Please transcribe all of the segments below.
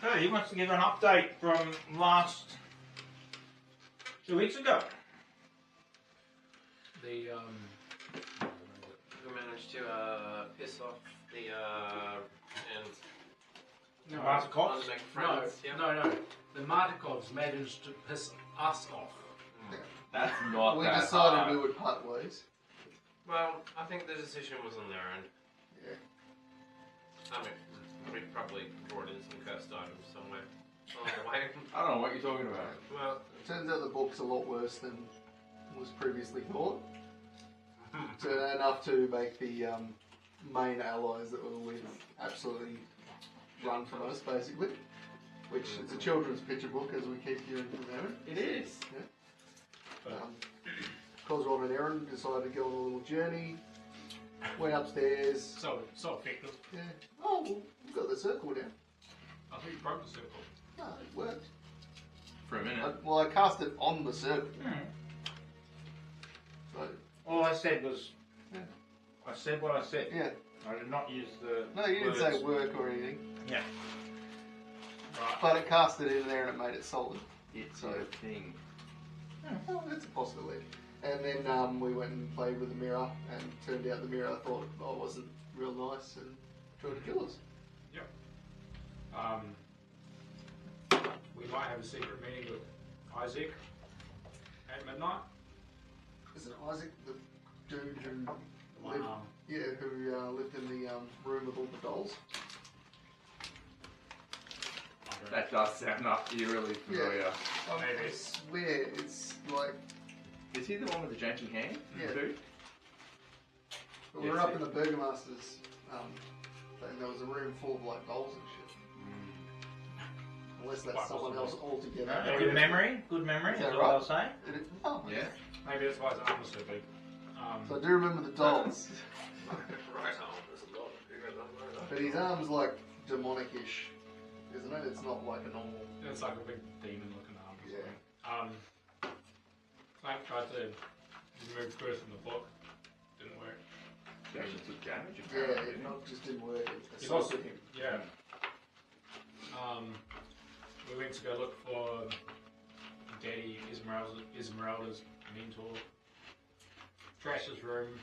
Okay, he wants to give an update from last 2 weeks ago. We managed to piss off the and Martikovs? make friends. No. The Martikovs managed to piss us off. That's not We that decided hard. we would part ways. Well, I think the decision was on their end. Yeah. I mean, we probably brought in some cursed items somewhere along the way. I don't know what you're talking about. Well, Turns out the book's a lot worse than was previously thought. Enough to make the main allies that were with absolutely run from us, basically. Which is a children's picture book, as we keep hearing from Aaron. It is. Cosrod and Aaron decided to go on a little journey. Went upstairs. So effective. Yeah. Oh, well, we've got the circle now. I think you broke the circle. No, it worked. For a minute. I cast it on the circle. So, All I said was, Yeah. I said what I said. yeah. I did not use the No, you didn't words. say work or anything. Yeah. Right. But it cast it in there and it made it solid. It's So- a thing. Oh, that's a possibility. And then we went and played with the mirror, and turned out the mirror I thought wasn't real nice and tried to kill us. We might have a secret meeting with Isaac at midnight. Isn't it Isaac, the dude who One lived, arm. who lived in the room with all the dolls? That does sound up eerily familiar. I swear, it's like, Is he the one with the janky hand? Yeah. Too? we were up in the Burgomaster's thing, there was a room full of like dolls and shit. Unless that's What, someone else possibly? altogether. Good memory. Good memory. Is Is that what I right? was saying. Oh, Yeah. Maybe that's why his arm was so big. So I do remember the dolls, right on. There's a lot bigger than that. but his arm's like demonic-ish, isn't it? It's not like a normal. It's like a big demon-looking arm. Or Yeah. something. Frank tried to remove Chris from the book. Didn't work. He actually took damage. Yeah, apparently, it didn't not just didn't work. It He's also assaulted him. yeah. We went to go look for Daddy Esmeralda's mentor. Trashed his room,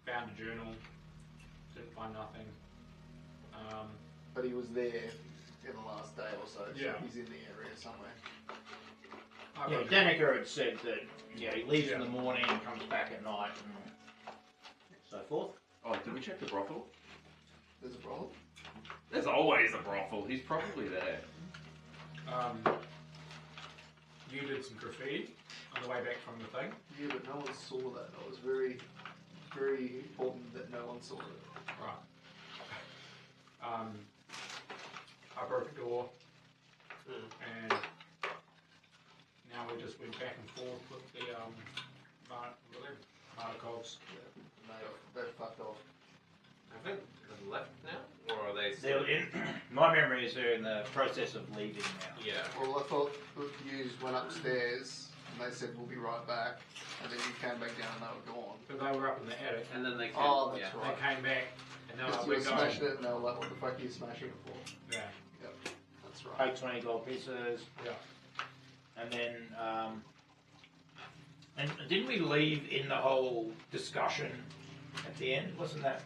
found a journal, didn't find nothing. But he was there in the last day or so. So Yeah. he's in the area somewhere. I Yeah, wrote- Danica had said that he leaves in the morning and comes back at night and so forth. Oh, did we check the brothel? There's a problem. There's always a brothel. He's probably there. You did some graffiti on the way back from the thing. Yeah, but no one saw that. It was very, very important that no one saw it. Right. I broke a door, and now we just went back and forth with the Martikovs. Yeah, they fucked off. I think they've left now, or are they They're still? in, my memory is they're in the process of leaving now. Yeah. Well, I thought the yous went upstairs and they said we'll be right back, and then you came back down and they were gone. But they were up in the attic. And then they came. Oh, that's yeah. right. They came back, and they were Because like, you were we're smashing going. it, and they were like, "What the fuck are you smashing it for?" Yeah. Yep, that's right. Pay 20 gold pieces. Yeah. And then, and didn't we leave in the whole discussion at the end? Wasn't that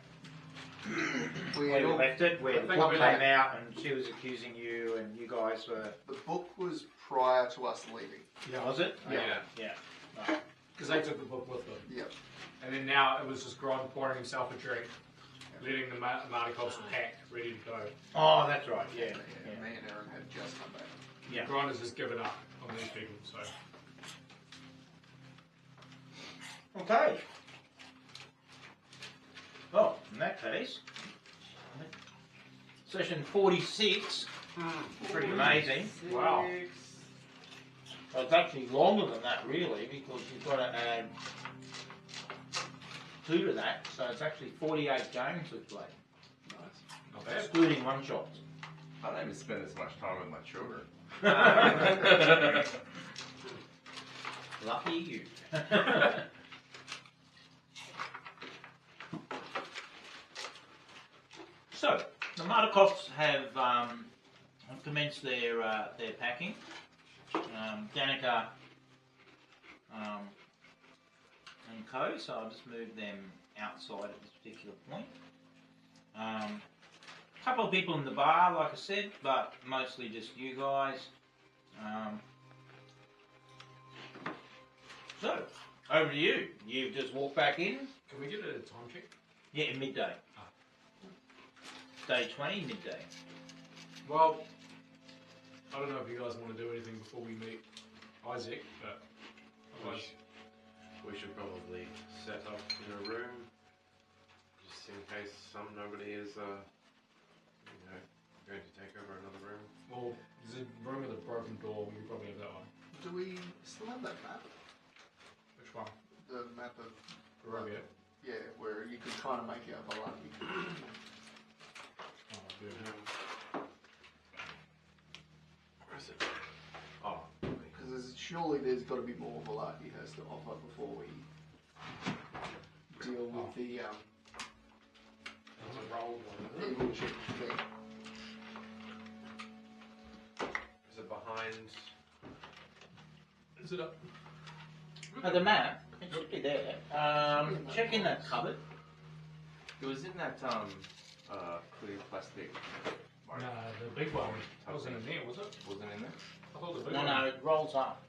We where we left it? Where the think book we came left- out and she was accusing you and you guys were... The book was prior to us leaving. Was it? Yeah. Yeah. Right. Because they took the book with them. Yep. And then now it was just Gron pouring himself a drink, letting the Martikovs pack, ready to go. Oh, that's right. Yeah. Yeah, me and Aaron had just come back. Yeah. Gron has just given up on these people, so. Okay. Well, in that case, session 46, pretty amazing. Wow. Well, it's actually longer than that, really, because you've got to add 2 to that, so it's actually 48 games we've played, Not bad. excluding one-shots. I don't even spend as much time with my children. Lucky you. So, the Martikovs have have commenced their packing. Danica and co, so I'll just move them outside at this particular point. A couple of people in the bar, like I said, but mostly just you guys. So, over to you. You've just walked back in. Can we get a time check? Yeah, midday. Day 20, midday. Well, I don't know if you guys want to do anything before we meet Isaac, but otherwise, We should probably set up in a room, just in case nobody is, going to take over another room. well, there's a room with a broken door. We can probably have that one. Do we still have that map? Which one? The map of Barovia. yeah, where you can kind of make out Valaki. Oh, good. Where is it? Oh, Because surely there's got to be more Valaki has to offer before we deal with the There's a roll one. evil chick thing. is it behind? Is it up? The map, it should be there. Check in that cupboard. It was in that clear plastic. No, the big one wasn't in there, was it? Wasn't in there. I thought the big No, one. no, it rolls up.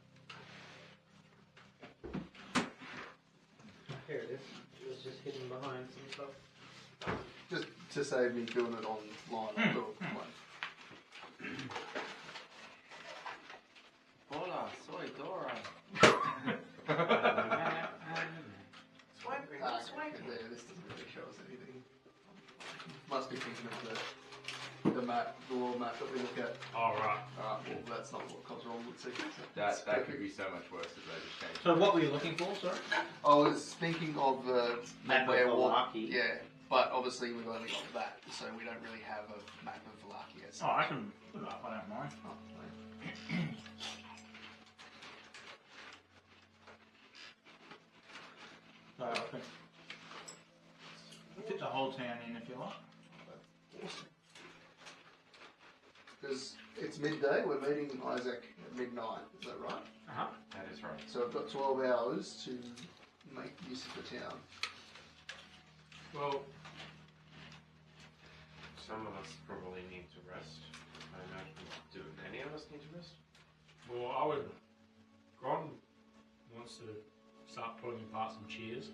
Here it is. It was just hidden behind some stuff. Just to save me doing it online, I'll do it one. Hola, soy Dora. Swiping, Ah, okay, there, this doesn't really show us anything. Must be thinking of the map, the world map that we look at. Oh, right. Well, that's not what comes wrong with secrets. That could be so much worse if they just changed. So what were you looking for, sorry? I was thinking of the Map of werewolf. Valaki. Yeah, but obviously we've only got that, so we don't really have a map of Valaki as Oh, I can put it up, I don't mind. Oh, So I can fit the whole town in if you like. awesome. Because it's midday, we're meeting Isaac at midnight, is that right? Uh-huh. That is right. So I've got 12 hours to make use of the town. Well, Some of us probably need to rest. I imagine. Do any of us need to rest? Gron wants to start pulling apart some chairs.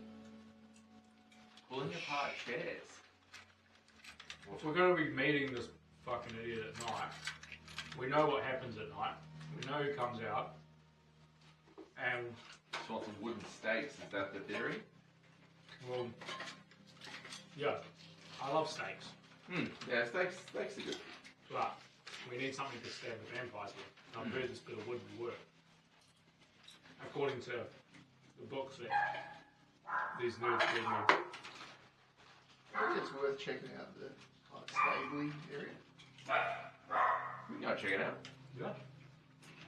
Pulling apart chairs. If we're going to be meeting this fucking idiot at night, we know what happens at night. We know who comes out. And, Just want some wooden stakes. Is that the theory? well, yeah, I love steaks. Yeah, stakes are good. But we need something to stab the vampires with. And I've heard this bit of wood will work. According to the books that these nerds read me. I think it's worth checking out the stabling area. We can go check it out. Yeah.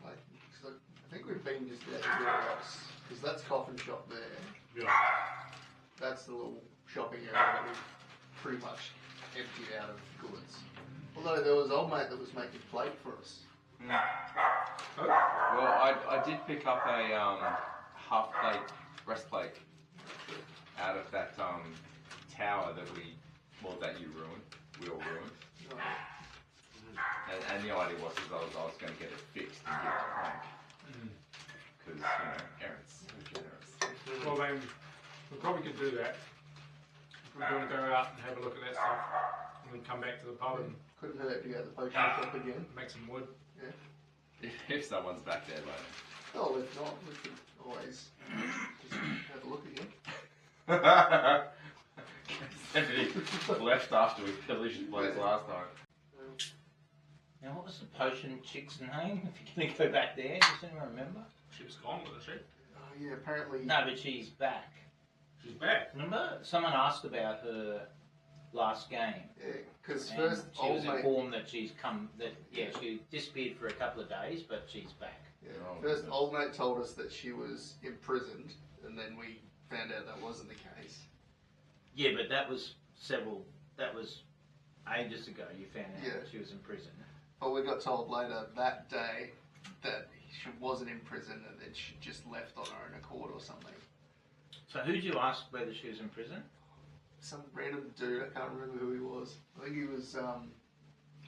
Like, 'cause I think we've been just everywhere else. Because that's coffin shop there. Yeah. That's the little shopping area that we've pretty much emptied out of goods. Although there was old mate that was making plate for us. Well, I did pick up a half plate breastplate out of that tower that that you ruined. We all ruined. And the idea was I was going to get it fixed and give it to Frank. Because, Aaron's so generous. Well, then, we probably could do that. If we're going to go out and have a look at that stuff, and then come back to the pub and Couldn't hurt to go to the potion shop again. make some wood. If someone's back there by then. Oh, if not, we could always just have a look again. Somebody left after we pillaged the place last time. Now, what was the potion chick's name? If you're going to go back there, does anyone remember? She was gone with it, Oh yeah, apparently. No, but she's back. she's back. Remember? Someone asked about her last game. Yeah, because And first she was old mate. informed that she disappeared for a couple of days, but she's back. Yeah, Oh, first goodness. old mate told us that she was imprisoned, and then we found out that wasn't the case. Yeah, but that was ages ago. You found out Yeah. that she was in prison. But we got told later that day that she wasn't in prison and that she just left on her own accord or something. So who did you ask whether she was in prison? Some random dude, I can't remember who he was. I think he was,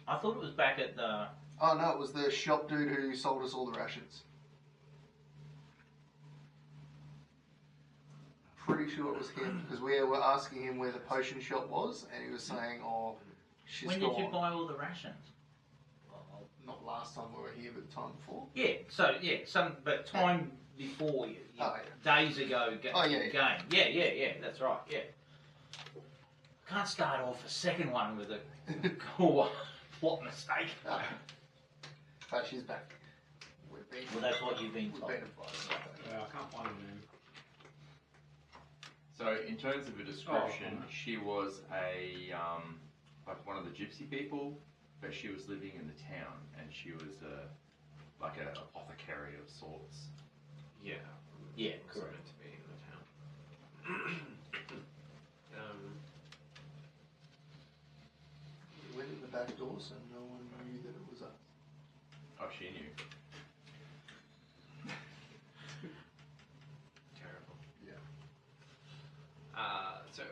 I thought it was back at the... oh no, it was the shop dude who sold us all the rations. Pretty sure it was him, because we were asking him where the potion shop was, and he was saying, oh, she's When gone. did you buy all the rations? Well, not last time we were here, but the time before. Yeah, but time before you, Oh, days ago yeah. game. Yeah, that's right, yeah. Can't start off a second one with a what mistake. But she's back. We've been, Well, that's what you've been we've told. been advised. I can't find her name. So in terms of a description, she was a like one of the gypsy people, but she was living in the town, and she was like an apothecary of sorts. Yeah. Yeah, Also correct. meant to be in the town. We went in the back door so no one knew that it was us. Oh, she knew. Terrible. Yeah. So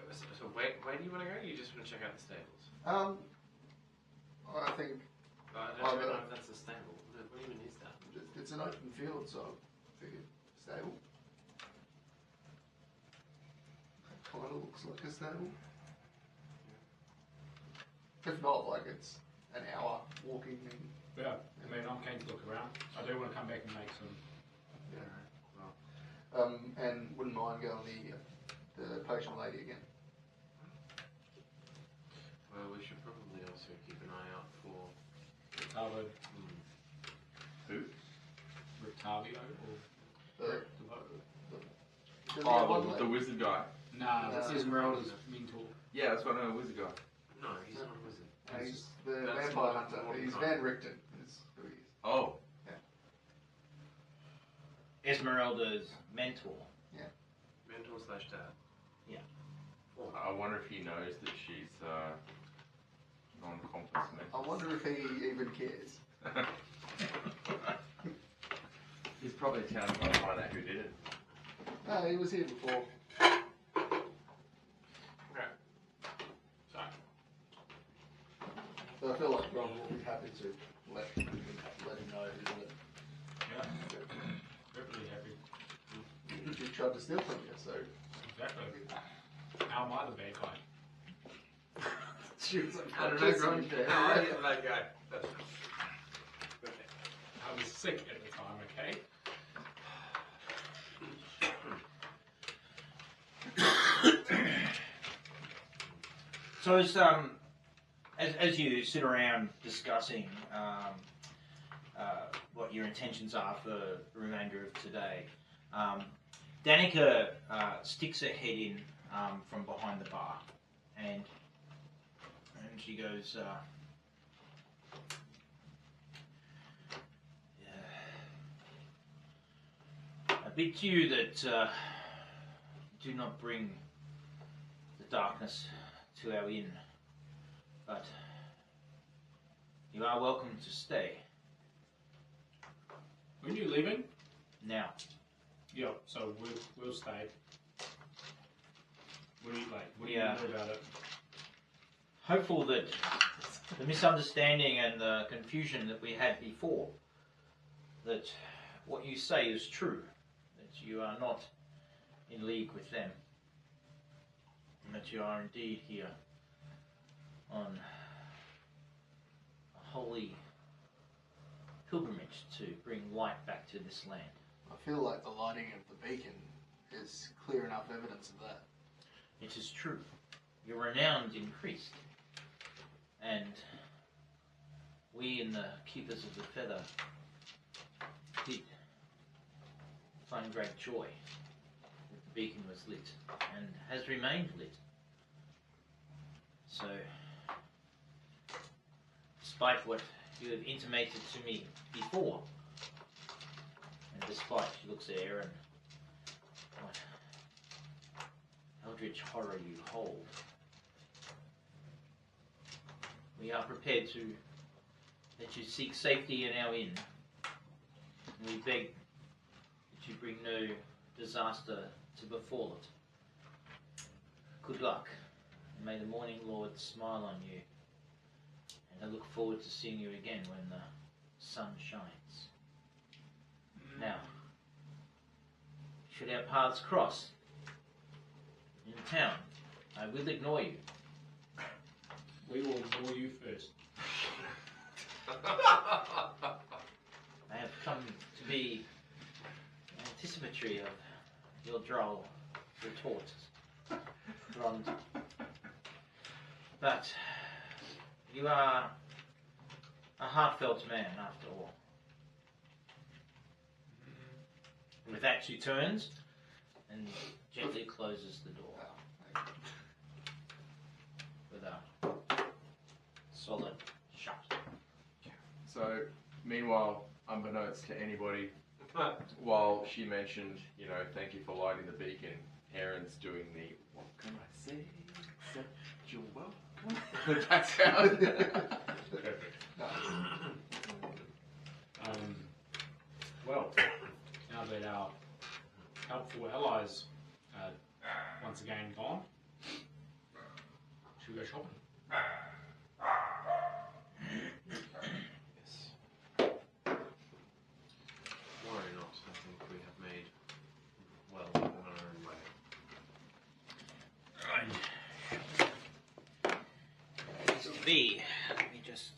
where do you want to go? You just want to check out the stables? I think I don't know if that's a stable. What even is that? it's an open field, so I figured stable. Kind of looks like a stable. If not, like it's an hour walking and Yeah, I mean, I'm keen to look around. I do want to come back and make some. and wouldn't mind going the potion lady again. Well, we should probably also keep an eye out for. Rictavio Who? or Does he have one Oh, leg? the wizard guy. Nah, that's No. Esmeralda's mentor. Yeah, that's what I know, wizard guy. No, he's not a wizard. He's the That's vampire not- hunter. not He's kind. Van Richten. Is who he is. Oh, Esmeralda's mentor. Mentor / dad. I wonder if he knows that she's non-compass I wonder if he even cares. He's probably in town trying to find out who did it. No, he was here before. Okay. So, So I feel like Ron will be happy to let him know who did it. Yeah, perfectly happy. He tried to steal from you, so. Exactly. How am I the bad guy? She was like, I don't just know, Gron. so you No, I am that guy. That's perfect. I was sick at the time, okay? So as you sit around discussing what your intentions are for the remainder of today, Danica sticks her head in from behind the bar, and she goes, "I bid you that do not bring the darkness to our inn, but you are welcome to stay. When you leaving? Now, Yeah, so we'll stay. What do you like? What do Yeah. you know about it? hopeful that the misunderstanding and the confusion that we had before, that what you say is true, that you are not in league with them, and that you are indeed here on a holy pilgrimage to bring light back to this land. I feel like the lighting of the beacon is clear enough evidence of that. It is true. Your renown increased, and we in the Keepers of the Feather did find great joy that the beacon was lit, and has remained lit. So, despite what you have intimated to me before, and despite, she looks at Aaron, what eldritch horror you hold, we are prepared to that you seek safety in our inn. And we beg that you bring no disaster to befall it. Good luck, and may the Morning Lord smile on you. And I look forward to seeing you again when the sun shines. Now, should our paths cross in town, I will ignore you. We will ignore you first. I have come to be anticipatory of your droll retort, Rond. But you are a heartfelt man, after all. With that, she turns and gently closes the door with a solid shut. So, meanwhile, unbeknownst to anybody, while she mentioned, you know, thank you for lighting the beacon, Aaron's doing the, what can I say, except you're welcome. That sound. Perfect. Well, now that our helpful allies are once again gone, should we go shopping? Yes. Worry not. I think we have made well on our own way. So B, let me just.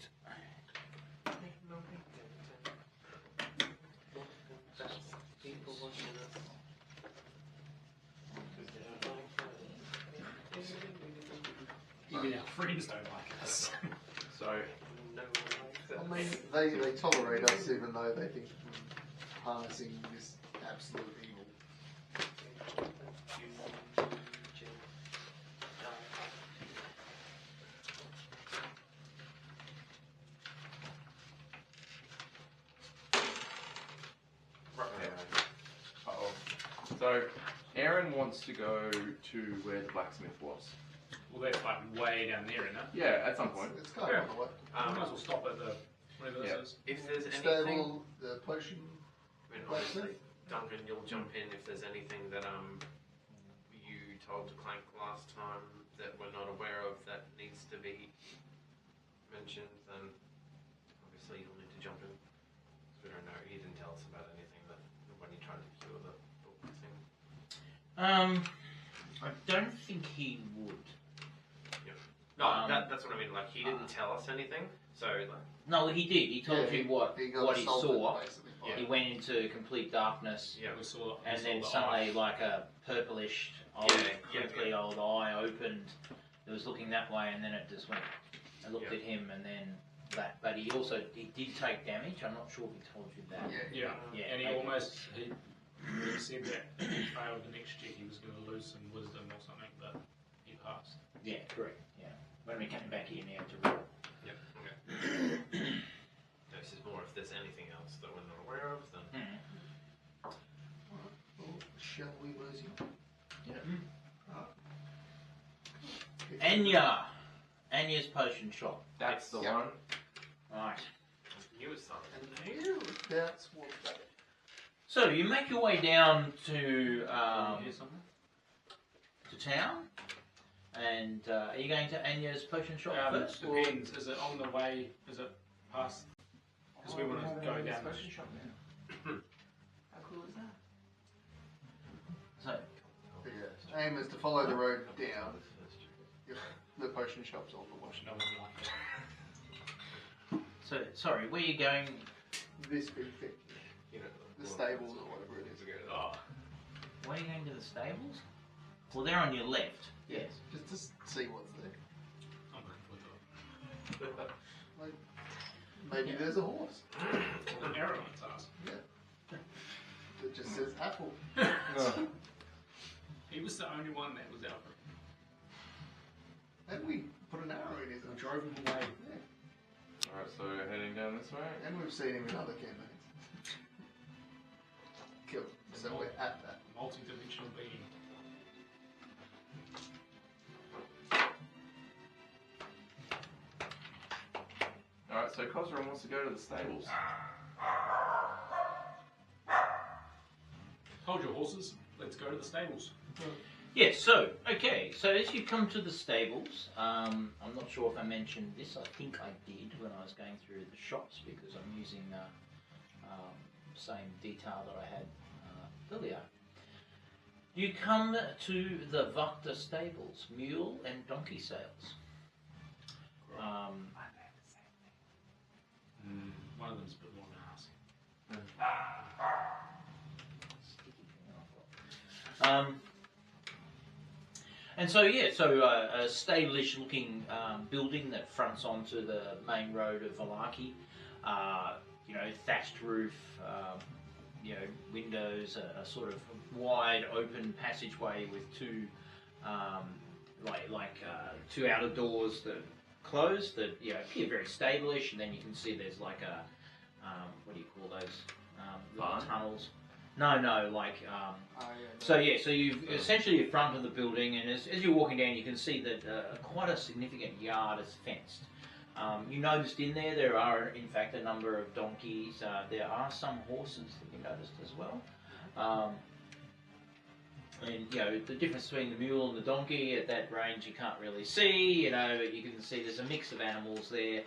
People watching us. Even our friends don't like us. So, No one I likes mean, us. they tolerate us even though they think we're harnessing this absolute evil. Uh-oh. So, Aaron wants to go to where the blacksmith was. Well, that's like way down there, isn't it? Yeah, at some point. It's kind of on the way. We might as well stop at the whatever this Yeah. is. if there's anything, Stable, the potion. I mean, obviously, Duncan, you'll jump in if there's anything that you told Clank last time that we're not aware of that needs to be mentioned. Then obviously you'll need to jump in. 'Cause we don't know. He didn't tell us about anything that when he tried to cure the book thing. I don't think he would. No, that's what I mean. Like he didn't tell us anything. So like, No, he did. He told you what he got what he assaulted, saw. basically, by Yeah. He went into complete darkness, yeah, We saw, and we then saw the suddenly, eye. like a purplish, old, crinkly old eye opened. It was looking that way, and then it just went. I looked Yeah. at him, and then that. But he did take damage. I'm not sure if he told you that. Yeah. Yeah, Yeah, and he okay. almost he said that if he failed the next check, he was going to lose some wisdom or something, but he passed. Yeah, correct. Yeah. When we came back in, he had to roll. yep, okay. No, this is more if there's anything else that we're not aware of. Then Well, shall we lose you? Anya! Anya's potion shop. That's the Yeah. one. Right. you was something. That's what that So you make your way down to You hear something? to town, and are you going to Anya's potion shop first? or- Depends. Is it on the way? Is it past? Because we want to go down. Potion shop now. How cool is that? So, the aim is to follow the road down. Yep. The potion shop's on the wash. No one liked it. so sorry, where are you going? This big thing. You know, The stables or whatever it is. Oh, Where are you going to the stables? Well, they're on your left. Yes. Just to see what's there. I'm looking for Like, maybe Yeah. there's a horse the arrow on its ass. that just says apple. Oh. He was the only one that was out for it. And we put an arrow in his We eye. drove him away. Yeah. Alright, so heading down this way. And we've seen him in other campaigns. Cool. So we're at that. Multi-dimensional being. Alright, so Cosram wants to go to the stables. Hold your horses. Let's go to the stables. Yes, so, okay, so as you come to the stables, I'm not sure if I mentioned this, I think I did when I was going through the shops because I'm using same detail that I had earlier. You come to the Vacta stables, mule and donkey sales. One of them's a bit more than us. And so yeah, so a stable-ish looking building that fronts onto the main road of Valaki. You know, thatched roof, you know, windows, a sort of wide open passageway with two two outer doors that close that appear very stable-ish, and then you can see there's like a what do you call those little tunnels? No, like so you've essentially in front of the building, and as you're walking down, you can see that quite a significant yard is fenced. You noticed in there are in fact a number of donkeys. There are some horses that you noticed as well. And the difference between the mule and the donkey at that range you can't really see. But you can see there's a mix of animals there.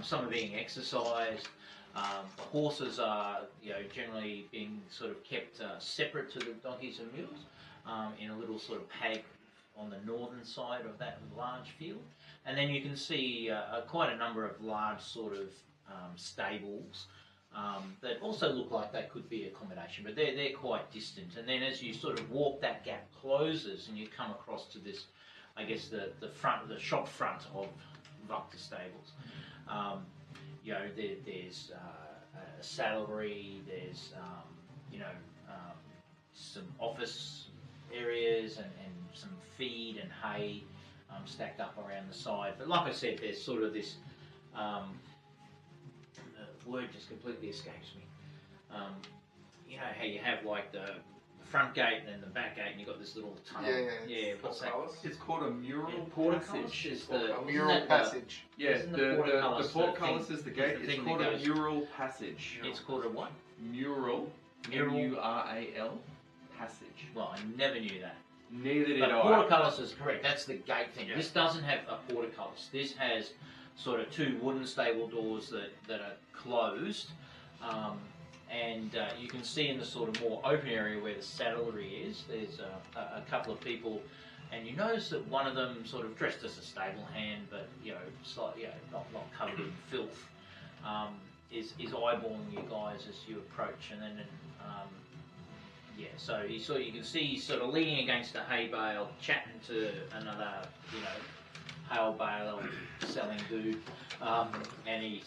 Some are being exercised. The horses are, generally being sort of kept separate to the donkeys and mules in a little sort of paddock on the northern side of that large field. And then you can see quite a number of large sort of stables that also look like they could be accommodation, but they're quite distant. And then as you sort of walk, that gap closes and you come across to this, I guess, the shop front of Vacta stables. There's a saddlery, there's some office areas and some feed and hay stacked up around the side. But like I said, there's sort of this the word just completely escapes me. How you have like the front gate and then the back gate, and you've got this little tunnel. What's that? It's called a mural Portcullis is the mural passage. The portcullis is the gate. It's called a mural passage. It's called a what? Mural. M-U-R-A-L. Passage. Well, I never knew that. Neither did I. Portcullis is correct. That's the gate thing. Yeah. This doesn't have a portcullis. This has sort of two wooden stable doors that are closed. And you can see in the sort of more open area where the saddlery is, there's a couple of people, and you notice that one of them sort of dressed as a stable hand, but slightly, not covered in filth, is eyeballing you guys as you approach, and then so you can see he's sort of leaning against a hay bale, chatting to another hay bale selling dude. And he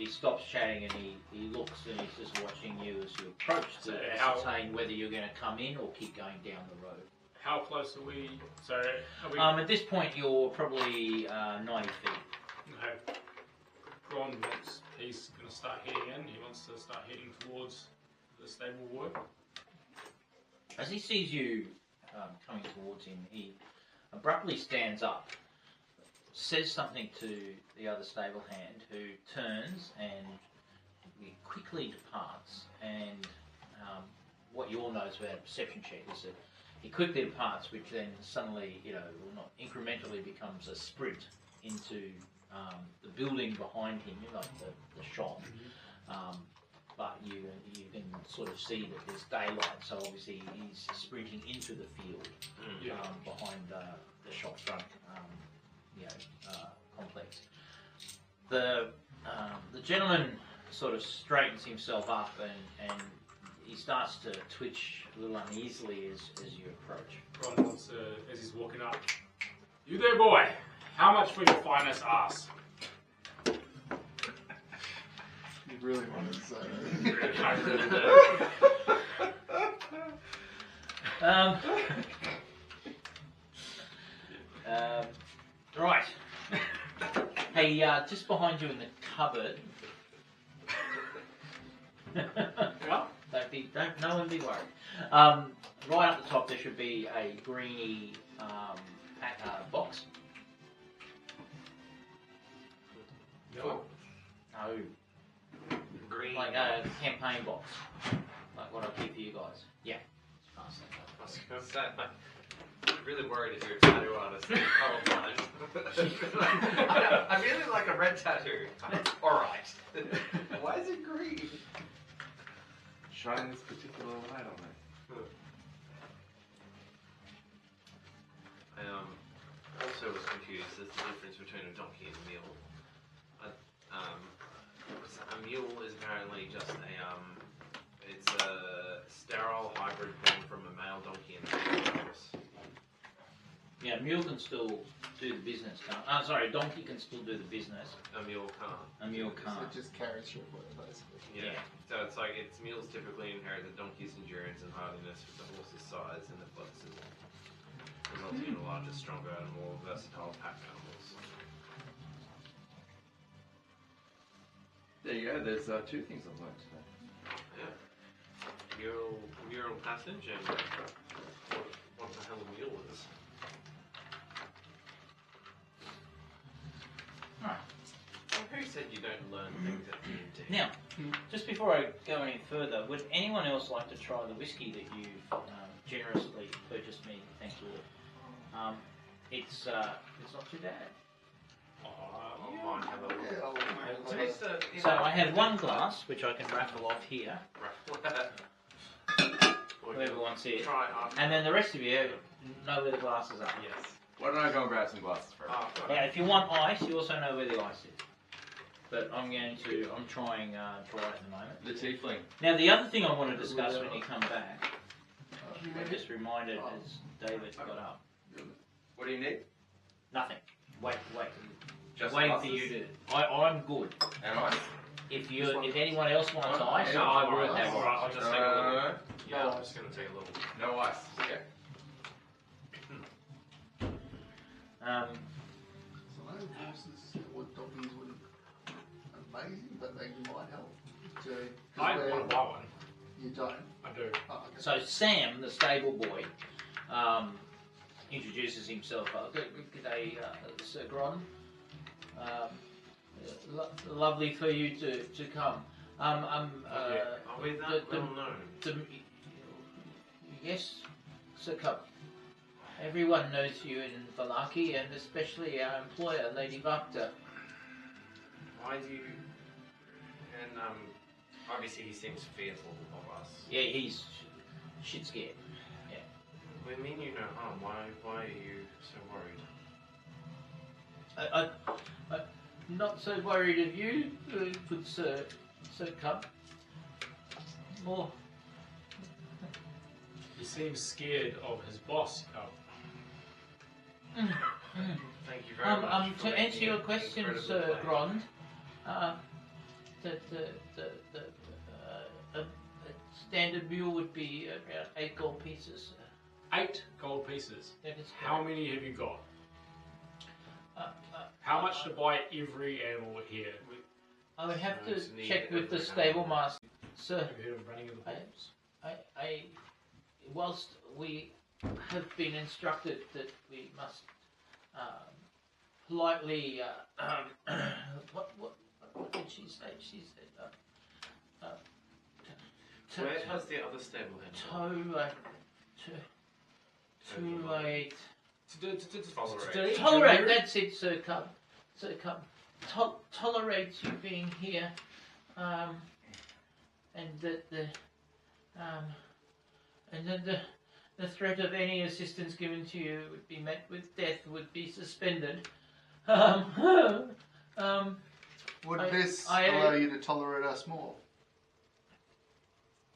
stops chatting and he looks and he's just watching you as you approach to ascertain whether you're going to come in or keep going down the road. How close are we? At this point you're probably 90 feet. Okay. Braun he's going to start heading in. He wants to start heading towards the stable work. As he sees you coming towards him, he abruptly stands up, says something to the other stable hand, who turns and he quickly departs. And what you all know is about a perception check is that he quickly departs, which then suddenly, not incrementally becomes a sprint into the building behind him, like the shop. But you can sort of see that there's daylight, so obviously he's sprinting into the field behind the shop front. Complex. The gentleman sort of straightens himself up and he starts to twitch a little uneasily as you approach. Ron wants to, as he's walking up, "You there, boy? How much for your finest ass?" You really wanted to say I really do. Right. Hey, just behind you in the cupboard. Yeah? No one be worried. Right up the top there should be a greeny box. No. no, Green. like a campaign box, like what I keep for you guys. Yeah. I was going to say, I'm really worried if you're a tattoo artist and colorblind. I really like a red tattoo. Alright. Why is it green? Shine this particular light on it. I also was confused as the difference between a donkey and a mule. A mule is apparently just it's a sterile hybrid born from a male donkey and a female horse. Yeah, mule can still do the business. Sorry, donkey can still do the business. A mule can't. A mule So can't. it just carries your weight, basically. Yeah. So it's like mules typically inherit the donkey's endurance and hardiness with the horse's size and athleticism, resulting in a larger, stronger, and more versatile pack animals. There you go, there's 2 things I've learned today. Yeah. Mural passage and what the hell a mule is. Right. Well, who said you don't learn things at D&D? Now, just before I go any further, would anyone else like to try the whiskey that you've generously purchased me? Thank you. It's not too bad. I might have a look. Yeah, I'll To be certain, So I have one glass which I can raffle off here, whoever wants it, Try after. and then the rest of you know where the glasses are. Yes. Why don't I go and grab some glasses first? Yeah, if you want ice, you also know where the ice is. But I'm trying dry at the moment. The tiefling. Now the other thing I want to discuss when you come back, I just reminded as David got up. What do you need? Nothing. Wait. Just Waiting glasses? for you to. I'm good. And ice? If anyone else wants ice, No, I I'm will alright. have Alright, I'll ice. just take a little. No, Yeah, I'm just going to take a little. no ice. Okay. So I know horses or donkeys wouldn't amazing, but they might help. I want to buy one. You don't. I do. Oh, okay. So Sam, the stable boy, introduces himself. G'day, Sir Gron. Lovely for you to come. Are we that well known? Yes, Sir Cup. Everyone knows you in Valaki, and especially our employer, Lady Vakta. Why do you... And obviously he seems fearful of us. Yeah, he's shit scared. Yeah. We mean you no harm. Why are you so worried? I'm not so worried of you, good Sir Cup. More. He seems scared of his boss, Carl. Thank you very much. To answer your question, Sir Grond, the standard mule would be around 8 gold pieces. 8 gold pieces. That is How many have you got? correct. How much to buy every animal here? I would have No, to it's needed check with the every stable animal. master. Sir, Have you heard of running of the bulls? whilst we have been instructed that we must politely, what did she say? She said, Where has the other stable head? Tolerate, that's it, Sir Cub. Sir Cub. Tolerate you being here, and that the threat of any assistance given to you would be met with death, would be suspended. Would I- this I- allow you to tolerate us more?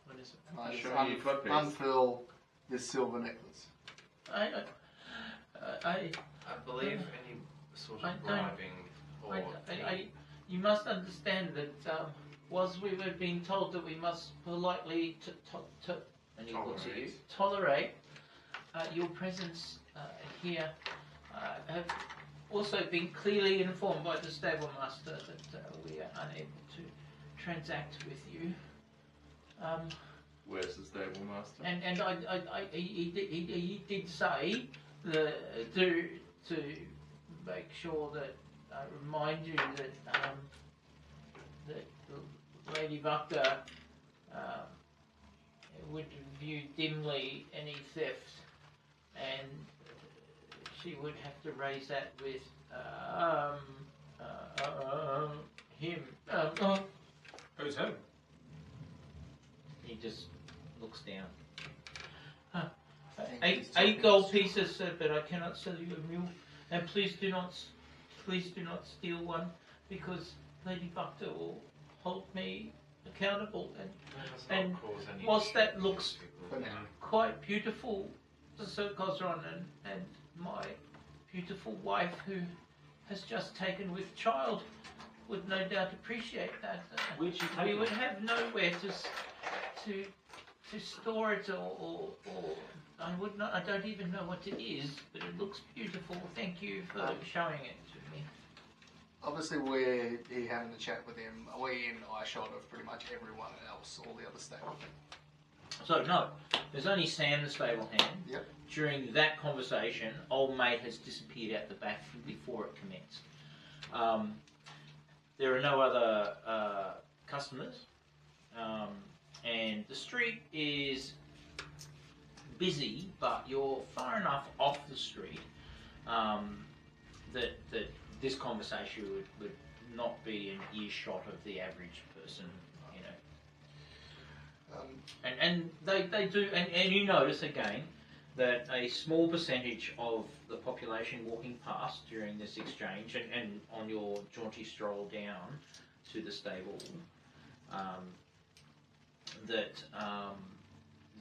What is it? Like, Show me your codpiece. unfurl this silver necklace. I I believe any sort I of don't- bribing or you must understand that whilst we were being told that we must politely and he looks at you, tolerate your presence here, have also been clearly informed by the stable master that we are unable to transact with you. Where's the stable master? And he did say to make sure that I remind you that that Lady Bhakta would view dimly any theft, and she would have to raise that with him. Who's him? He just looks down. think Eight he's talking gold to- pieces, sir, but I cannot sell you a mule. And please do not steal one, because Lady Bhakta will hold me accountable. And whilst that looks For now. quite beautiful, Sir Gosron, and my beautiful wife, who has just taken with child, would no doubt appreciate that. Where'd she We take would it? have nowhere to store it, or I don't even know what it is, but it looks beautiful. Thank you for showing it to me. Obviously, we're here having a chat with him. We're in eyeshot of pretty much everyone else, all the other stable. So no, there's only Sam the stable hand. Yep. During that conversation, old mate has disappeared out the back before it commenced. There are no other customers, and the street is busy, but you're far enough off the street that this conversation would not be an earshot of the average person, you know. And they do, and you notice again that a small percentage of the population walking past during this exchange, and on your jaunty stroll down to the stable, that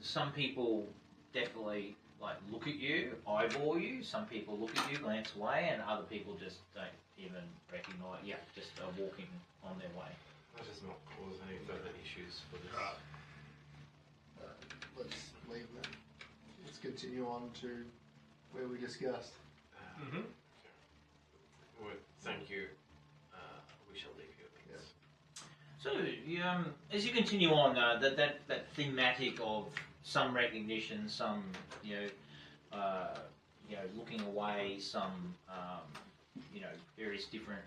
some people definitely like look at you, eyeball you. Some people look at you, glance away, and other people just don't even recognise. Yeah, just are walking on their way. That does not cause any further issues for this. Let's leave that. Let's continue on to where we discussed. Mm-hmm. Well, thank you. We shall leave you. Yes. So, you, as you continue on, that thematic of some recognition, some looking away, some various different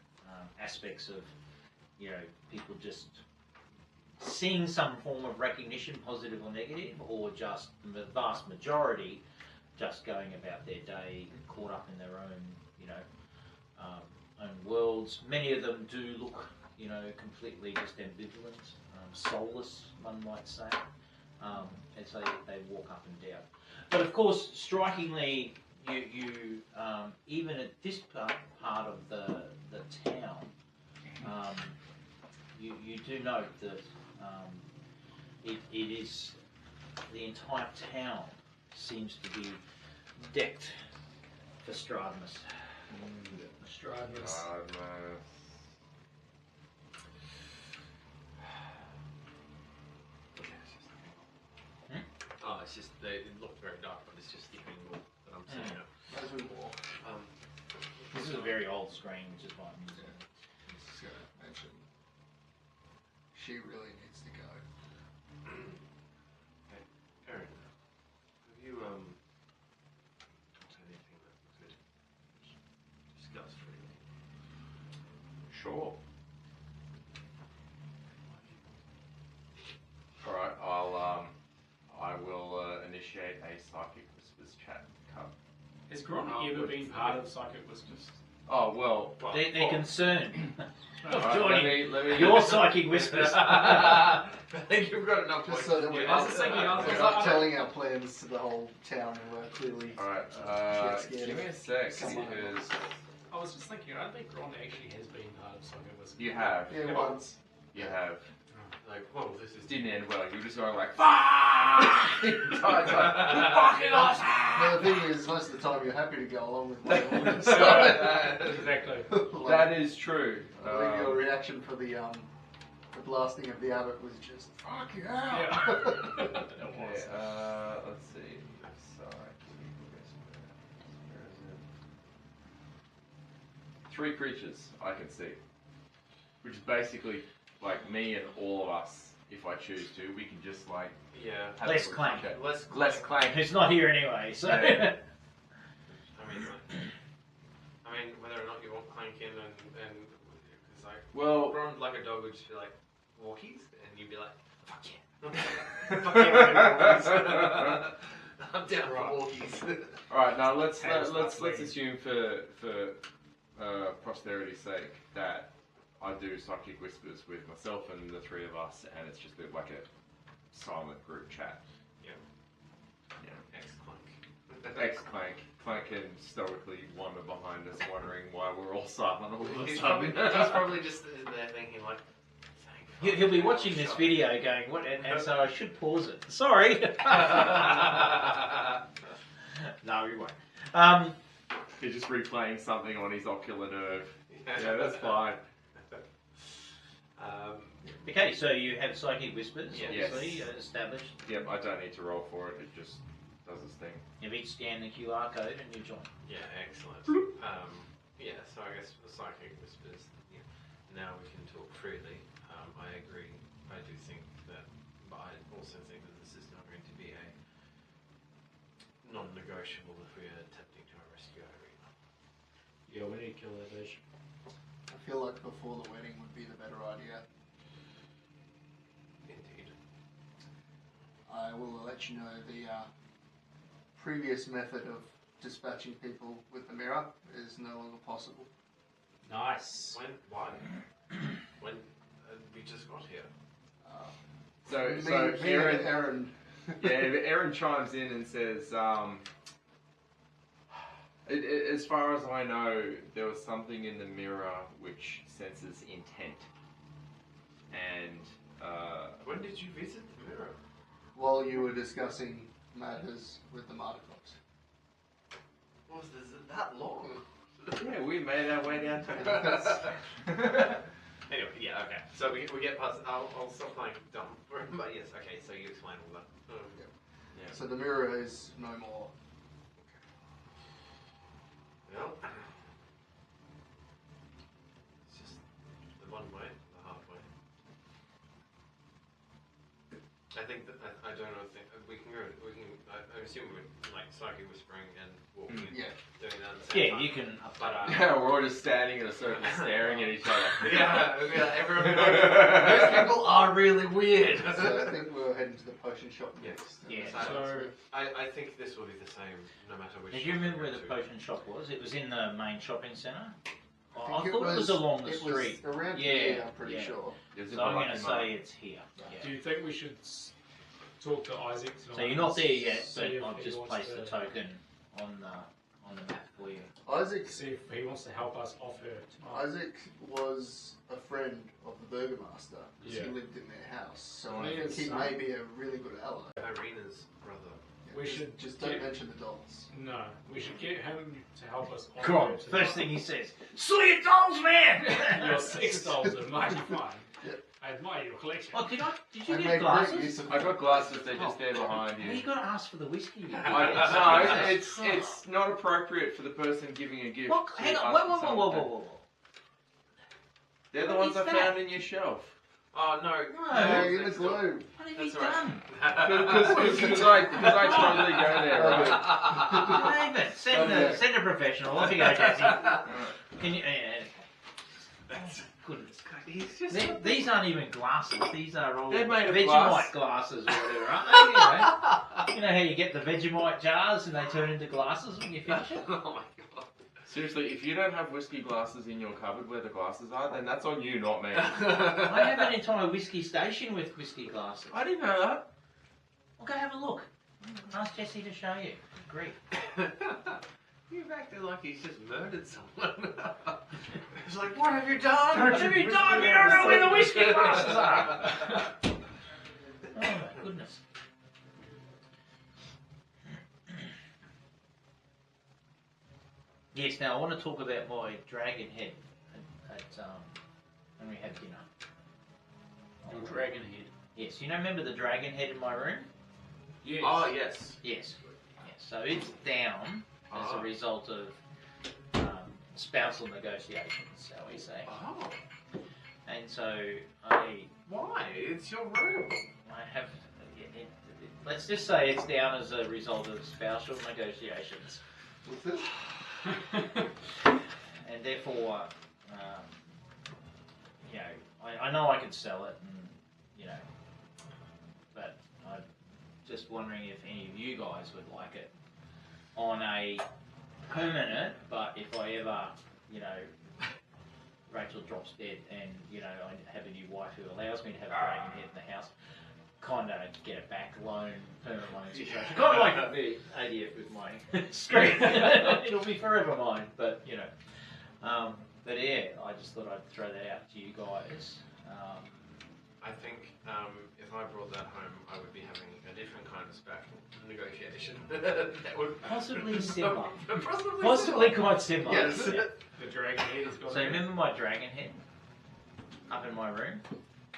aspects of people just seeing some form of recognition, positive or negative, or just the vast majority just going about their day, caught up in their own own worlds. Many of them do look completely just ambivalent, soulless, one might say, as they walk up and down. But of course, strikingly, you even at this part of the town, you do note that it is the entire town seems to be decked for Stradamus. Stradmus. Oh, it's just it looked very dark, but it's just the angle that I'm seeing it. As we walk, This is a very old screen, which is why I'm using it. just going to mention she really needs to go. Fair enough. Have you got anything that we could discuss freely? Sure. Alright, I will initiate a Psychic Whispers chat cup. Has Gron ever been part of Psychic Whispers? Oh, well. They're concerned of Alright, joining let me your psychic whispers. I think you've got enough Just points. so that we're Yeah, not, that's the second answer. we're not telling our plans to the whole town and we're clearly Alright, Shit, scared give me of a sec, Come on. because I was just thinking, I don't think Gron actually has been part of Psychic Whispers. you have. yeah, once. You have. Like, whoa, this is. It didn't end well. You were just going like, fuck! You fucking awesome! No, the thing is, most of the time you're happy to go along with my orders. Exactly. That is true. I believe your reaction for the blasting of the abbot was just fuck you out. Yeah. It Okay, was. let's see. Psychic Whispers. Where is it? 3 creatures I can see. Which is basically like me and all of us, if I choose to. We can just like Yeah. have Less a quick clank. chat. Less Less clank. Who's not here anyway, so. Yeah. I mean, whether or not you want Clank in and It's like, Well, Ron, like a dog would just be like, walkies? And you'd be like, fuck yeah. Fuck yeah, we're doing walkies. I'm down for walkies. all right. Now let's Tails assume for posterity's sake that I do psychic whispers with myself and the three of us, and it's just like a silent group chat. Yeah. Yeah. Ex-clunk. Ex-Clank. Clank can stoically wander behind us, wondering why we're all silent all of a He's sudden. probably just there thinking like, He'll be watching this video going, what? And so I should pause it. Sorry. No, he won't. He's just replaying something on his ocular nerve. Yeah, that's fine. Okay, so you have psychic whispers, Yes. obviously, established. Yep, I don't need to roll for it. It just does its thing. You've each scanned the QR code and you join. yeah, excellent. Yeah, so I guess for psychic whispers, yeah, now we can talk freely. I agree. I do think that, but I also think that this is not going to be a non-negotiable if we are attempting to rescue Irene. Yeah, we need to kill that bitch. I feel like before the wedding would be the better idea. Indeed. I will let you know the previous method of dispatching people with the mirror is no longer possible. Nice. When? Why? When we just got here. So Me and Aaron. Yeah, Aaron chimes in and says, as far as I know, there was something in the mirror which senses intent. And, When did you visit the mirror? While you were discussing matters with the Marticops. Was this that long? yeah, we made our way down to Anyway, yeah, okay. So we get past. I'll stop playing dumb. But yes, okay. So you explain all that. Yeah. So the mirror is no more. Well, it's just the one way, the hard way. I think that I don't know. We can go. We can. I assume we're like psychic whispering and walking and Yeah. doing that. At the same Yeah, time. you can. But Yeah, we're all just standing in a circle staring at each other. yeah, everyone. Those people are really weird. So I think we're heading to the potion shop next. Yeah. So, I think this will be the same no matter which. Did you shop remember we where go the to. potion shop was? It was in the main shopping centre. I think thought it was along the it street. Was around Yeah, here, I'm pretty yeah. sure. There's So a I'm going to lucky mark. say it's here. Yeah. do you think we should talk to Isaac tonight? So you're not there yet, See but if I've he just wants placed to- the token on the map for you. Isaac See if he wants to help us off her tonight. Isaac was a friend of the Burgomaster because Yeah. he lived in their house. So I Maybe think it's he some- may be a really good ally. Irina's brother. Yeah, We just- should just don't get- mention the dolls. No, we should get him to help us off Come on, her first tonight. thing he says, sweet dolls, man! Your sex dolls are mighty fine. Yep. I admire your collection. Oh, did you I get made great glasses? use of I got glasses, they're just there behind Well, you you. got to ask for the whiskey. No, it's not appropriate for the person giving a gift. What? to Hang on, ask whoa, for whoa, whoa, something. whoa, whoa, whoa. They're the What ones is I that? found in your shelf. Oh no! Yeah, in the glue. What have you That's right. done? Because I totally go there, right? David, send a professional. Off you go, Jesse. Can you? Goodness. These aren't even glasses. These are all They're made of Vegemite glass. glasses or whatever, aren't they? You know how you get the Vegemite jars and they turn into glasses when you finish it? Oh my god! Seriously, if you don't have whiskey glasses in your cupboard where the glasses are, then that's on you, not me. I have an entire whiskey station with whiskey glasses. I didn't know that. Well, go have a look. Ask Jesse to show you. Great. You've acted like he's just murdered someone. It's like, what have you done? What have you done? You don't know where the whiskey glasses are. Oh my goodness. Yes, now I want to talk about my dragon head when we have dinner. Your dragon head. Yes, you know, remember the dragon head in my room? Yes. Oh yes. Yes. So it's down as Ah. a result of spousal negotiations, shall we say. Oh. And so Why? It's your room. I have, let's just say it's down as a result of spousal negotiations. With this? And therefore, I know I could sell it, and but I'm just wondering if any of you guys would like it on a permanent. But if I ever, Rachel drops dead, and I have a new wife who allows me to have a dragon head in the house, kind of get it back loan, permanent loan situation. Kind of like the ADF with my screen. It'll be forever mine, but but yeah, I just thought I'd throw that out to you guys. I think if I brought that home, I would be having a different kind of spec negotiation. That would Possibly similar. Possibly quite similar. Yes. The dragon head has got So remember my dragon head up in my room?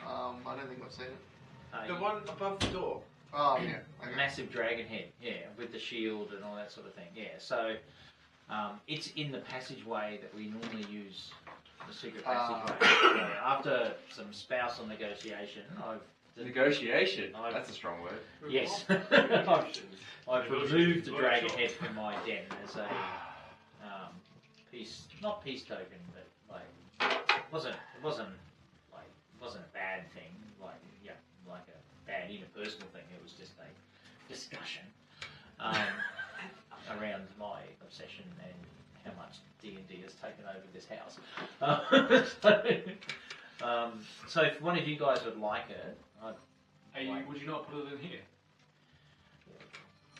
I don't think I've seen it. The one above the door. Oh yeah. A Okay. massive dragon head, yeah, with the shield and all that sort of thing, yeah. So it's in the passageway that we normally use, the secret passageway. So after some spousal negotiation, Negotiation? I've- That's a strong word. yes, I've removed the dragon head from my den as a not peace token, but it wasn't a bad thing, like a bad interpersonal thing. It was just a discussion around my obsession and how much D&D has taken over this house. So if one of you guys would like it, Would you not put it in here?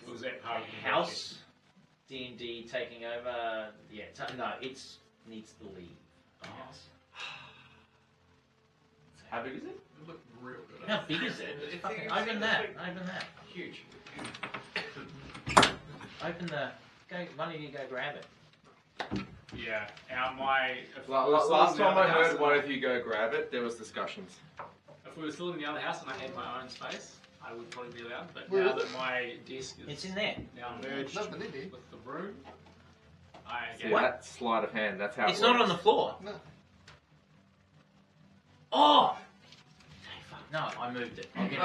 Or was that part of the house D&D taking over. Yeah, no, it needs to leave the house. How big is it? It looked real good. How big is it? It's Fucking it's open that. like Open that. huge. Open the. Go. One of you go grab it. Yeah. If Last time I heard one if of you go grab it, there was discussions. we were still in the other house and I had my own space, I would probably be allowed. But Where now is that my desk is It's in there. now merged Nothing in there. with the room, I See, yeah. that sleight of hand, that's how It's it not works. on the floor. No. Oh. Fuck, no, I moved it. I'll get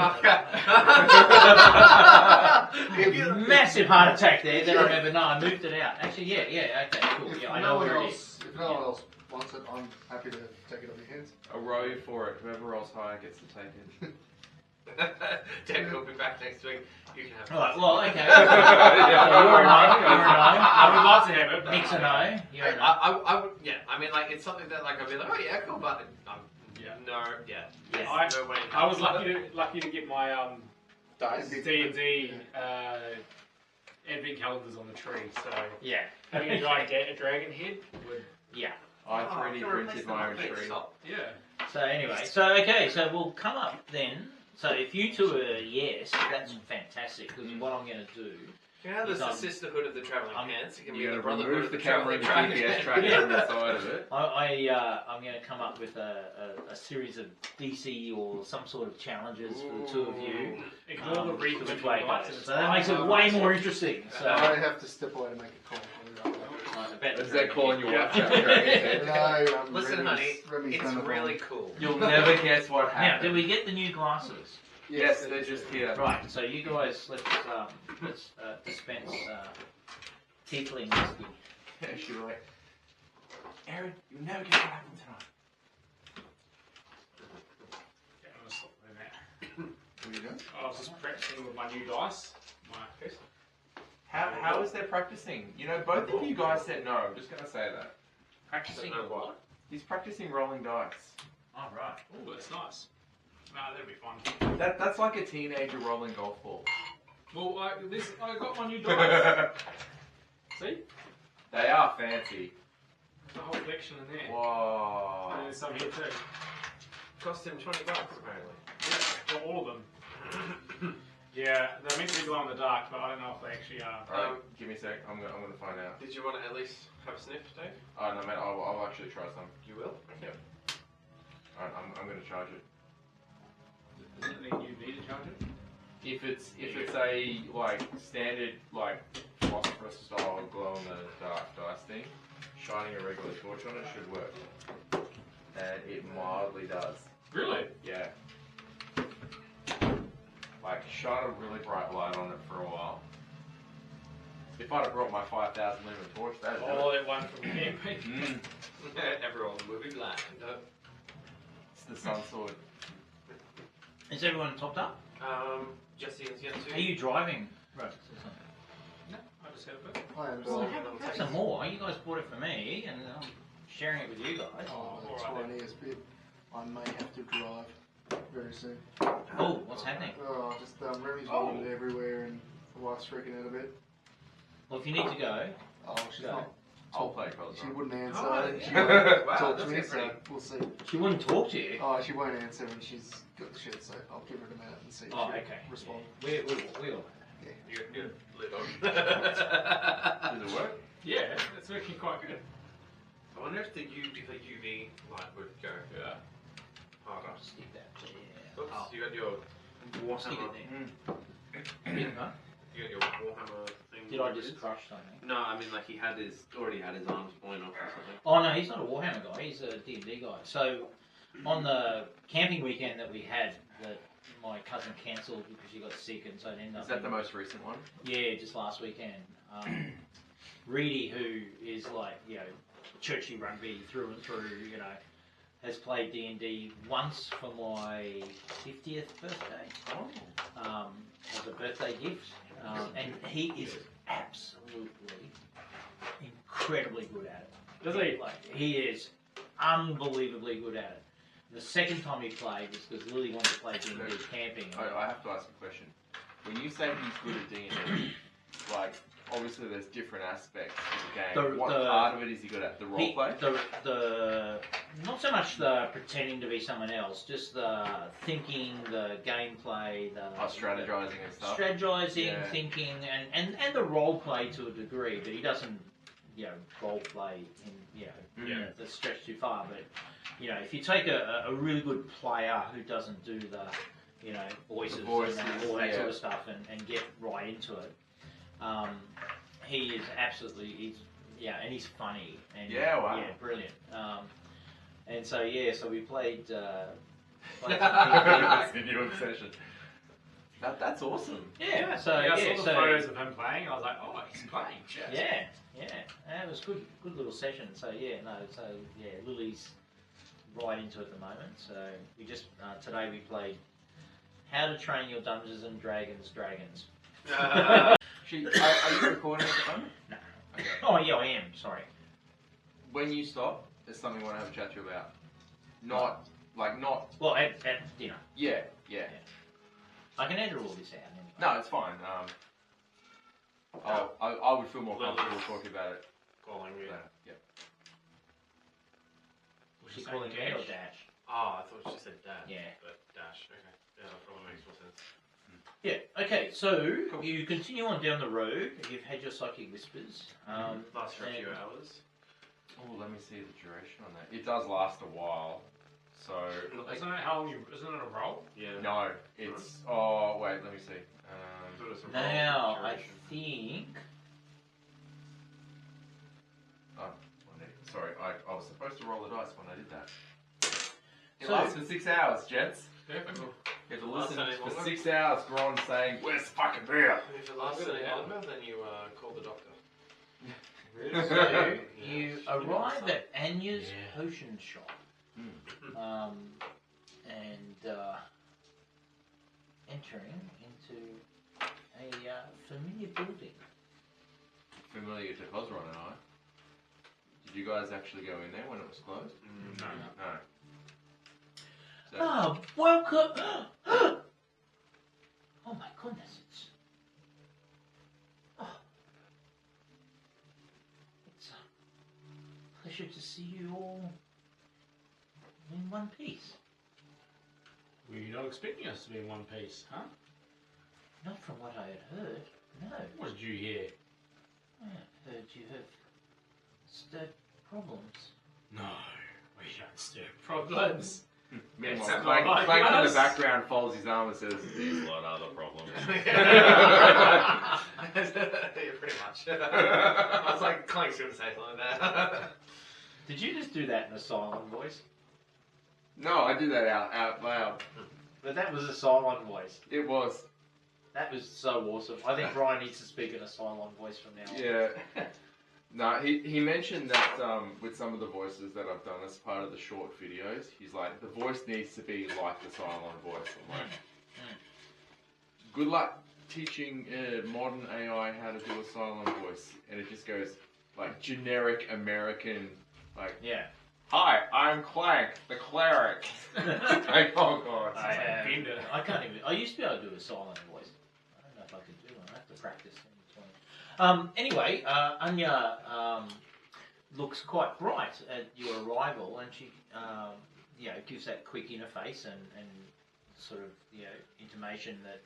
it. Massive heart attack there. Then I remember. No, I moved it out. Actually, yeah. Okay, cool. If Yeah, I no know one where it else, is. if no one else wants it, I'm happy to take it off your hands. A row for it. Whoever rolls higher gets to take it. David will be back next week. You can have it. All right. Well, okay. Yeah. You're a no. You're a no. I would love to have it. But Nick's a no. You're a no. I would, yeah. I mean, like, it's something that, like, I'd be like, oh yeah, cool, but Yeah. no, yeah. Yes. No way. I was lucky to get my Dice. D&D advent calendars on the tree, so Yeah. having a dragon head would Yeah. I Oh, 3D can replace printed the my own muppets. tree. Oh, yeah. So anyway, so we'll come up then. So if you two are yes, that's fantastic. Because what I'm going to do, you know, there's He's the on- sisterhood of the travelling I'm- pants. It can be You're the going to brotherhood remove of the the camera and travelling the dragon. GPS tracker from the side of it. I'm going to come up with a series of DC or some sort of challenges for the two of you. Ignore the to read which way it lights goes. and So that makes it way more interesting. So I have to step away to make a call. Is that calling your Yeah. wife out dragon head? No, Listen, honey, Remy's it's done it really wrong. cool. You'll never guess what now, happened. did we get the new glasses? Yes, they're just here. Right. So you guys, let's dispense tiefling whiskey. She's like, Aaron, you'll never guess what happened tonight. Yeah, I'm gonna stop doing that. There you go. I was just practicing with my new dice. How is there practicing? You know, both of you guys said no. I'm just going to say that. Practicing Don't know what? He's practicing rolling dice. Oh, right. Oh, that's nice. Nah, that'd be fun. That's like a teenager rolling golf ball. Well, I got my new dice. See? They are fancy. There's a whole collection in there. Whoa. And there's some here too. Cost him $20 apparently. Yeah, got all of them. Yeah, they're meant to be glow in the dark, but I don't know if they actually are. Alright, give me a sec. I'm gonna find out. Did you want to at least have a sniff, Dave? Oh no, man, I'll actually try some. You will? Okay. Alright, I'm gonna charge it. Doesn't it need UV to charge it? If it's a like standard like philosopher style glow in the dark dice thing, shining a regular torch on it should work. And it mildly does. Really? Yeah. Like shine a really bright light on it for a while. If I'd have brought my 5,000 lumen torch, that'd do Oh, it. that one from camping. Mm. Everyone will be blind. the sun sword. Is everyone topped up? Jesse is yet to. Are you driving? Right. No, I just have it. I am Well, done. have some more. You guys bought it for me, and I'm sharing it with you guys. Oh, the alright tiniest bit. I may have to drive very soon. Oh, what's happening? Oh, just Remy's vomited everywhere and the wife's freaking out a bit. Well, if you need to go, Oh, she's Go. not. I'll play Cosmo. She wouldn't answer. Oh, She yeah. won't Wow, talk to that's me, getting so pretty- we'll see. she wouldn't talk to you. Oh, she won't answer and she's got the shit, so I'll give her a minute and see if Oh, she'll okay. respond. We'll. You live on. Does it work? Yeah, it's working quite good. I wonder if the UV light would go Yeah. harder. Stick that there. Oops, Oh. you got your Stick Warhammer. it there. Huh? You got your Warhammer thing. Did I just crush something? No, I mean like he already had his arms blown off or something. Oh no, he's not a Warhammer guy. He's a D&D guy. So, on the camping weekend that we had, that my cousin cancelled because she got sick, and so it ended up. Is that the most recent one? Yeah, just last weekend. Reedy, who is like, churchy rugby through and through, has played D&D once for my 50th birthday, as a birthday gift, and he is absolutely incredibly good at it. Does he? Like, he is unbelievably good at it. The second time he played was because Lily wanted to play D&D camping. I have to ask a question. When you say he's good at D&D, like, obviously there's different aspects to the game. What part of it is he good at? The role play? The not so much the pretending to be someone else, just the thinking, the gameplay, the Strategizing and stuff? strategizing, Yeah. thinking, and the role play to a degree, but he doesn't, role play in, the stretch too far. But if you take a really good player who doesn't do the, voices, and all that sort of stuff, and get right into it, he is absolutely, and he's funny, and brilliant. And so so we played. That's a new obsession. That's awesome. Yeah, so I saw the so photos of him playing. I was like, oh, he's playing. Shit. it was good little session. So Lily's right into it at the moment. So we just today we played How to Train Your Dungeons and Dragons. Are you recording at the moment? No. Okay. Oh yeah, I am. Sorry. When you stop, there's something I want to have a chat to you about. Not. Well, at dinner. Yeah. I can edit all this out. Anyway. No, it's fine. I would feel more comfortable talking about it Calling you. later. Yep. Was she calling me or Dash? Oh, I thought she said dad. Yeah. But dash. Okay. Yeah, that probably makes more sense. Yeah. Okay. So you continue on down the road. You've had your psychic whispers. Lasts for a few and- hours. Oh, let me see the duration on that. It does last a while. So. Isn't it how you? Isn't it a roll? Yeah. No, it's. Oh, wait, let me see. I thought it was a roll Now I duration. think. Sorry, I was supposed to roll the dice when I did that. It So- lasts for 6 hours, gents. Perfect. You have to Lasts listen any for longer? 6 hours, Gron saying, "Where's the fucking beer?" If it lasts Longer any than longer, then you call the doctor. So you arrive at Anya's Yeah. potion shop, and entering into a familiar building. Familiar to Cosron and I. Did you guys actually go in there when it was closed? No. No. So, Ah, welcome! Oh my goodness, it's a pleasure to see you all in one piece. Were you not expecting us to be in one piece, huh? Not from what I had heard, no. What did you hear? I heard you have stirred problems. No, we don't stir problems. meanwhile, It's Clank, like Clank in us. the background folds his arm and says, "There's a lot of other problems." Yeah, pretty much. I was like, Clank's going to say something like that. Did you just do that in a silent voice? No, I did that out loud. But that was a silent voice. It was. That was so awesome. I think Brian needs to speak in a silent voice from now on. Yeah. No, he mentioned that with some of the voices that I've done as part of the short videos, he's like, the voice needs to be like the Cylon voice. I'm like, good luck teaching modern AI how to do a Cylon voice. And it just goes like generic American, like, Yeah. hi, I'm Clank, the cleric. Like, oh god. I can't even. I used to be able to do a silent voice. I don't know if I could do one. I have to practice in between. Anyway, Anya looks quite bright at your arrival, and she, gives that quick interface and sort of, intimation that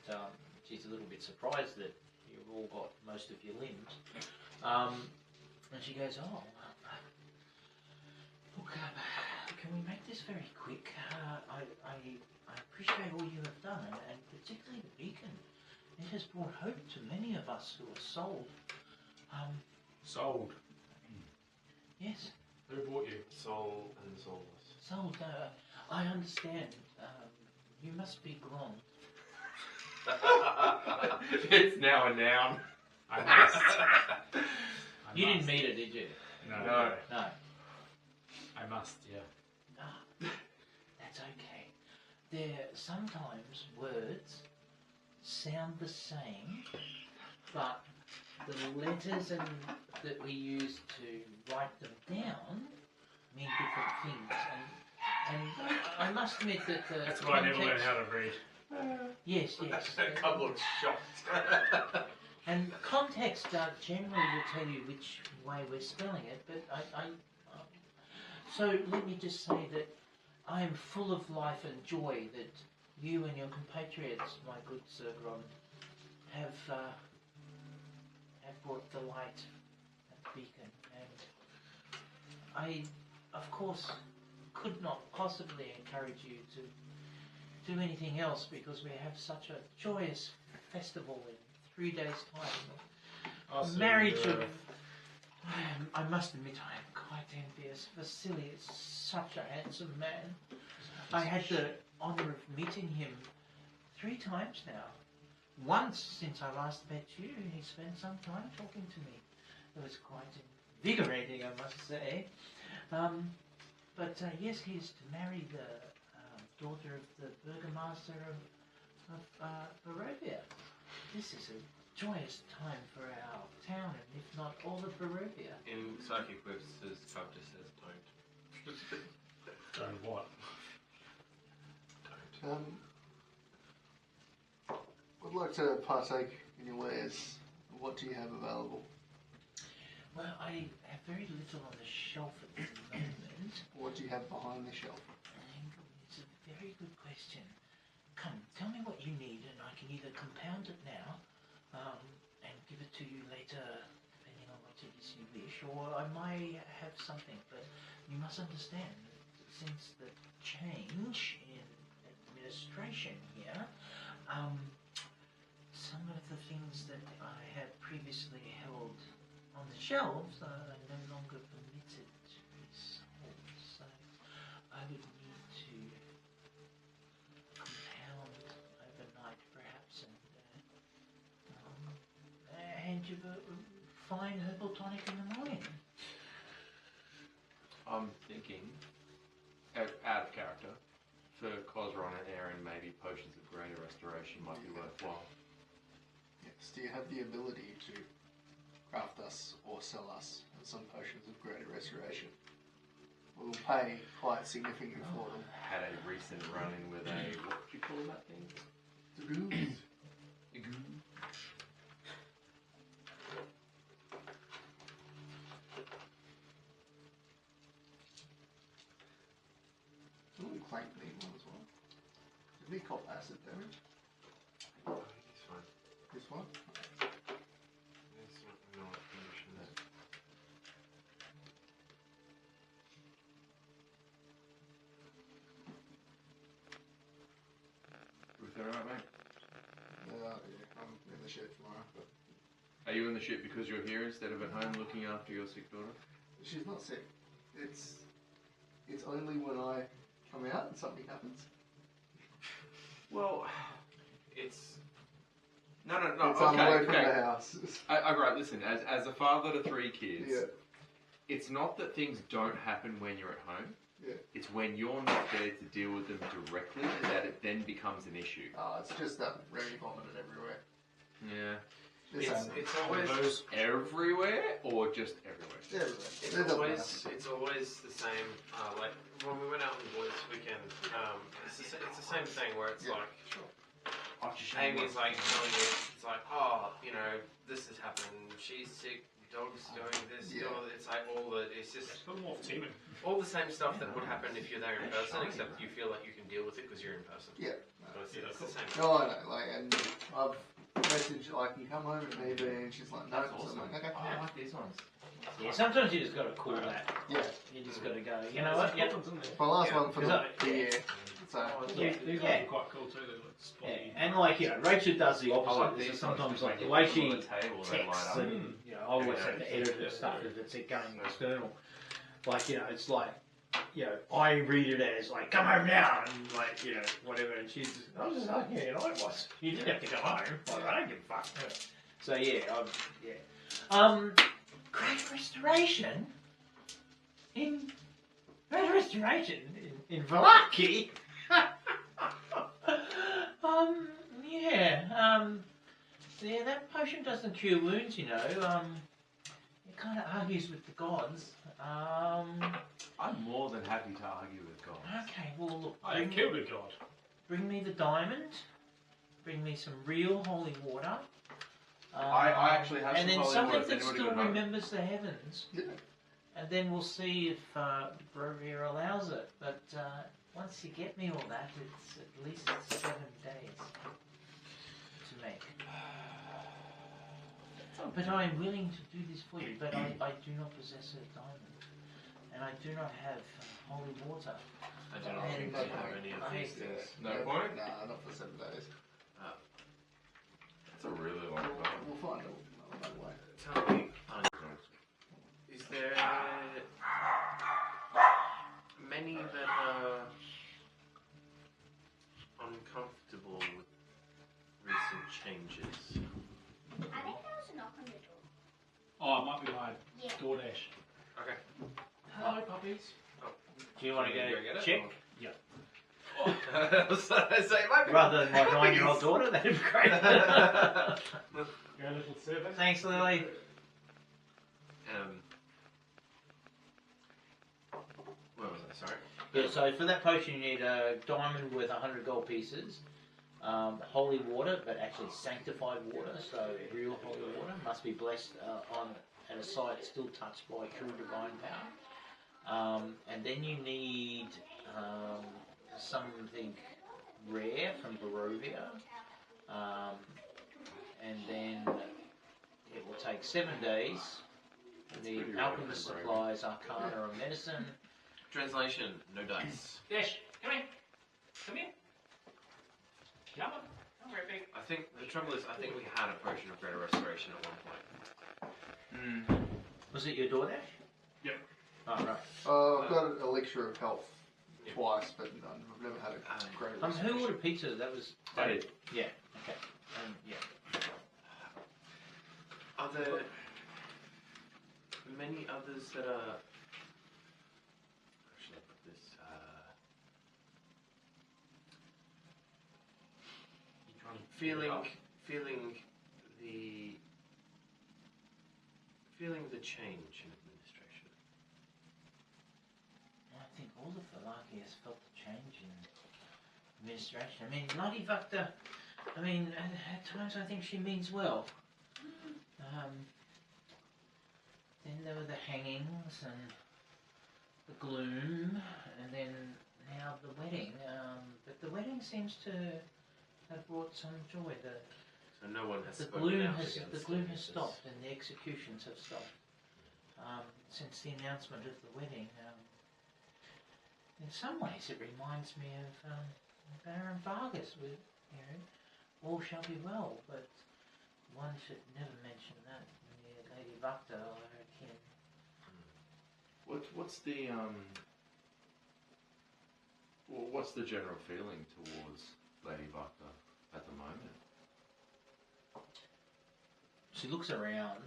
she's a little bit surprised that you've all got most of your limbs. And she goes, "Oh, look, can we make this very quick? I appreciate all you have done, and particularly the beacon. It has brought hope to many of us who are sold." Sold. Yes. Who bought you? Soul and soulless. Sold. I understand. You must be Glom. It's now a noun. I must. You didn't meet her, did you? No. No. I must, yeah. No. That's okay. There sometimes words sound the same, but the letters that we use to write them down mean different things. And I must admit that the That's why I never learned context- how to read. Yes. A couple of shocked. And context generally will tell you which way we're spelling it, but so let me just say that I am full of life and joy that you and your compatriots, my good Sir Gron, have brought the light at the beacon, and I, of course, could not possibly encourage you to do anything else because we have such a joyous festival in 3 days' time. Also, Marriage of... I must admit I am quite envious. Vasily is such a handsome man. I had the honour of meeting him 3 times now. Once since I last met you, he spent some time talking to me. It was quite invigorating, I must say. But yes, he is to marry the daughter of the Burgomaster of Barovia. This is a joyous time for our town, and if not all of Barovia. In Psychic Whips, his cub just says don't. Don't what? Would like to partake in your wares. What do you have available? Well, I have very little on the shelf at the moment. What do you have behind the shelf? It's a very good question. Come, tell me what you need, and I can either compound it now and give it to you later, depending on what it is you wish, or I might have something. But you must understand that since the change in administration here, some of the things that I had previously held on the shelves are no longer permitted to be sold. So I would need to compound overnight, perhaps, and hand you a fine herbal tonic in the morning. I'm thinking, out of character, for Cosron and Aaron, maybe potions of greater restoration might be worthwhile. Yes. Do you have the ability to craft us or sell us some potions of greater restoration? We'll pay quite significantly for them. Had a recent run-in with a, what do you call that thing? The goons. A goo. Clank need one as well. Did we cop acid damage? I think it's fine. This one? It's not conditions. Everything alright, mate? Yeah, I'm in the shed tomorrow, but Are you in the ship because you're here instead of at home looking after your sick daughter? she's not sick. It's only when I come out and something happens. Well, it's No. It's Okay, away from the okay. house. Right, listen. As a father to 3 kids, Yeah. it's not that things don't happen when you're at home. Yeah. It's when you're not there to deal with them directly that it then becomes an issue. It's just that Remy vomited everywhere. Yeah. It's always Those Everywhere or just everywhere? Everywhere. it's always the same. Like when we went out on the boys weekend, it's the same thing where it's Yeah. like Amy's like telling you, it's like, oh, you know, this has happened. She's sick. Dog's doing this. Yeah. It's like it's just it's a little more teaming. all the same stuff that would happen if you're there in person, except you feel like you can deal with it because you're in person. Yeah. So it's the same. No, I know. Like, and I've messaged like, you come home with me, and she's like, no. That's So I'm awesome. like, okay. I like these ones. Yeah, sometimes you just got to call that. Yeah. You just got to go. You know what? Yeah. My last Yeah. one for the year. So Yeah. These Yeah. ones are quite cool too. They're like Yeah, spotty. and like Rachel does the I opposite. like This these is sometimes ones, like the when way you put them she on the table, they light texts up. and I always have to edit her stuff if it's going external. Like it's like I read it as like come home now and like whatever, and she's just, I was just like it was. You didn't have to go home. Like, I don't give a fuck. So Great Restoration in Valaki. Yeah, that potion doesn't cure wounds, It kind of argues with the gods. I'm more than happy to argue with God. Okay, well, look. I killed a god. Bring me the diamond. Bring me some real holy water. I actually have and some then holy something water. that Has anybody still got another? remembers the heavens. Yeah. And then we'll see if Brovia allows it. But once you get me all that, it's at least 7 days to make. But I am willing to do this for you, but I do not possess a diamond. And I do not have holy water. I do not think we have any of these things. No point? Nah, not for 7 days. That's a really long time. We'll find another way. Tell me, is there many that are uncomfortable with recent changes? I think there was a knock on the door. Oh, it might be my Yeah. DoorDash. Okay. Hello, puppies. Do you want to Go go get it, check? So it might be Rather than my 9-year-old daughter, that'd be great. Your little service. Thanks, Lily. Where was I? Sorry. Yeah, so for that potion you need a diamond worth 100 gold pieces, holy water, but actually sanctified water, so real holy water, must be blessed at a site still touched by true divine power. And then you need something rare from Barovia, and then it will take 7 days. You need pretty alchemist rare from supplies, arcana, or medicine. Translation: no dice. Dash, come here. Come here. Come on. Come right back. I think the trouble is, I think we had a potion of greater restoration at one point. Was it your DoorDash? Yep. Oh, right. I've got an elixir of health Yeah. twice, but I've never had a great Who restoration. ordered pizza? That was... I did. Yeah, okay. Yeah. Are there many others that are? Actually, I put this. You trying to feeling the change in administration. I think all the Falaki has felt the change in administration. I mean, Lady Vakta, at times I think she means well. Then there were the hangings and the gloom, and then now the wedding. But the wedding seems to have brought some joy. So no one has The spoken gloom out has against the gloom it, has it's just- stopped and the executions have stopped since the announcement of the wedding. In some ways, it reminds me of Baron Vargas with all shall be well, but one should never mention that near Lady Vakta or her kin. What's the general feeling towards Lady Vakta at the moment? she looks around.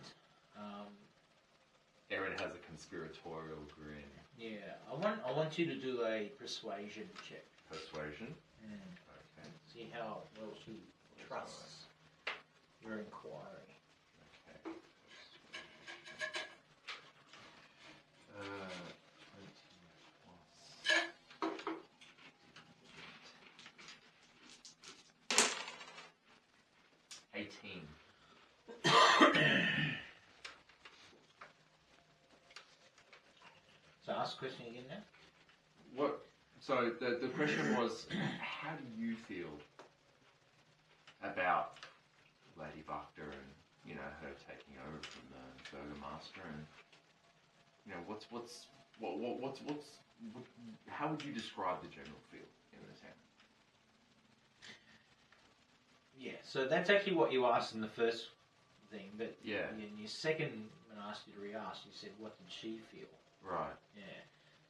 Erin has a conspiratorial grin. Yeah, I want you to do a persuasion check. Persuasion. Okay. See how well she trusts your inquiry. Okay. 20 plus 18. So ask the question again now. What? So the question was, how do you feel about Lady Bacta and her taking over from the Burgomaster, and how would you describe the general feel in the town? Yeah, so that's actually what you asked in the first thing, but Yeah. in your second, when I asked you to re-ask, you said, what did she feel? Right. Yeah.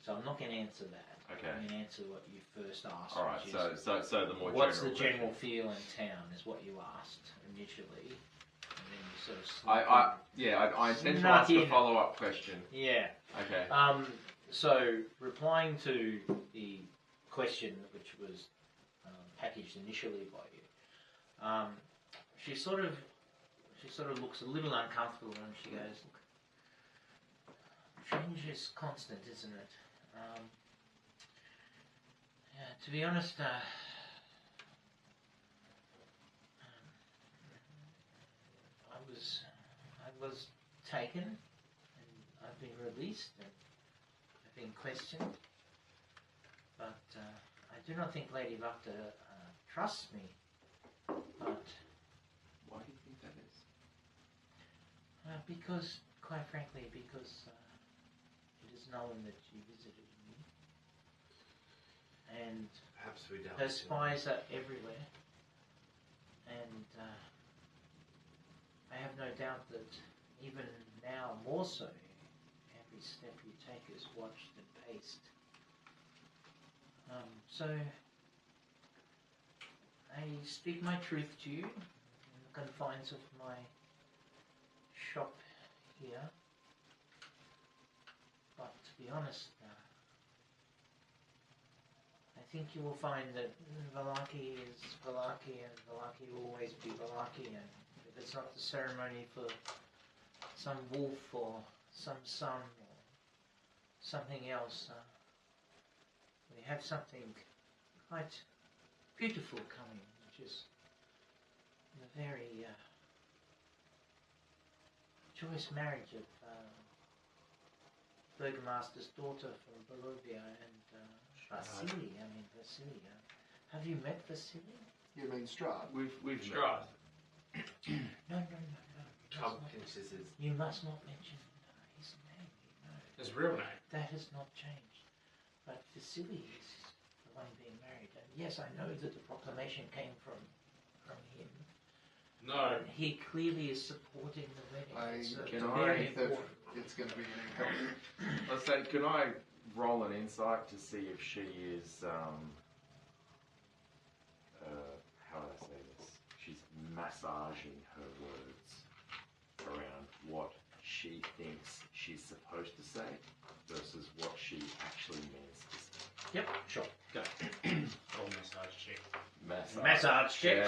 So I'm not going to answer that. Okay. I'm going to answer what you first asked. All right. which So the more what's general the general question. feel in town is what you asked initially, and then you sort of. I intend to Snuck ask a in. follow-up question. Yeah. Okay. So replying to the question which was packaged initially by you, she sort of looks a little uncomfortable and she goes, "Look, change is constant, isn't it? Yeah, to be honest, I was taken, and I've been released, and I've been questioned, but I do not think Lady Bacta trusts me. But Why do you think that is? because, quite frankly, because it is known that you visited me, and Perhaps we don't. her spies are everywhere, and I have no doubt that even now, more so, every step you take is watched and paced. So I speak my truth to you in the confines of my shop here. But to be honest, I think you will find that Valaki is Valaki, and Valaki will always be Valaki, and if it's not the ceremony for some wolf or some sun or something else, we have something quite beautiful coming, which is the very joyous marriage of Burgomaster's daughter from Bolivia and Vasily. Vasily. Have you met Vasily? You mean Strahd? We've Strahd. No. You must not mention his name. No. His real name. That has not changed. But Vasily is the one being married. And yes, I know that the proclamation came from him. No. And he clearly is supporting the wedding. It's very think that important. it's going to be an incumbent. Let's say, can I roll an insight to see if she is, how would I say this? She's massaging her words around what she thinks she's supposed to say versus what she actually means to say. Yep, sure. Go. Roll massage check. Massage check.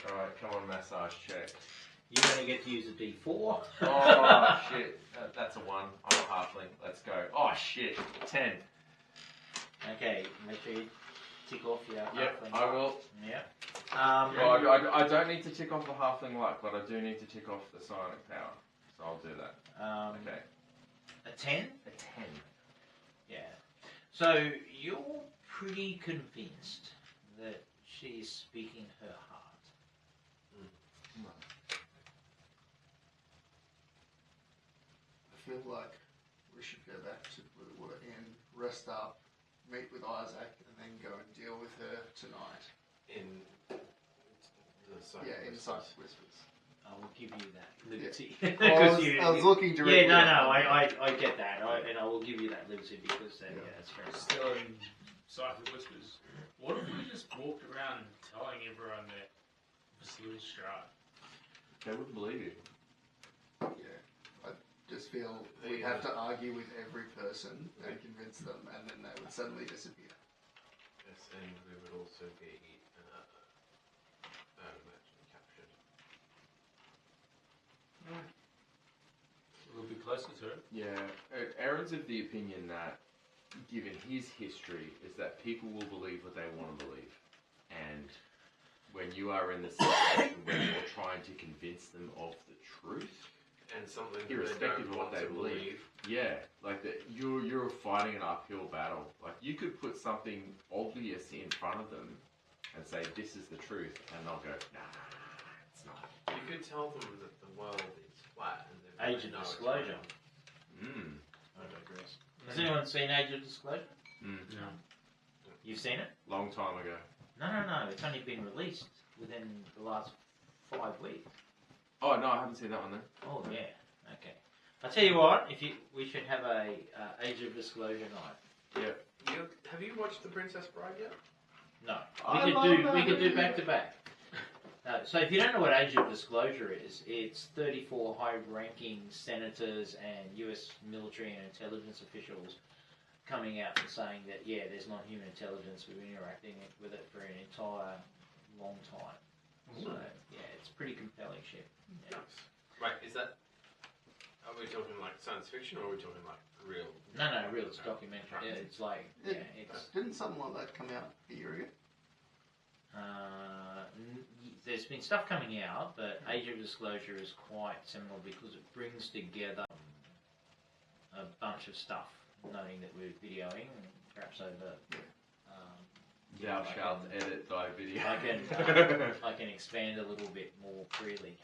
Alright, come on, massage check. You only get to use a D4. Oh, shit. That's a 1. I'm a halfling. Let's go. Oh, shit. 10. Okay, make sure you tick off your Yep, halfling. I will. Yep. Well, I don't need to tick off the halfling luck, but I do need to tick off the psionic power. So I'll do that. Okay. A 10? A 10. Yeah. So you're pretty convinced that she's speaking her heart. I feel like we should go back to the Blue Inn, rest up, meet with Isaac, and then go and deal with her tonight. In the Yeah, in Silent Whispers. I will give you that liberty. Well, I was looking directly. I get that, and I will give you that liberty because that's fair enough. Still in Cypher Whispers. What if we just walked around telling everyone that Vasily's Strahd? They wouldn't believe you. Yeah. I just feel we'd have to argue with every person and convince them, and then they would suddenly disappear. Yes, and we would also be, I'd imagine, captured. We'll be closer to it. Yeah, Aaron's of the opinion that, given his history, is that people will believe what they want to believe. And when you are in the situation where you're trying to convince them of the truth, And something that irrespective they of don't what want they to believe, yeah, like that, you're fighting an uphill battle. Like you could put something obvious in front of them and say, "This is the truth," and they'll go, "Nah, it's not." You could tell them that the world is flat and they Age of know it's Disclosure. round. I digress. Has anyone seen Age of Disclosure? No. You've seen it? Long time ago. No. It's only been released within the last 5 weeks. Oh no, I haven't seen that one then. Oh yeah. Okay. I tell you what, we should have a Age of Disclosure night. Have you watched The Princess Bride yet? No, I we love could do that. back to back. So if you don't know what Age of Disclosure is, it's 34 high-ranking senators and U.S. military and intelligence officials coming out and saying that there's non-human intelligence. We've been interacting with it for an entire long time. So it's pretty compelling shit. Yeah. Nice. Right, are we talking like science fiction or are we talking like real? No, real. It's documentary. Yeah, it's like Didn't something like that come out a year ago? There's been stuff coming out, but Age of Disclosure is quite seminal because it brings together a bunch of stuff, noting that we're videoing, perhaps over. Thou shalt edit thy video. I can expand a little bit more freely.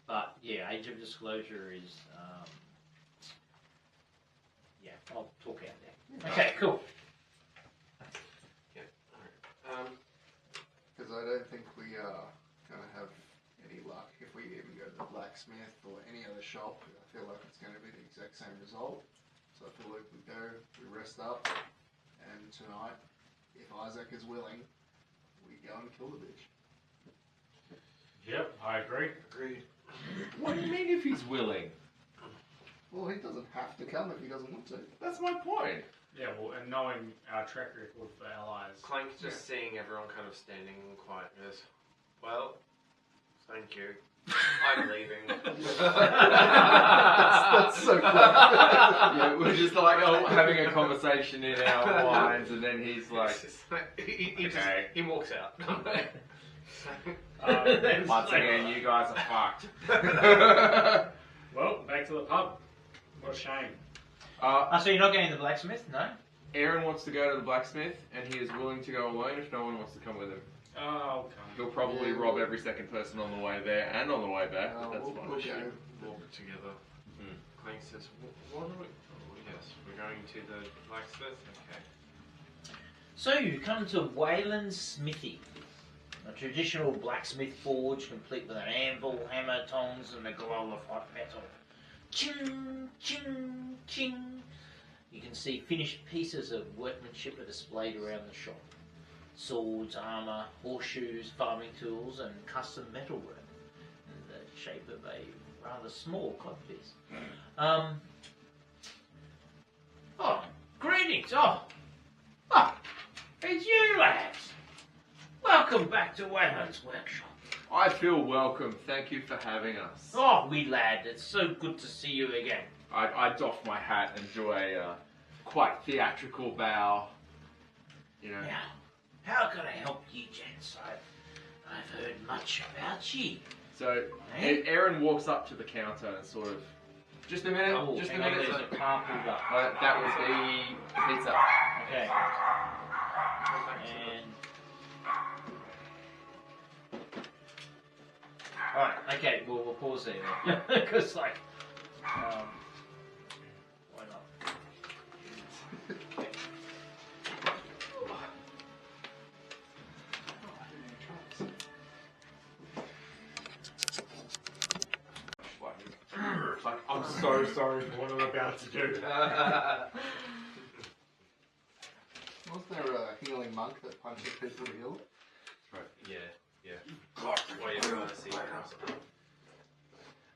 But yeah, Age of Disclosure is. I'll talk out there. Okay, cool. Yeah. Alright. Because I don't think we are going to have any luck if we even go to the blacksmith or any other shop. I feel like it's going to be the exact same result. So I feel like we go, we rest up, and tonight, if Isaac is willing, we go and kill the bitch. Yep, I agree. Agreed. What do you mean if he's willing? Well, he doesn't have to come if he doesn't want to. That's my point. Yeah, well, and knowing our track record for allies. Clank just seeing everyone kind of standing quiet goes, well, thank you. I'm leaving. That's so cool. Yeah, we're just like having a conversation in our minds, and then he's like, he walks out. once again, you guys are fucked. Well, back to the pub. What a shame. So you're not going to the blacksmith? No? Aaron wants to go to the blacksmith, and he is willing to go alone if no one wants to come with him. Oh, okay. He'll probably rob every second person on the way there and on the way back, but that's we'll fine. go. Walk together. Clank says, what are we? Oh, yes, we're going to the blacksmith. Okay. So you come to Wayland's Smithy, a traditional blacksmith forge complete with an anvil, hammer, tongs, and a glow of hot metal. Ching, ching, ching. You can see finished pieces of workmanship are displayed around the shop. Swords, armour, horseshoes, farming tools, and custom metalwork in the shape of a rather small codpiece. Greetings! It's you lads! Welcome back to Wayland's workshop. I feel welcome. Thank you for having us. Oh, wee lad, it's so good to see you again. I doff my hat and do a quite theatrical bow. You know. Now, how can I help ye, gents? I've heard much about ye. So Aaron walks up to the counter and sort of, just a minute, just a hang on, minute. there's a car pulled up. That was the pizza. Okay. And... Alright, okay, we'll pause there then. Because, like, why not? Like, I'm so sorry for what I'm about to do. Wasn't there a healing monk that punches people to heal? Yeah. Why you mercy?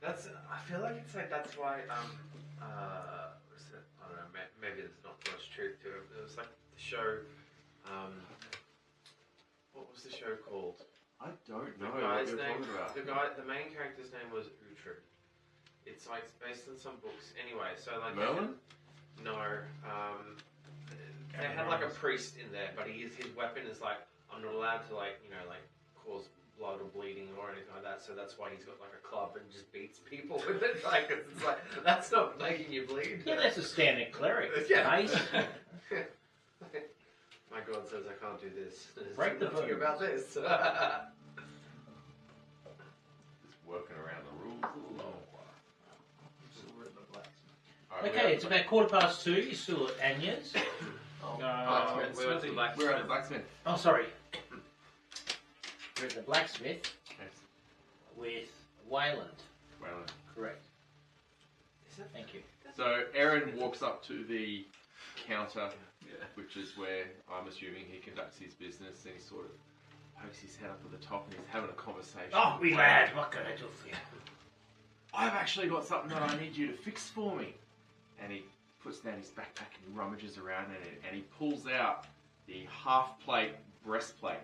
I feel like it's like that's why what's it? I don't know. Maybe there's not much truth to it. It was like the show. What was the show called? I don't know The what guy's you're name. talking about. The main character's name was Uhtred. It's like based on some books. Anyway, so like Merlin? No. They had like a priest in there, but his weapon is like I'm not allowed to like cause blood or bleeding or anything like that. So that's why he's got like a club and just beats people with it. Like it's like that's not making you bleed. Yeah, that's a standard cleric. Yeah. Nice. My God says I can't do this. There's Break the nothing bones. about this. Just working around the rules a little. Alright, Okay, it's about 2:15. You're still at Anya's. Blacksmith. We're at the blacksmith. We're at the blacksmith. Oh, sorry. We're at the blacksmith Yes. with Wayland. Well, Correct. Is it? Thank you. so Aaron walks up to the counter, which is where I'm assuming he conducts his business, and he sort of pokes his head up at the top and he's having a conversation. Oh, me lad, what can I do for you? I've actually got something that I need you to fix for me. And he puts down his backpack and he rummages around in it and he pulls out the half-plate breastplate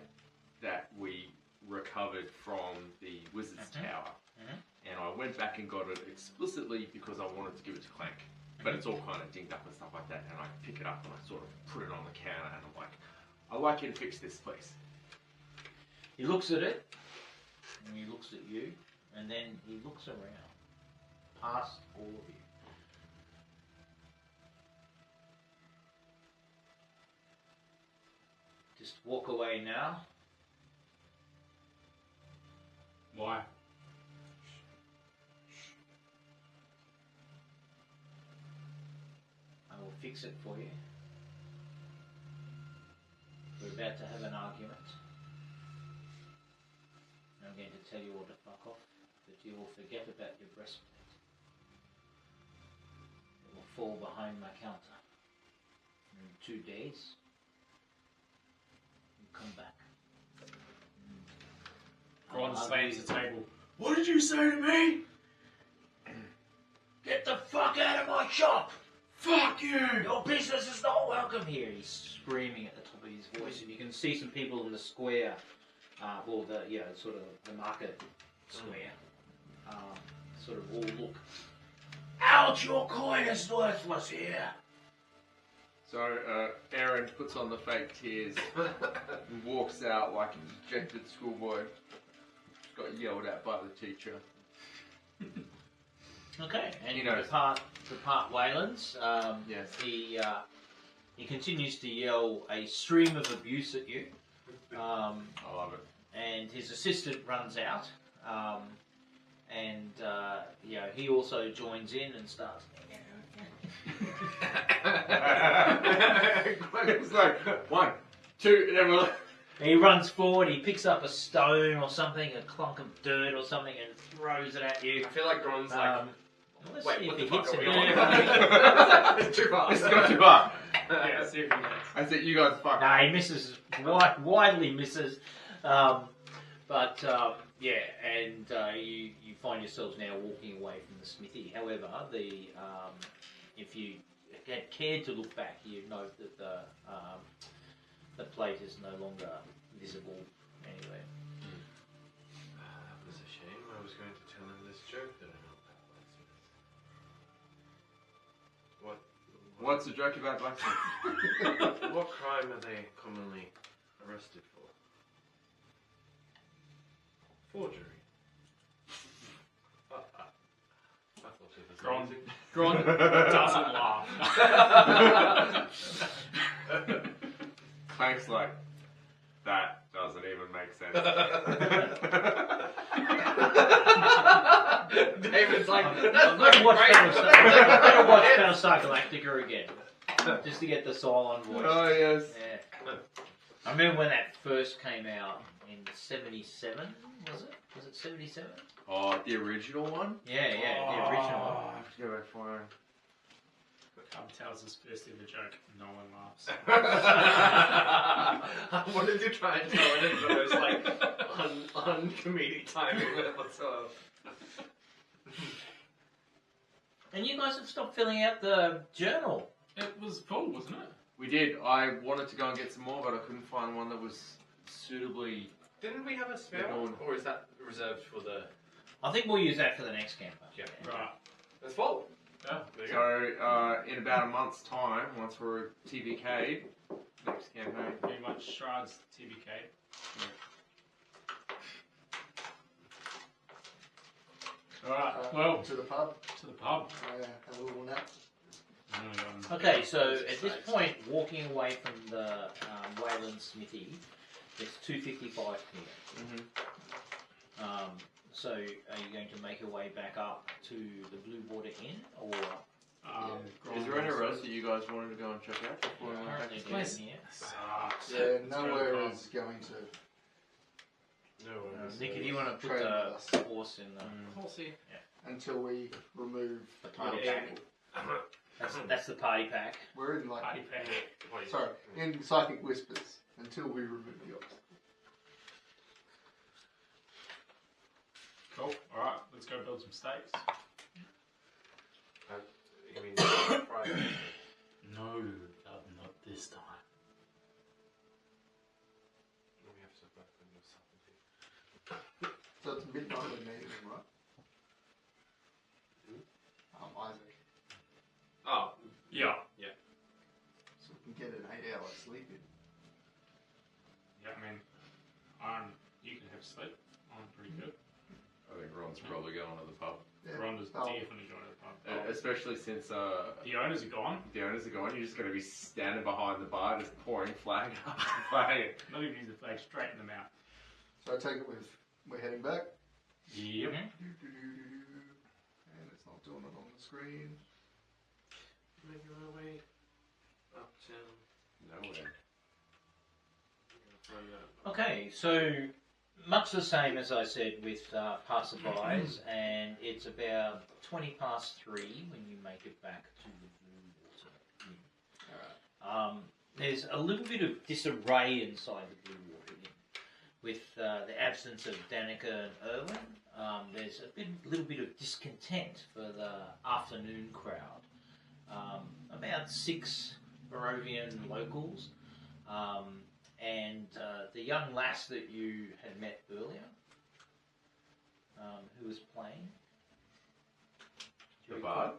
that we recovered from the Wizard's Tower. And I went back and got it explicitly because I wanted to give it to Clank. But it's all kind of dinged up and stuff like that. And I pick it up and I sort of put it on the counter and I'm like, I'd like you to fix this, please. He looks at it, and he looks at you, and then he looks around, past all of you. Just walk away now. Why? I will fix it for you. We're about to have an argument. I'm going to tell you all to fuck off, but you will forget about your breastplate. It will fall behind my counter. In 2 days, you come back. Gron I'll slams argue- the table. What did you say to me? Get the fuck out of my shop! Fuck you! Your business is not welcome here! He's screaming at the top of his voice, and you can see some people in the square, or the sort of the market square, sort of all look. Out! Your coin is worthless here. So Aaron puts on the fake tears and walks out like a dejected schoolboy. Got yelled at by the teacher. Okay, and He you knows. depart Wayland's. Yes. He continues to yell a stream of abuse at you. I love it. And his assistant runs out, and he also joins in and starts. It's like 1, 2, and everyone. He runs forward. He picks up a stone or something, a clunk of dirt or something, and throws it at you. I feel like Gron's like, Let's wait, see what if the he fuck hits are it. we on? Yeah. It's too far. It's not too far. Yeah, see if he knows. I said, you guys fuck. No, he misses. Widely misses. And you find yourselves now walking away from the smithy. However, if you had cared to look back, you'd note that the plate is no longer visible anywhere. That was a shame. I was going to tell him this joke that I know about blacksmiths. What's the joke about blacksmith? What crime are they commonly arrested for? Forgery. I thought it was Gron, amazing. Gron doesn't laugh. Clank's like, that doesn't even make sense. David's like, I'm that's going to watch great. Battlestar Galactica again, just to get the Cylon voice. Oh, yes. Yeah. I remember when that first came out in '77. Was it? Was it '77? Oh, the original one? Yeah, the original one. Oh, I have to go back for it. Cub tells his first ever joke. No one laughs. I wanted to try and tell it, but it was like uncomedic timing whatsoever. And you guys have stopped filling out the journal. It was full, wasn't it? We did. I wanted to go and get some more, but I couldn't find one that was suitably. Didn't we have a spare We're one? going- Or is that reserved for the... I think we'll use that for the next camper. Yeah. Right. It's full. Yeah. There you go. So, in about a month's time, once we're TBK'd, next campaign. Pretty much Shride's TBK. Alright, well, to the pub. to the pub. Have a little nap. Okay, so at this point, walking away from the Wayland Smithy, it's 2:55 p.m. So are you going to make your way back up to the Blue Water Inn, or Is there anywhere else that you guys wanted to go and check out? Before we went back? currently place- down here? Sucks. Yeah, Let's go to nowhere the pub. is going to No one is Nick, if there. you want to put Train the with us. horse in the Horsey. until we remove The party the pack. That's the party pack. We're in like Party pack. sorry, in psychic whispers until we remove the obstacle. Cool. Alright, let's go build some stakes. You mean Friday? No, not this time. We have to back on your something. So it's midnight we're meeting, right? Isaac. Oh, Yeah. So we can get an 8-hour sleep in. Yeah, I mean, you can have sleep. I'm pretty good. I think Ron's probably going to the pub. Yeah. Ronda's Oh, definitely joining the pub. Especially since The owners are gone. the owners are gone, you're just going to be standing behind the bar just pouring flag after flag. Not even use the flag, straight in the mouth. So I take it we're heading back. Yep. And it's not doing it on the screen. making our way up to... Nowhere. Find out. Okay, so much the same as I said with passerbys, and it's about 3:20 when you make it back to the Blue Water Inn. There's a little bit of disarray inside the Blue Water Inn with the absence of Danica and Irwin. There's a little bit of discontent for the afternoon crowd. About 6 Barovian locals. And the young lass that you had met earlier, who was playing. The bard?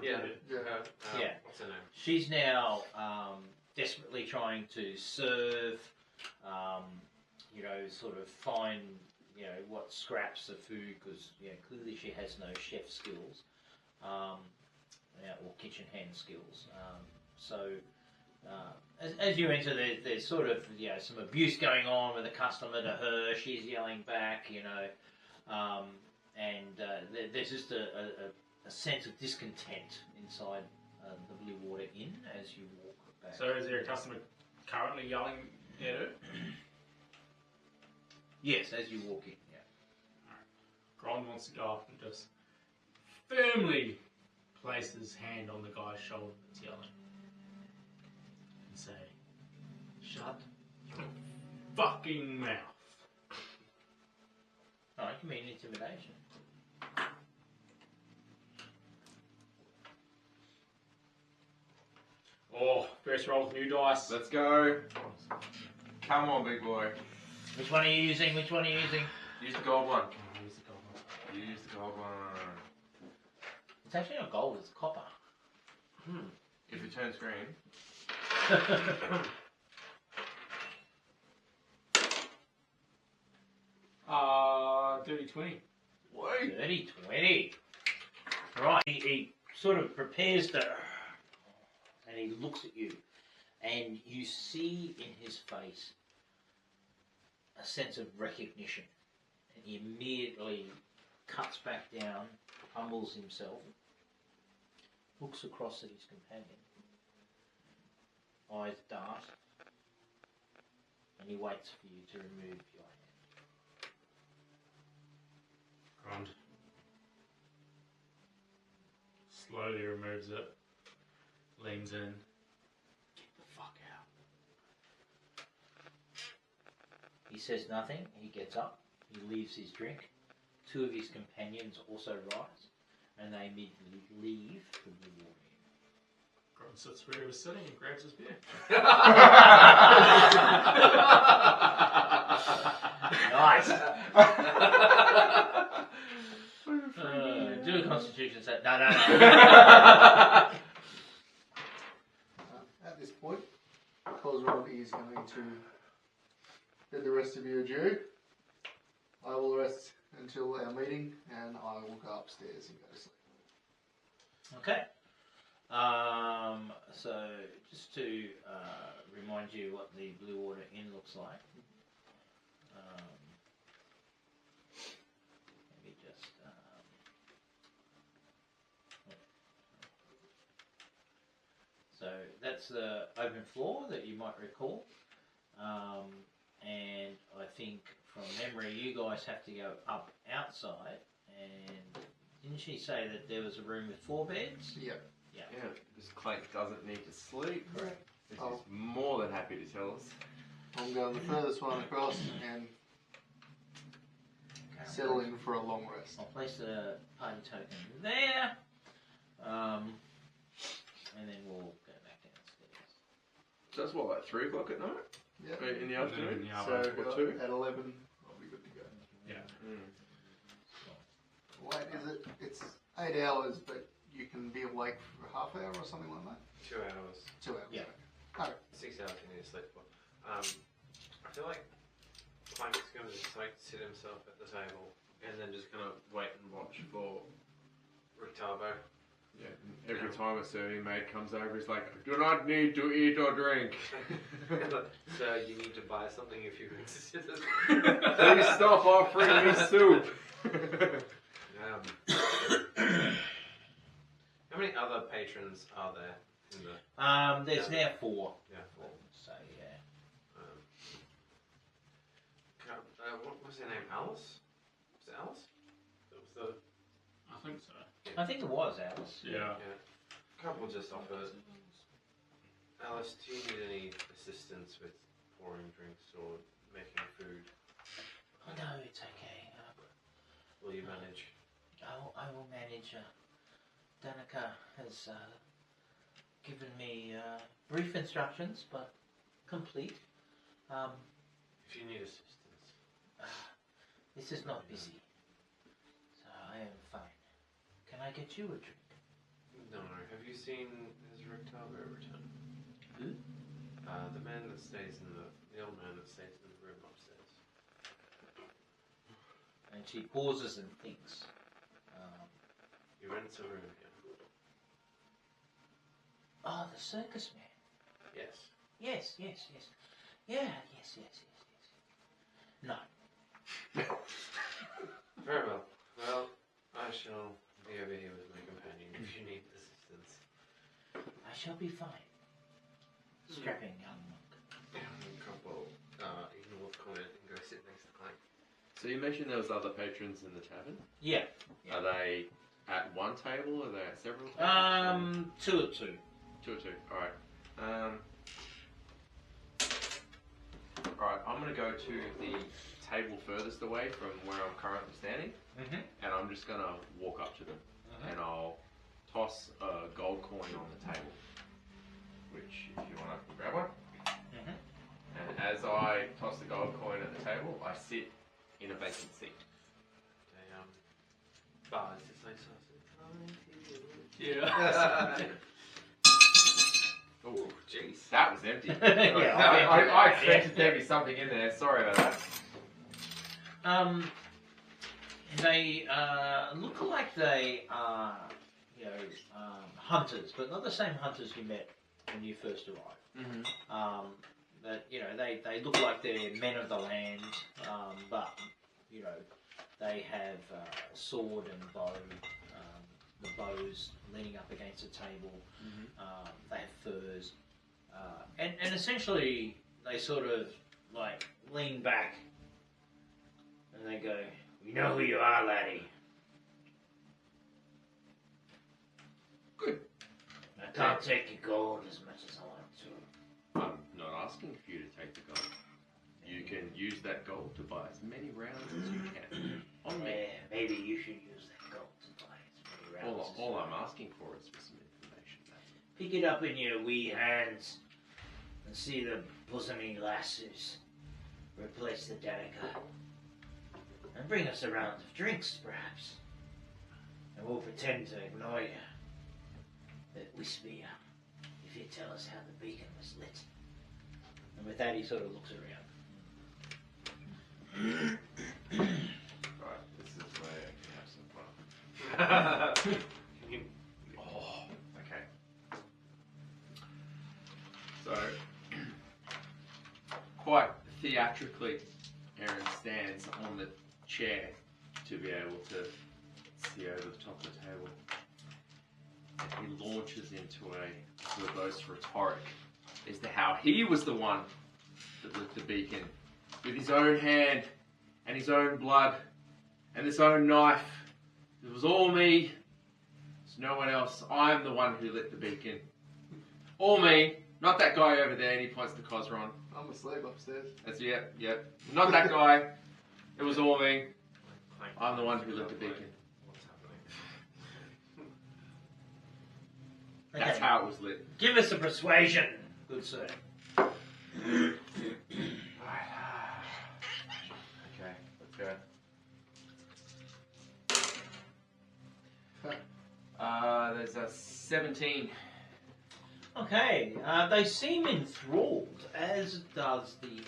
Yeah. Yeah. Yeah. What's her name? She's now desperately trying to serve, sort of find, what scraps of food, because clearly she has no chef skills, or kitchen hand skills. As you enter, there's sort of some abuse going on with a customer to her. She's yelling back, and there's just a sense of discontent inside the Blue Water Inn as you walk back. So is there a customer currently yelling at her? Yes, as you walk in. Yeah. Gron wants to go up and just firmly place his hand on the guy's shoulder that's yelling. And say, shut your fucking mouth. Oh, it can mean intimidation. Oh, first roll with new dice. Let's go. Come on, big boy. Which one are you using? Which one are you using? Use the gold one. Use the gold one. Use the gold one. It's actually not gold, it's copper. If it turns green. Dirty 20. Wait. 30-20. Right, he sort of prepares to, and he looks at you, and you see in his face a sense of recognition, and he immediately cuts back down, humbles himself, looks across at his companion, eyes dart, and he waits for you to remove your hand. Grunt. Slowly removes it. Leans in. Get the fuck out. He says nothing, he gets up, he leaves his drink, two of his companions also rise, and they immediately leave the Blue Water Inn. Gordon sits where he was sitting and grabs his beer. Nice. Do a constitution set. No. At this point, Cosrod is going to bid the rest of you adieu. I will rest until our meeting, and I will go upstairs and go to sleep. Okay. So just to remind you what the Blue Water Inn looks like. Let me just. So that's the open floor that you might recall, and I think from memory you guys have to go up outside. And didn't she say that there was a room with 4 beds? Yep. Yeah. Yeah, because Clank doesn't need to sleep. Correct. Which he's more than happy to tell us. I'm going the furthest one across and settle in for a long rest. I'll place the party token there, and then we'll go back downstairs. So that's what, like 3 o'clock at night? Yep. In the afternoon? In the So afternoon. Or 2? at 11, I'll be good to go. Yeah. Wait, is it? It's 8 hours, but you can be awake for a half hour or something like that? 2 hours. 2 hours. Yeah. Okay. 6 hours you need to sleep for. I feel like Clank's going to just like sit himself at the table and then just kind of wait and watch for Rictavo. Yeah. Every time a serving maid comes over, he's like, do not need to eat or drink. So you need to buy something if you're going to sit at Please stop offering me soup. How many other patrons are there in the... There's now 4. Yeah, four. So yeah. What was her name? Alice? Was it Alice? That was the... I think so. I think it was Alice. Yeah. Yeah. Couple just offered. Alice, do you need any assistance with pouring drinks or making food? Oh no, it's okay. Will you manage? I will manage. Danica has given me brief instructions, but complete. If you need assistance. This is not busy, so I am fine. Can I get you a drink? No. Have you seen his Rictavo return? Who? The man that stays in the old man that stays in the room upstairs. And she pauses and thinks. He rents a room here. Oh, the circus man. Yes. Yes. Yeah, yes. No. Very well. Well, I shall be over here with my companion if you need assistance. I shall be fine. Strapping young monk. Couple ignore the comment and go sit next to Clank. So you mentioned there was other patrons in the tavern. Yeah. Are they at one table? Or are they at several tables? 2 or 2. 2 or 2. Alright. Alright, I'm going to go to the table furthest away from where I'm currently standing. Mm-hmm. And I'm just going to walk up to them. And I'll toss a gold coin on the table. Which, if you want to grab one. Mm-hmm. And as I toss the gold coin at the table, I sit in a vacant seat. Bars just like sausage. Yeah. Oh, jeez, that was empty. Yeah, I expected there to be something in there. Sorry about that. They look like they are, hunters, but not the same hunters you met when you first arrived. Mm-hmm. But they look like they're men of the land, but they have sword and bow. The bows leaning up against a table. Mm-hmm. They have furs, and essentially they sort of like lean back, and they go, "We know who you are, laddie. Good. I can't take your gold as much as I want to." I'm not asking for you to take the gold. You can use that gold to buy as many rounds as you can. On me. Yeah, maybe All I'm asking for is for some information. Pick it up in your wee hands and see the bosomy lasses. Replace the Danica. And bring us a round of drinks, perhaps. And we'll pretend to ignore you. But whisper you if you tell us how the beacon was lit. And with that, he sort of looks around. Right, this is where I can have some fun. Oh, okay. So, quite theatrically, Aaron stands on the chair to be able to see over the top of the table. And he launches into a verbose rhetoric as to how he was the one that lit the beacon with his own hand and his own blood and his own knife. It was all me. There's no one else. I'm the one who lit the beacon. All me. Not that guy over there. And he points to Cosron. I'm asleep upstairs. That's yep. Not that guy. It was all me. Clank. I'm the one who lit the beacon. What's happening? That's how it was lit. Give us a persuasion, good sir. Okay, let's go. There's a 17. Okay, they seem enthralled, as does the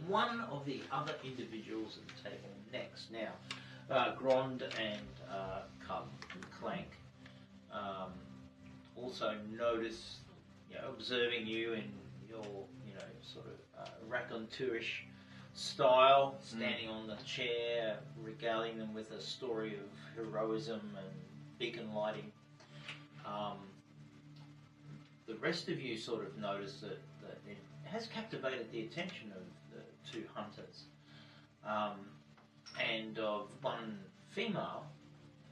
one of the other individuals at the table next. Now, Grond and Clank also notice, observing you in your, sort of raconteurish style, standing on the chair, regaling them with a story of heroism and beacon lighting. The rest of you sort of notice that it has captivated the attention of the two hunters, and of one female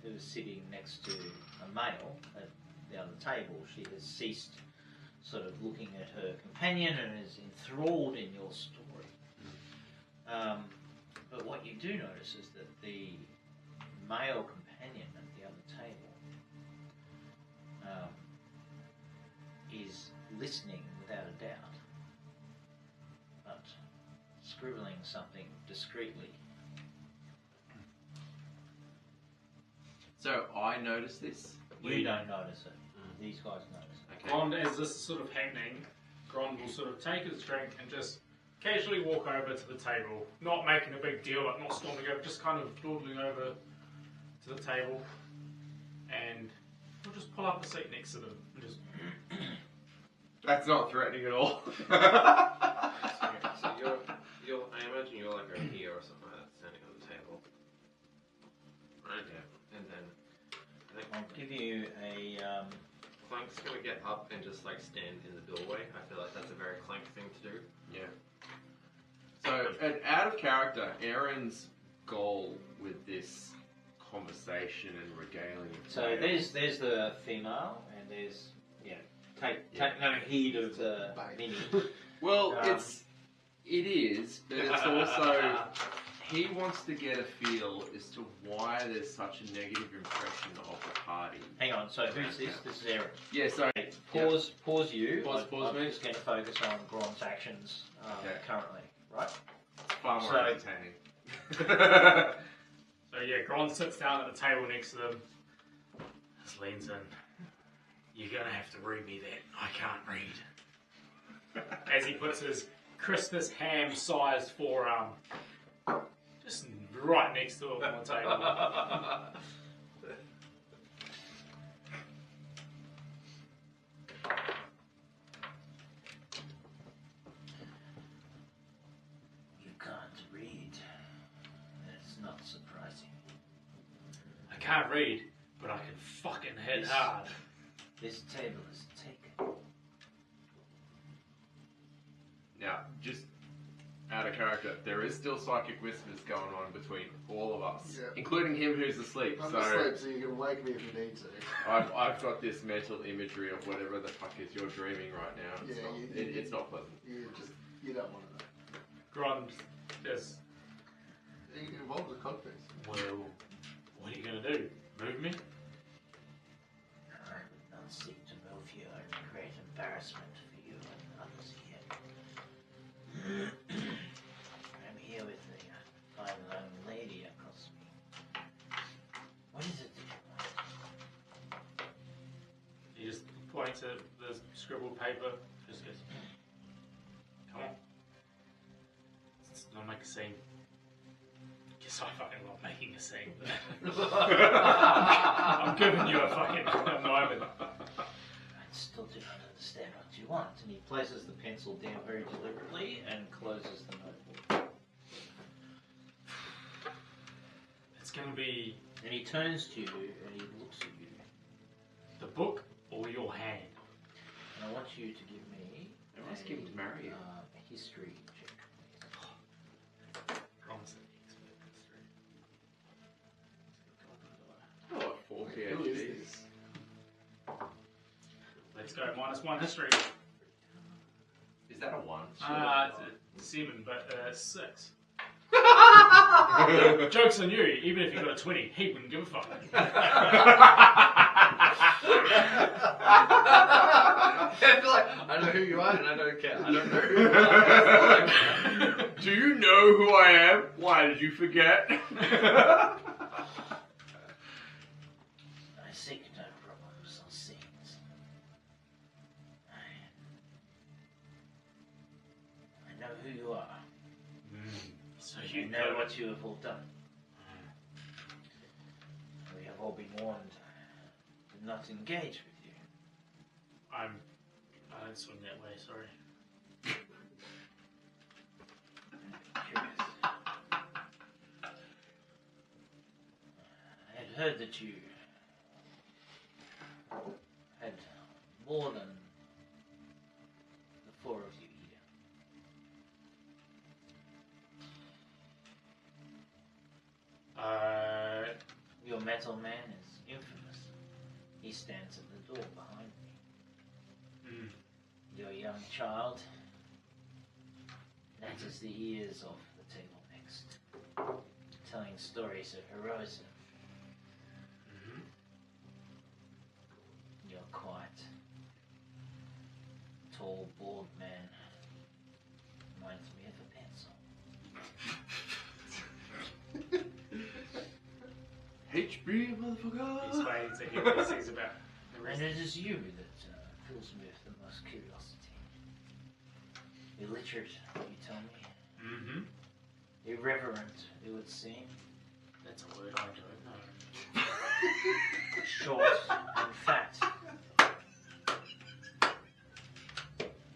who is sitting next to a male at the other table. She has ceased sort of looking at her companion and is enthralled in your story. But what you do notice is that the male companion at the other table is listening without a doubt, but scribbling something discreetly. So I noticed this. You don't notice it. These guys notice it. Okay. Grond, as this is sort of happening, Grond will sort of take his drink and just casually walk over to the table, not making a big deal, like not storming over, just kind of dawdling over to the table, and we'll just pull up a seat next to them and just. That's not threatening at all. So I imagine you're like over here or something like that, standing on the table. Right? Yeah. And then I think I'll give you a. Clank's gonna get up and just like stand in the doorway. I feel like that's a very Clank thing to do. Yeah. So, and out of character, Aaron's goal with this conversation and regaling. So there's the female, and there's take no heed of the mini. Well, it is, but it's also he wants to get a feel as to why there's such a negative impression of the party. Hang on. So who's this? This is Aaron. Yeah. So Pause you. Pause I'm me. just going to focus on Grant's actions currently, right? it's far more So- entertaining. So yeah, Grond sits down at the table next to them. Just leans in. You're gonna have to read me that. I can't read. As he puts his Christmas ham-sized forearm just right next to him on the table. You can't read. That's not surprising. I can't read, but I can fucking hit hard. This table is taken. Now, just out of character, there is still psychic whispers going on between all of us, Yeah. including him who's asleep. I'm so asleep, so you can wake me if you need to. I've got this mental imagery of whatever the fuck is you're dreaming right now. It's, Yeah, not, you- it's not pleasant. You don't want to know. Grond just, It involves a context. well, what are you gonna do? Move me? points at the scribbled paper. Just goes, come on. Let's not make a scene. Guess I fucking love making a scene. I'm giving you a fucking moment. I still do not understand what you want. And he places the pencil down very deliberately and closes the notebook. It's going to be And he turns to you and he looks at you. the book or your hand. And I want you to give me I'm asking him to marry you. a history check. Promise that he expert history. Oh, 4 Who is PhDs. this? Let's go. -1 history. Is that a 1? It's 7, but 6. Joke's on you. Even if you got a 20, he wouldn't give a fuck. I know who you are and I don't care. I don't know who you are. Do you know who I am? Why did you forget? I seek no problems or scenes. I know who you are. So You you know what you have all done. We have all been warned to not engage with you. I don't swing that way, sorry. Curious. I had heard that you had more than the 4 of you here. Your metal man is infamous. He stands at the door behind me. Your young child, that is the ears of the table next, telling stories of heroism. Your quiet, tall, bald man reminds me of a pencil. HB, motherfucker! He's waiting to hear what he says about the And rest. it is you that fills me with the most curiosity. Illiterate, you tell me. Irreverent, it would seem. That's a word I don't know. Short and fat.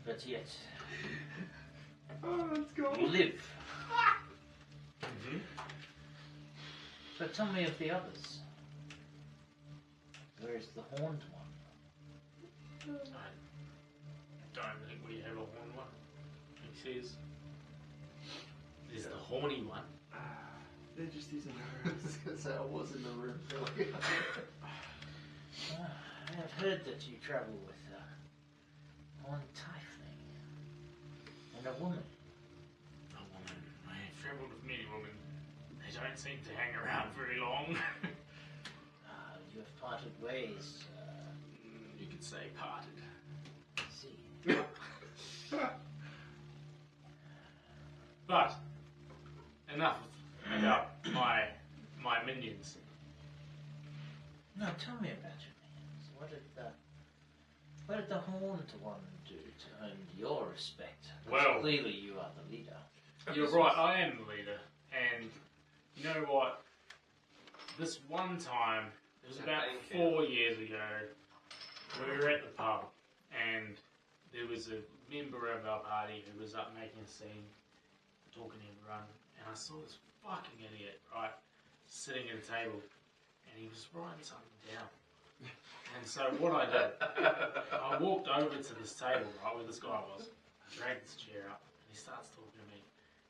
But yet, Oh, let's go. you live. But tell me of the others. Where is the horned one? I don't think we have a horn one. He says, there's the horny one. There just isn't I was gonna say I was in the room earlier. I have heard that you travel with a horned tiefling and a woman. A woman. I have travelled with many women. They don't seem to hang around very long. You have parted ways. You could say parted. I see. But enough about my minions. Now tell me about your minions. What did the horned one do to earn your respect? Because Well- clearly you are the leader. You're right, I am the leader. And you know what? This one time, it was about 4 years ago, we were at the pub and there was a member of our party who was up making a scene, talking to everyone, and I saw this fucking idiot, right, sitting at a table and he was writing something down. And so what I did, I walked over to this table, right, where this guy was, I dragged his chair up and he starts talking to me,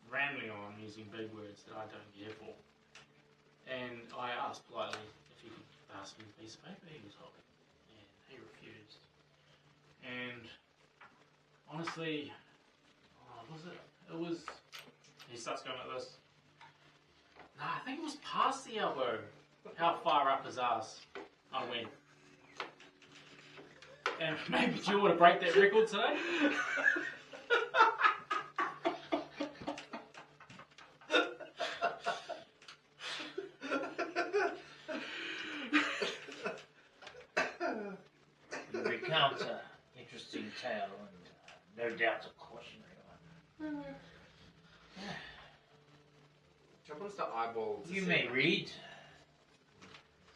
rambling on, using big words that I don't care for. And I asked politely if he could pass me a piece of paper he was holding, and he refused. And honestly, it was, he starts going like this. Nah, I think it was past the elbow. How far up his ass I went. And maybe do you want to break that record today? You recount doubt a cautionary one. Trouble is the eyeball. To You see may it. read.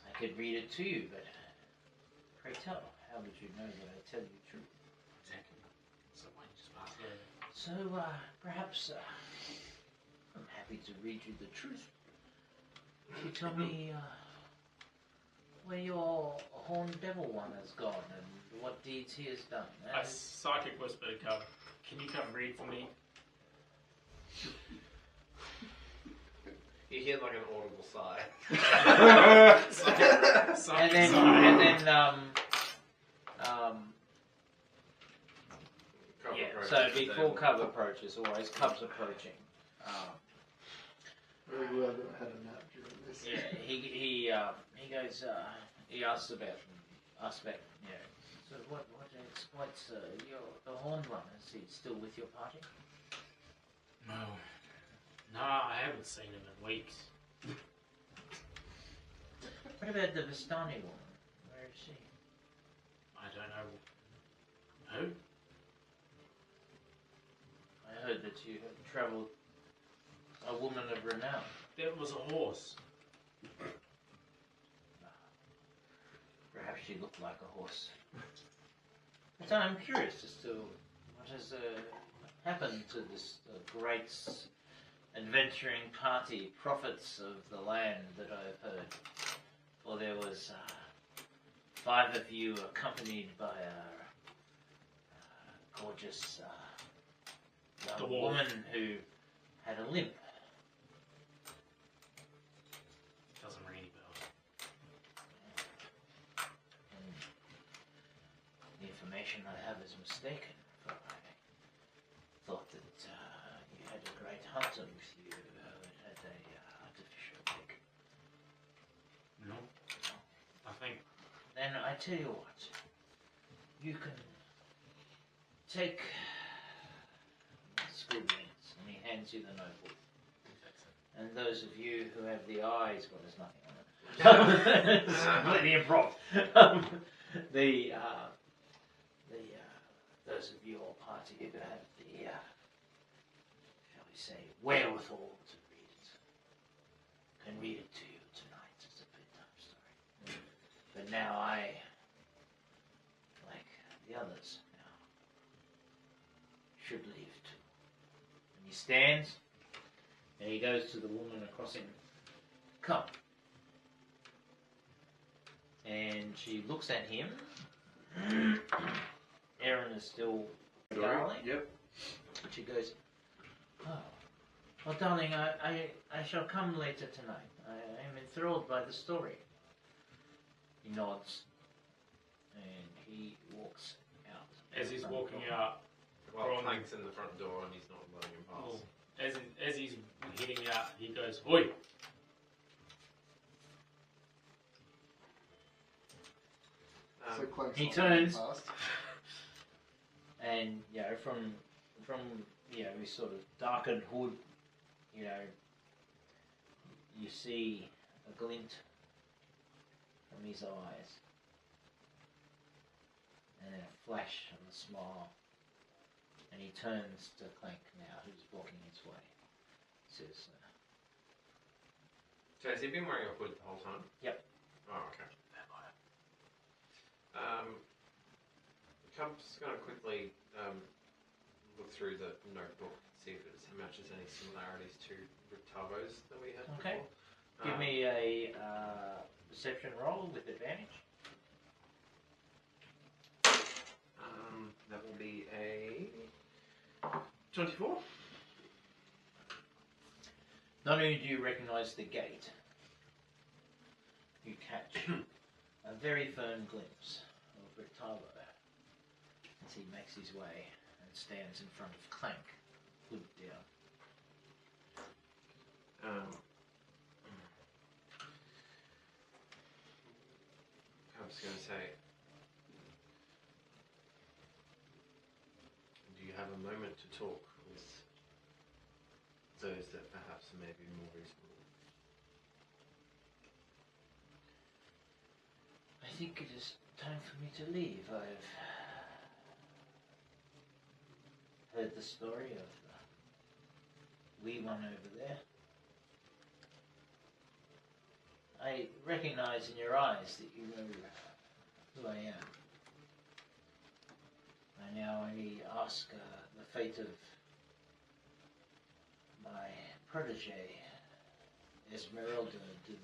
I could read it to you, but pray tell, how would you know that I tell you the truth? Exactly. So why don't you just pass it over? So, perhaps I'm happy to read you the truth. If you tell me where your horned devil one has gone and what deeds he has done. I psychic whisper to Cub. Can you come read for me? You hear like an audible sigh. And then, Cover yeah. approaches So the before table. Cub approaches, always Cub's approaching. Very glad that I had a nap during this. Yeah, he goes. He asks about yeah. So what exploits the horned one? Is he still with your party? No. No, I haven't seen him in weeks. What about the Vistani woman? Where is she? I don't know. Who? I heard that you had travelled a woman of renown. That was a horse. Perhaps she looked like a horse. But I'm curious as to what has happened to this great adventuring party, prophets of the land that I've heard. For there was 5 of you accompanied by a gorgeous young Dwarf. woman who had a limp. Doesn't ring any bells. And the information I have is mistaken, for I thought that you had a great hunter with you that had a artificial leg. No. I think Then I tell you what, you can take school minutes, and he hands you the notebook. And those of you who have the eyes, well, there's nothing on it. It's completely improv. Those of your party who have the, shall we say, wherewithal to read it, can read it to you tonight as a bedtime story. But now I, like the others now, should leave too. And he stands, and he goes to the woman across him. Come. And she looks at him. Erin is still darling. Yep. And she goes, oh, well, darling, I shall come later tonight. I am enthralled by the story. He nods, and he walks out. as he's walking out, Well, From- Clank's in the front door and he's not letting him pass. well, as he's heading out, he goes, "Oi!" So Clank's he not walking turns. past. And from his sort of darkened hood, you see a glint from his eyes, and then a flash of a smile. And he turns to Clank now, who's walking his way. Says, So has he been wearing a hood the whole time? Yep. Oh, okay. Cub's going to quickly look through the notebook, see if it matches any similarities to Rictavo's that we had Okay. before. give me a perception roll with advantage. That will be a 24. Not only do you recognise the gate, you catch a very firm glimpse of Rictavo as he makes his way and stands in front of Clank, hood down. I was going to say, do you have a moment to talk with those that perhaps may be more reasonable? I think it is time for me to leave. I've heard the story of the wee one over there. I recognize in your eyes that you know who I am. I now only ask the fate of my protege, Esmeralda de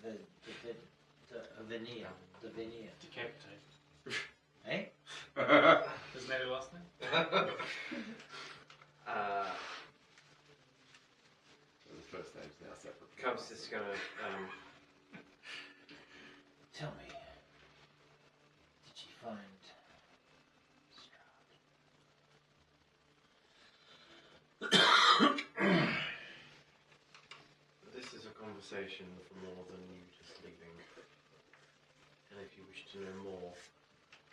Venia. Decapitate. Eh? Isn't that your last name? The first name's now separate. Cub's just gonna Tell me, did you find Strahd? This is a conversation for more than you just leaving. And if you wish to know more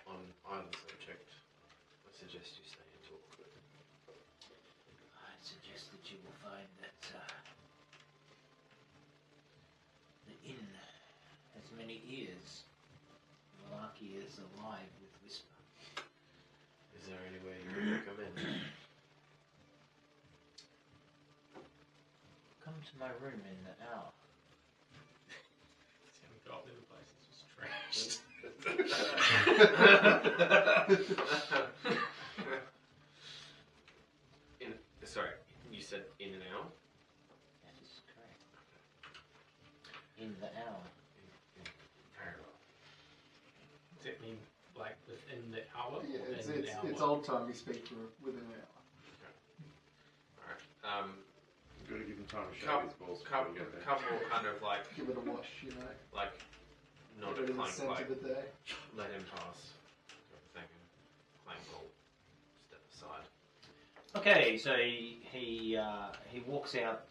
on either subject, I suggest you stay and talk. I'd suggest that you will find that the inn has many ears. Malarkey is alive with whisper. Is there any way you can come in? Come to my room in the hour. It's gonna go up in the place. It's just trashed. Sorry, you said in an hour? That is correct. In the hour. Very well. Does it mean like within the hour? Yeah, or in the hour? it's old time. You speak for within an hour. Alright. You've got to give him time to show Couple- his balls before Couple you get there. kind of like Give it a wash, you know. not Give a it the clank, scent like of the day. let him pass. Thank him. Clank will step aside. Okay, so he walks out.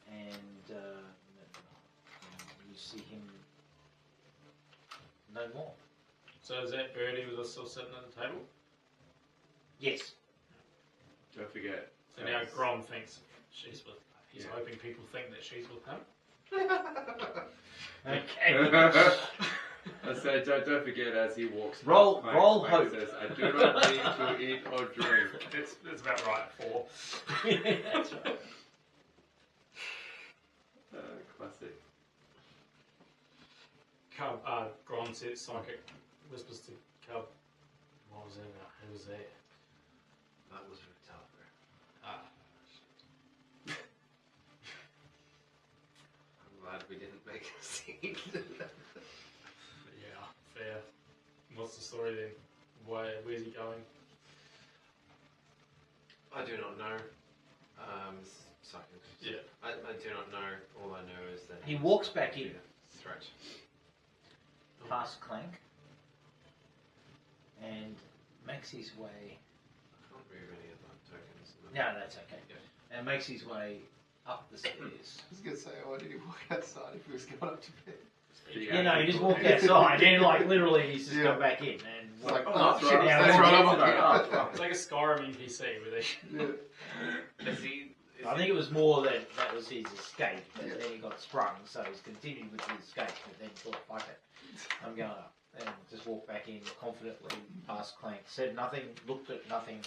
And you see him no more. So is that Birdie was still sitting at the table? Yes. Don't forget. So now Grom thinks she's with. He's hoping people think that she's with him. Okay. I say, don't forget as he walks. past Roll Clank, hope. Clank says, I do not need to eat or drink. It's about right, 4. That's right. Classic. Cub, Grom says, psychic whispers to Cub, what was that about? Who was that? That was Ritaver. Ah, I'm glad we didn't make a scene. yeah, fair. What's the story then? Where's he going? I do not know. Second. Yeah. I do not know. All I know is that He walks back in. Threat. Past Clank. And makes his way. I can't move any of my tokens. No, that's okay. Yeah. And makes his way up the stairs. I was gonna say, why did he walk outside if he was going up to bed? You know, he just walked outside and like literally he's just gone back in and It's like, walked- oh shit, now that's walked right out. up here. It's like a Skyrim NPC where they... Yeah. Is he? I think it was more that was his escape, but Yeah. then he got sprung, so he's continued with his escape, but then thought, fuck it, I'm going up. And just walked back in confidently past Clank, said nothing, looked at nothing.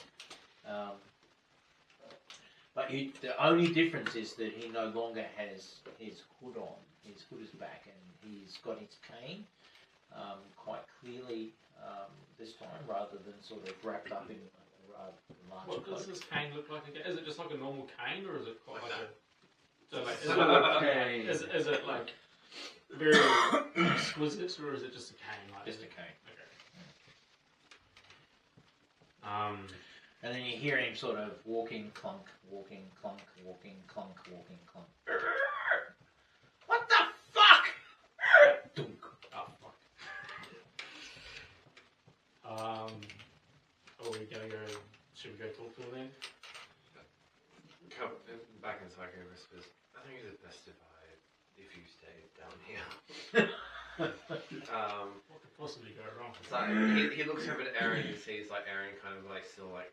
But the only difference is that he no longer has his hood on. His hood is back and he's got his cane quite clearly this time, rather than sort of wrapped up in a rather large What cloak. does this cane look like again? Is it just like a normal cane or is it quite like a... So like, Okay. is it like very exquisite or is it just a cane? Like, Just a cane. Okay. And then you hear him sort of walking clunk, walking clunk, walking clunk, walking clunk. What the fuck? Dunk. Oh, fuck. Are we gonna go... Should we go talk to him then? Come back in Psycho whispers. I think it's best if you stay down here. What could possibly go wrong? So he looks over at Aaron and sees like Aaron kind of like still like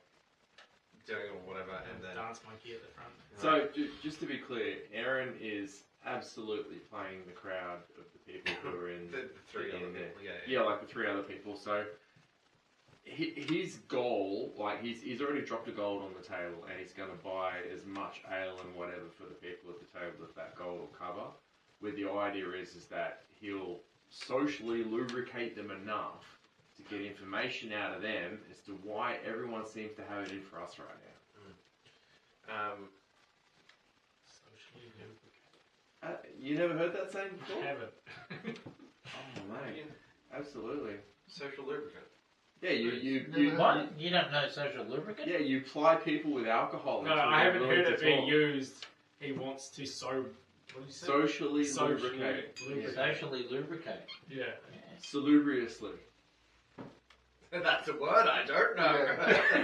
doing or whatever, and then Dance monkey at the front. So, just to be clear, Aaron is absolutely playing the crowd of the people who are in the three in other there. people, Yeah, like the 3 other people. So, his goal, like he's already dropped a gold on the table, and he's going to buy as much ale and whatever for the people at the table that gold will cover. Where the idea is that he'll socially lubricate them enough to get information out of them as to why everyone seems to have it in for us right now. Socially lubricate. You never heard that saying before? Haven't. Oh mate, absolutely. Social lubricant. Yeah, you What? You don't know social lubricant? yeah, you ply people with alcohol. No, until I they're haven't willing heard to it being talk. used. He wants to what did you say? Socially Socially lubricate. lubricate. Socially lubricate. Yeah. Salubriously. That's a word I don't know.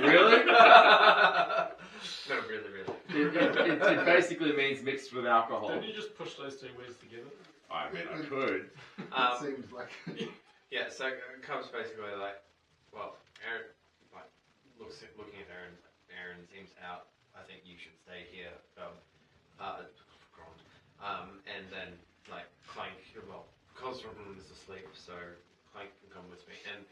Really? No, really. It basically means mixed with alcohol. Don't you just push those two words together? I mean, I could. It seems like. Yeah, so it comes basically like, well, Aaron, like, looking at Aaron, Aaron seems out. I think you should stay here. And then like Clank, well, Constantine is asleep, so Clank can come with me. And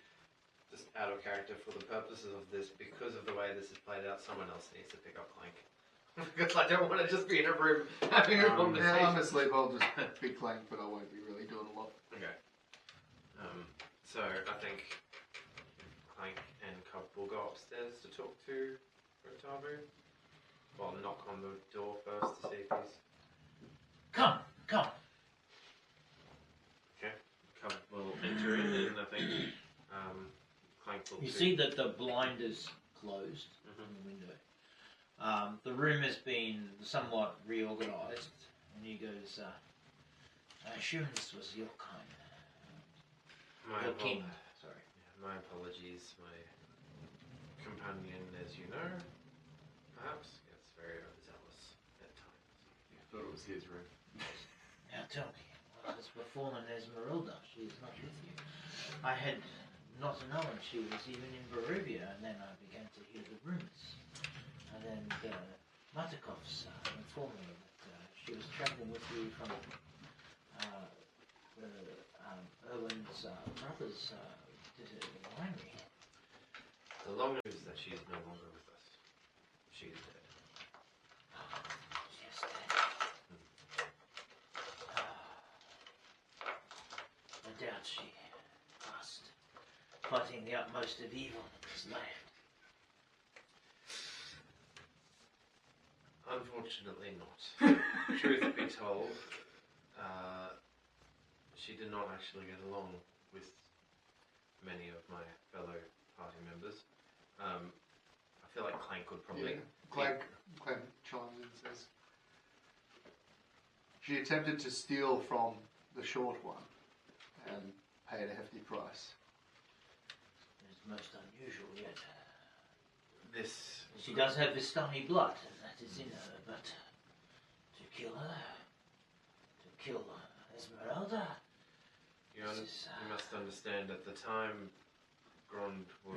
just out of character for the purposes of this, because of the way this is played out, someone else needs to pick up Clank. Because I don't want to just be in a room having a conversation. Yeah, I'm asleep. I'll just be Clank, but I won't be really doing a lot. Okay. So I think Clank and Cub will go upstairs to talk to Rotabu. Well, knock on the door first to see if he's... Come. Okay. Cub will enter in, and I think Clank will... You see that the blind is closed on the window. The room has been somewhat reorganised, and he goes, I assume this was your kind. Your king. Sorry. Yeah, my apologies. My companion, as you know, perhaps gets very overzealous at times. I thought it was his room. Now tell me, what has befallen Esmeralda? She is not with you. I had not known she was even in Barovia, and then I began to hear the rumours. And then the Matakovs informed me that she was travelling with you from Erwin's brother's winery. The long news is that she is no longer with us. She is dead. Yes, dead. No doubt she passed, fighting the utmost of evil in this land. Unfortunately not. Truth be told, she did not actually get along with many of my fellow party members. I feel like Clank would probably... Yeah. Clank chimes in and says, she attempted to steal from the short one and paid a hefty price. It's most unusual yet. This... She does have Vistani blood, and that is in her, but to kill her, to kill Esmeralda... You must understand, at the time Grond was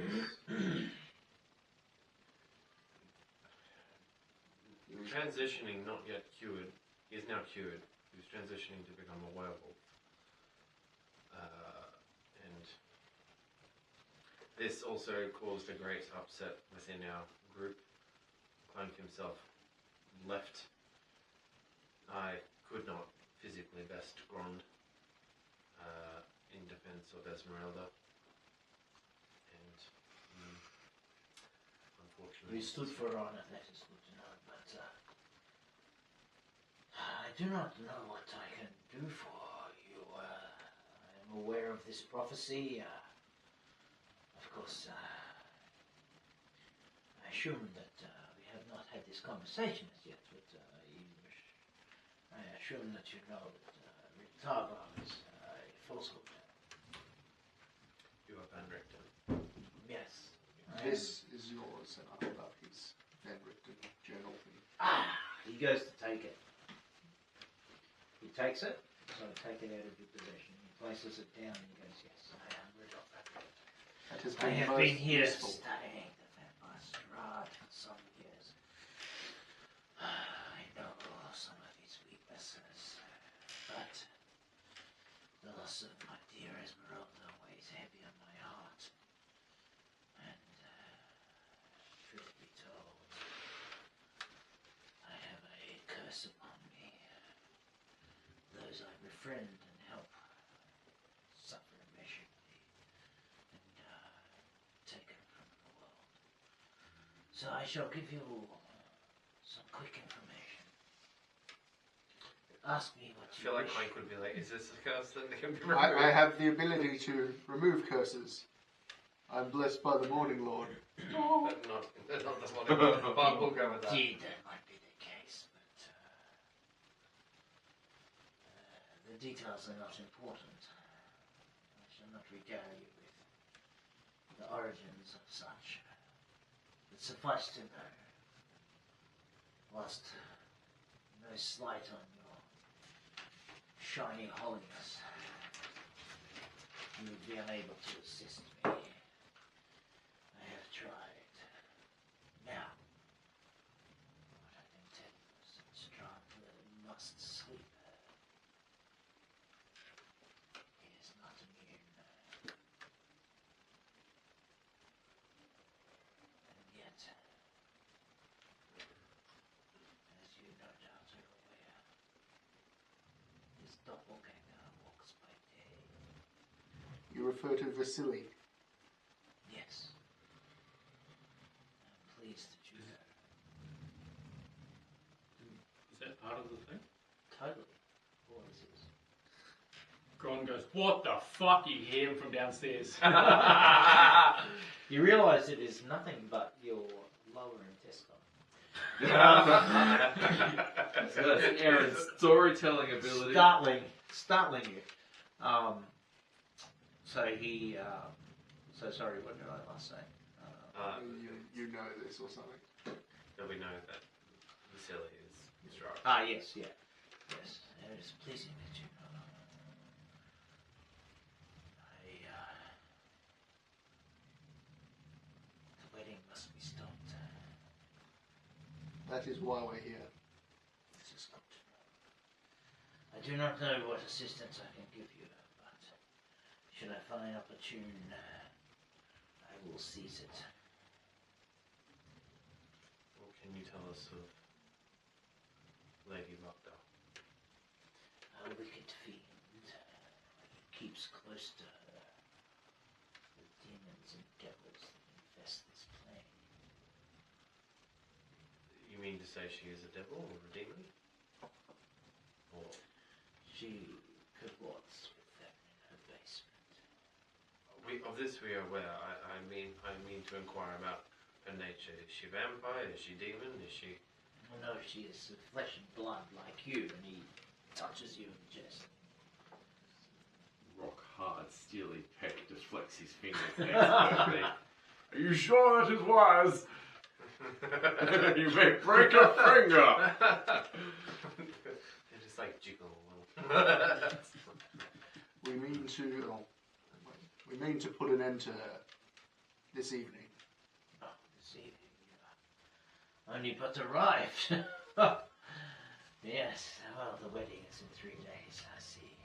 transitioning, not yet cured. He is now cured. He was transitioning to become a werewolf. And this also caused a great upset within our group. Clank himself left. I could not physically best Grond. In defense of Esmeralda, and unfortunately, We stood for honor, that is good to know, but I do not know what I can do for you. I am aware of this prophecy. Of course, I assume that we have not had this conversation as yet, but I assume that you know that Ritava is a falsehood. you are Van Richten. Yes. This is yours, and I hold up his handwritten journal. He goes to take it. He takes it, so I take it out of your possession. He places it down and he goes, yes, I am rid of that. That has I been have most been here useful. studying the vampire strahd for some years. I know some of his weaknesses, but the loss of my dear Esmeralda weighs heavy on my heart. friend and help suffer immeasurably and taken from the world. So I shall give you some quick information. Ask me what I you feel like wish. Clank would be like, is this a curse that can be I removed? have the ability to remove curses. I'm blessed by the Morning Lord. Not the one. But we'll go with that. Indeed, that might be the case, but the details are not important. I shall not regale you with the origins of such. But suffice to know, whilst no slight on your shiny holiness, you would be unable to assist me. I have tried. Now, what I can tell you is that Strahd must sleep. He is not immune. And yet, as you no doubt are aware, his doppelganger walks by day. You refer to Vasily. Yes. I'm pleased that you know. Is that part of the thing? Totally. What is it? Gron goes, what the fuck? You hear him from downstairs. You realise it is nothing but your lower intestine. So that's Aaron's storytelling ability. Startling you. So he. So sorry. What did I last say? You know this or something. That we know that Vasily is right. Yes, yeah, yes. And it is pleasing that you know. The wedding must be stopped. That is why we're here. This is good to know. I do not know what assistance I can give you, but should I find opportune, I will seize it. What can you tell us of Lady Lockdown? A wicked fiend keeps close to her the demons and devils that infest this plane. You mean to say she is a devil or a demon? Or She cavorts with them in her basement. of this we are aware. I mean to inquire about her nature. Is she vampire? Is she demon? Is she? Oh no, she is of flesh and blood like you, and he touches you in jest. Rock hard, steely peck deflects his fingers expertly. Are you sure that is wise? You may break a finger. They just like jiggle. We mean to put an end to her this evening. Oh, this evening you are only but arrived. Yes, well, the wedding is in 3 days, I see.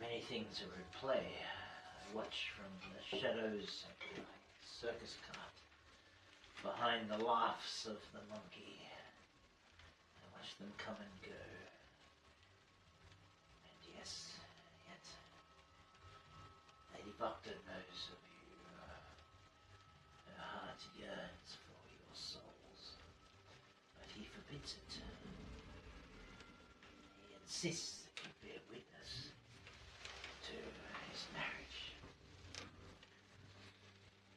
Many things are at play. I watch from the shadows of my circus cart, behind the laughs of the monkey. I watch them come and go. And yes, yet Lady Buckton knows of you. Her heart yearns for your souls, but he forbids it. He insists that you bear witness to his marriage.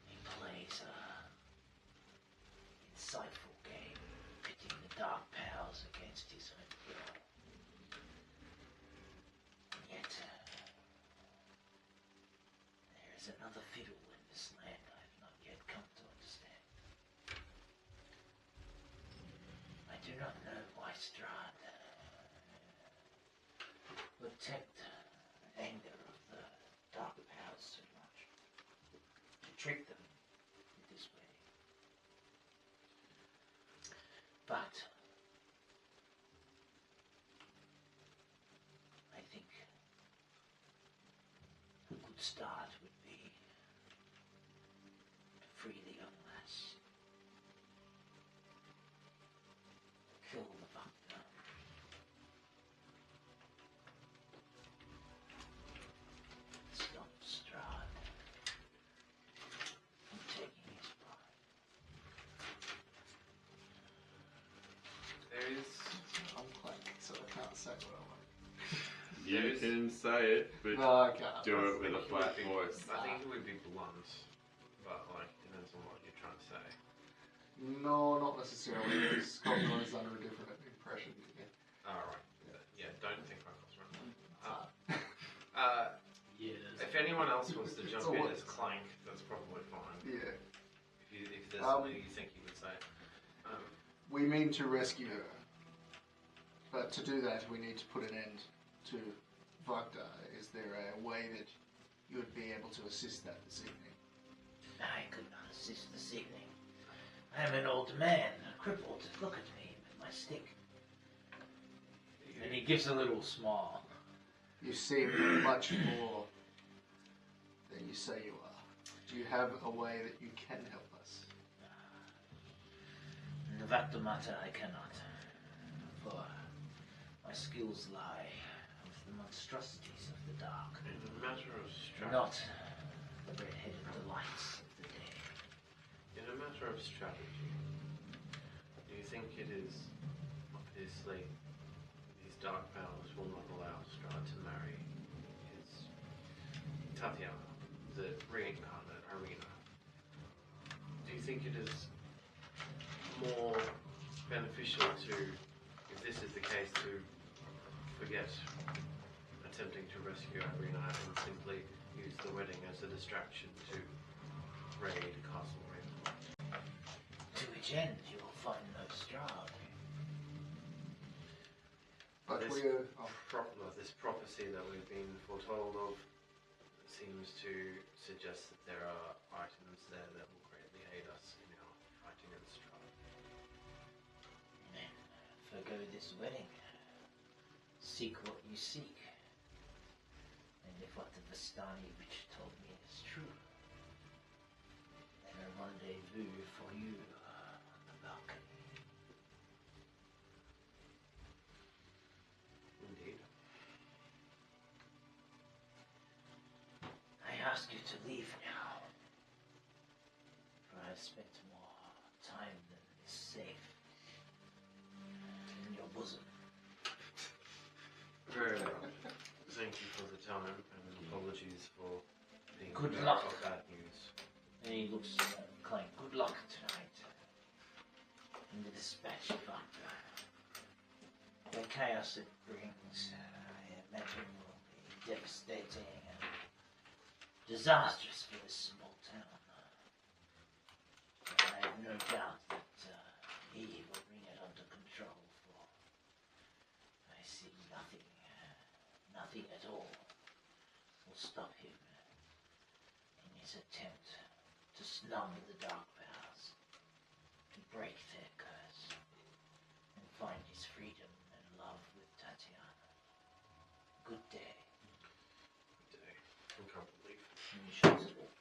He plays a insightful game, pitting the dark powers against his own will. And yet, there is another fiddle in this land I have not yet come to understand. I do not know why Strahd would tempt the anger of the dark powers so much, to trick them with this wedding. But I think a good start would be to free the young lass, kill the Buckner, say what I want. You can say it, but No, I can't. do it with a flat voice. I think it would be blunt, but like depends on what you're trying to say. No, not necessarily. Because Cognon is under a different impression. Alright. Yeah, don't think I was wrong. Yeah. If anyone else wants to jump in always- as Clank, that's probably fine. Yeah. If there's something you think you would say. We mean to rescue her. But to do that, we need to put an end to Vagda. Is there a way that you would be able to assist that this evening? I could not assist this evening. I am an old man, crippled. Look at me with my stick. And he gives a little smile. You seem much more than you say you are. Do you have a way that you can help us? In the Vacta matter, I cannot. For my skills lie with the monstrosities of the dark, In a matter of strategy. not the red-headed delights of the day. In a matter of strategy, do you think it is obviously these dark powers will not allow Strahd to marry his Tatiana, the reincarnate Arena? Do you think it is more beneficial to, if this is the case, to forget attempting to rescue Arena and simply use the wedding as a distraction to raid Castle Ravenloft? To which end you will find no Strahd. But This we're... this prophecy that we've been foretold of seems to suggest that there are items there that will greatly aid us in our fighting against Strahd. Then forgo this wedding. Seek what you seek. And if what the Vistani witch told me is true, then a rendezvous for you on the balcony. Indeed. I ask you to leave now, for I have spent more time than is safe in your bosom. Very well. Thank you for the time and apologies for being Good bearer luck. of bad news. And he looks at Clank. Good luck tonight in the dispatch of Vacta. The chaos it brings, I imagine, will be devastating and disastrous for this small town. But I have no doubt that he will bring it under control, for I see nothing at all will stop him in his attempt to snub the dark powers, to break their curse, and find his freedom and love with Tatiana. Good day. Good day. I can't believe. And he shuts it all.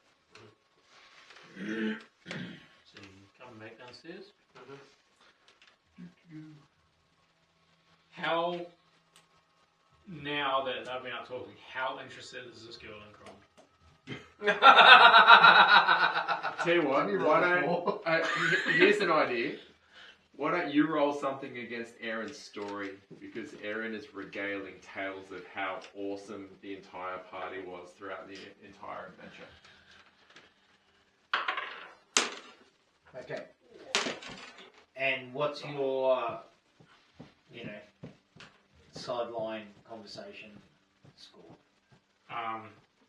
So you come back downstairs. How, now that I've been out talking, how interested is this girl in crime? Tell you what, why don't, here's an idea. Why don't you roll something against Aaron's story? Because Aaron is regaling tales of how awesome the entire party was throughout the entire adventure. Okay. And what's your, sideline conversation score?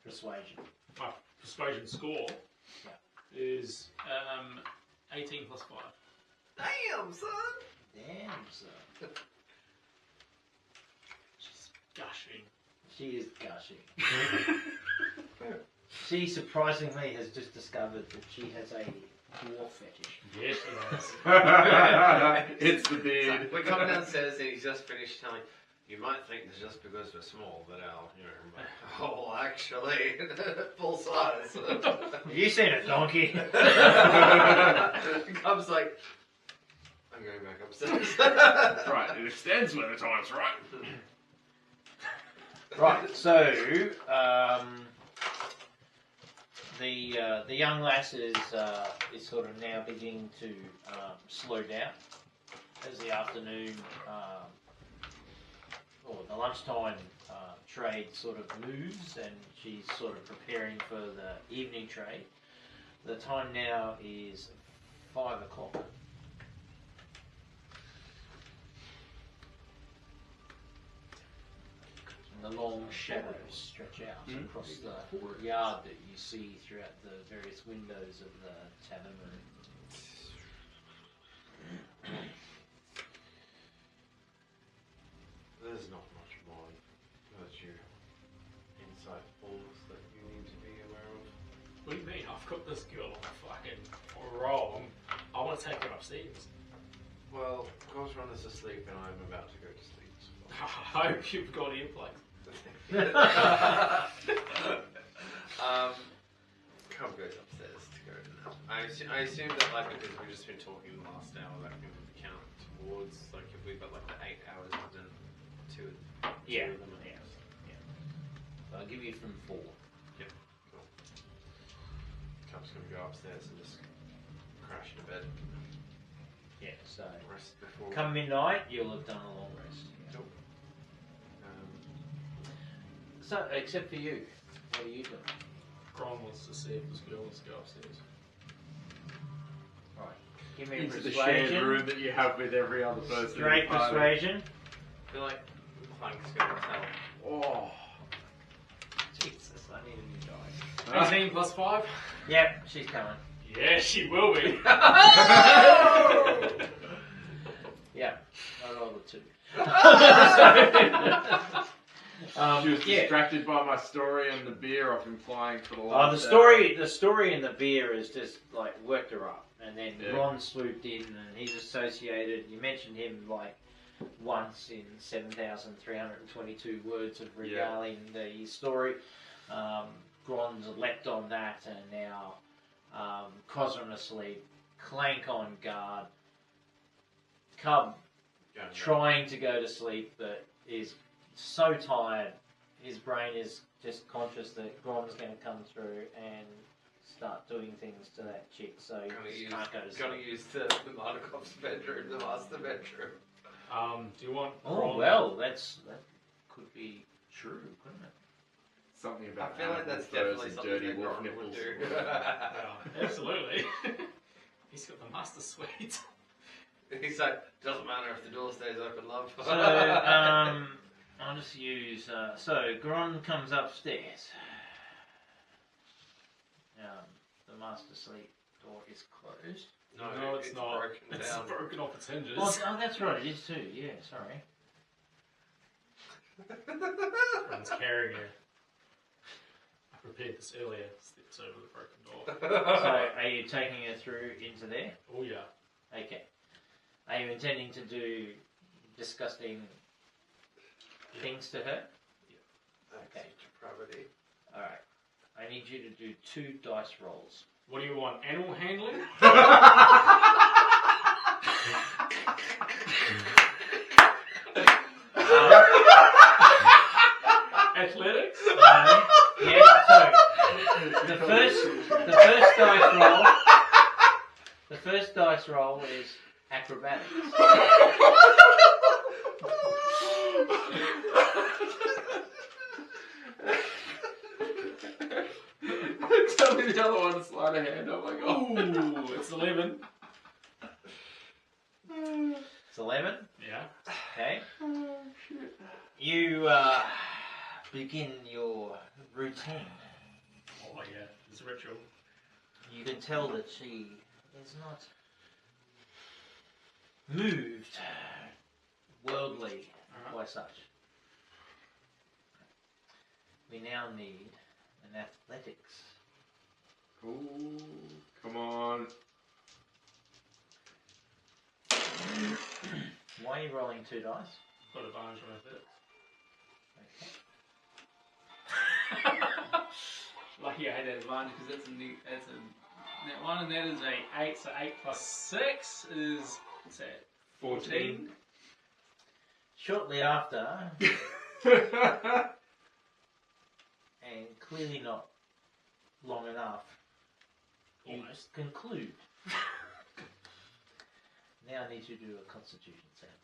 Persuasion. My persuasion score is 18 plus 5. Damn, son! Damn, son. She's gushing. She is gushing. She surprisingly has just discovered that she has a dwarf fetish. Yes, she has. It's the beard. We come downstairs and he's just finished telling. You might think it's just because we're small that our, oh, actually, full size. You seen it, donkey? Comes like, I'm going back upstairs. Right, it extends when the time's right. Right, so the young lass is sort of now beginning to slow down as the afternoon or the lunchtime trade sort of moves, and she's sort of preparing for the evening trade. The time now is 5 o'clock. And the long shadows stretch out across the yard that you see throughout the various windows of the tavern room. There's not much more virtue insightfulness that you need to be aware of. What do you mean? I've got this girl on a fucking roll. I want to take her upstairs. Well, Gosron is asleep and I'm about to go to sleep. I hope you've got earplugs. Cub goes upstairs to go to nap. I assume that, like, because we've just been talking the last hour, that can count towards, like, if we've got, like, the 8 hours, then two of them. Yeah. I'll give you from 4. Yep, cool. Cub's gonna go upstairs and just crash into bed. Yeah, so Rest before. come midnight, you'll have done a long rest. Cool. So, except for you, what are you doing? Gron wants to see if this girl wants to go upstairs. Right. Give me a Into the shared persuasion. room that you have with every other person. Straight in the party. persuasion. I feel like Clank's gonna tell. Oh. Jesus, I need a new die. 18 plus 5? Yep, she's coming. Yeah, she will be. Yeah, I rolled a 2. She was yeah. distracted by my story and the beer I've been flying for the Oh, last the hour. story in the beer has just like worked her up, and then Yeah. Ron swooped in, and he's associated. You mentioned him like once in 7,322 words of regaling the story. Gron's leapt on that, and now Cosrin asleep, Clank on guard, Cub trying to go to sleep, but is so tired. His brain is just conscious that Gron's going to come through and start doing things to that chick, so he just can't go to Gotta sleep. use the Marnikov's bedroom, the master bedroom. Do you want Oh Gron? well, that could be true, couldn't it? Something I about feel like animal that's furs definitely and something dirty that wolf Gron would nipples. do. Yeah, absolutely. He's got the master suite. He's like, doesn't matter if the door stays open, love. So I'll just use. So Gron comes upstairs. The master sleep door is closed. No, it's not. Broken It's down. broken off its hinges. Oh, that's right. It is too. Yeah, sorry. Gron's carrying her. I prepared this earlier. Steps over the broken door. So are you taking her through into there? Oh yeah. Okay. Are you intending to do disgusting things to her? Okay. Depravity. Alright. I need you to do 2 dice rolls. What do you want? Animal handling? Athletics? Yeah, so the first dice roll is acrobatics. Tell me the other one to slide a hand. Oh my god. Ooh, it's 11. It's 11. Yeah. Okay. You begin your routine. Oh yeah, it's a ritual. You can tell that she is not moved worldly by such. We now need an athletics. Ooh, come on. Why are you rolling 2 dice? Got advantage on athletics. Lucky I had that advantage because that's a that one, and that is a 8. So 8 plus 6 is what's that? 14. Shortly after, and clearly not long enough, you Almost. conclude. Now I need you to do a constitution saving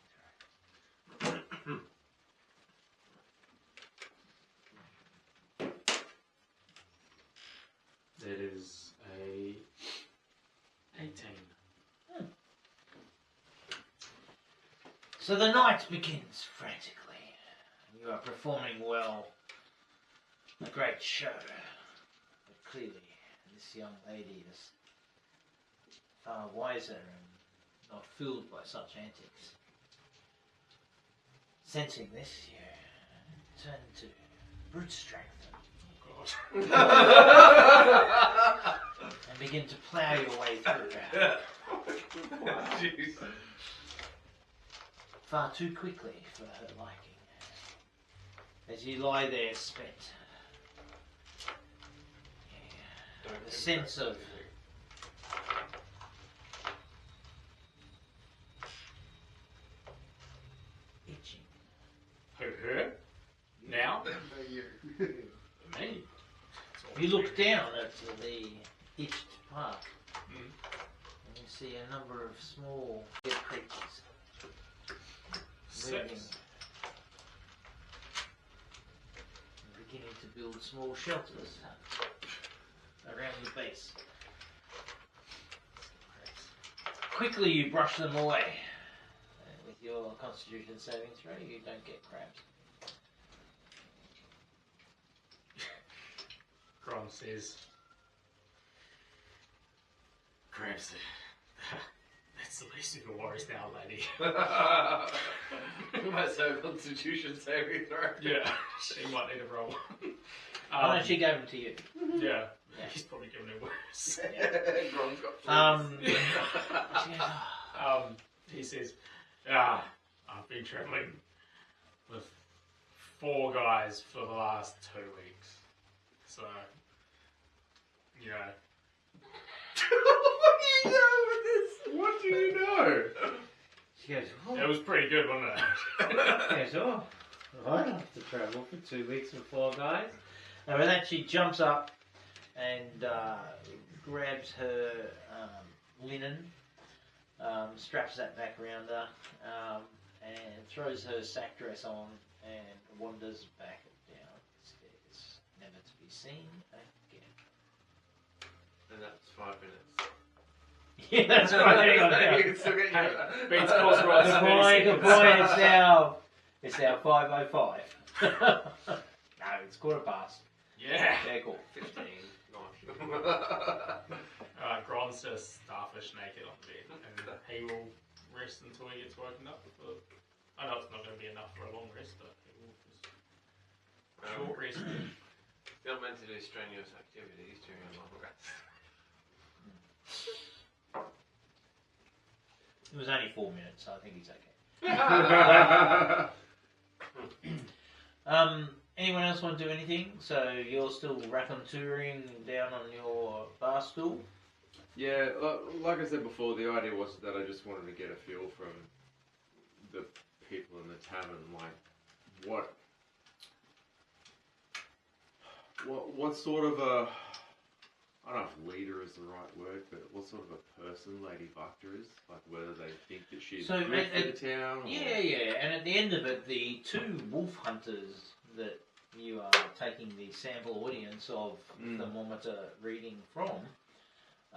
So the night begins frantically. You are performing well. A great show. But clearly, this young lady is far wiser and not fooled by such antics. Sensing this, you turn to brute strength and begin to plough your way through her. Jeez. Far too quickly for her liking. As you lie there spent, the sense of itching. Who, her? Now? No, you. Me. You look down at the itched part Mm. and you see a number of small dead creatures moving, Six. and beginning to build small shelters around the base. Quickly you brush them away. With your constitution saving throw, you don't get crabs. Grom says, Crabs, that's the least of your worries now, lady. That's a constitution saving throw. Yeah, she might need a roll. Why don't she give them to you? Yeah, Yeah. he's probably giving it worse. Grom's got She goes, "Oh, He says, I've been travelling with 4 guys for the last 2 weeks. So, you know. What do you know? She goes, oh. It was pretty good, wasn't it? She goes, oh, I don't have to travel for 2 weeks with 4 guys. And with that, she jumps up and grabs her linen, straps that back around her, and throws her sack dress on and wanders back down the stairs, never to be seen again. And that's 5 minutes. Yeah, that's right. Hang on now. You can still get Hey, your... beats calls right. Good point. It's now 5:05. No, it's 15:15. Yeah. Yeah, cool. 15. Nice. Grom's just starfish naked on the bed, and he will rest until he gets woken up. I know it's not going to be enough for a long rest, but he will just short rest. You're not meant to do strenuous activities during a long rest. It was only 4 minutes, so I think he's okay. Anyone else want to do anything? So you're still raconteuring down on your bar stool? Yeah, like I said before, the idea was that I just wanted to get a feel from the people in the tavern, like what sort of a, I don't know if leader is the right word, but what sort of a person Lady Vector is, like whether they think that she's So good for the town. Or... Yeah, and at the end of it, the 2 wolf hunters that you are taking the sample audience of thermometer reading from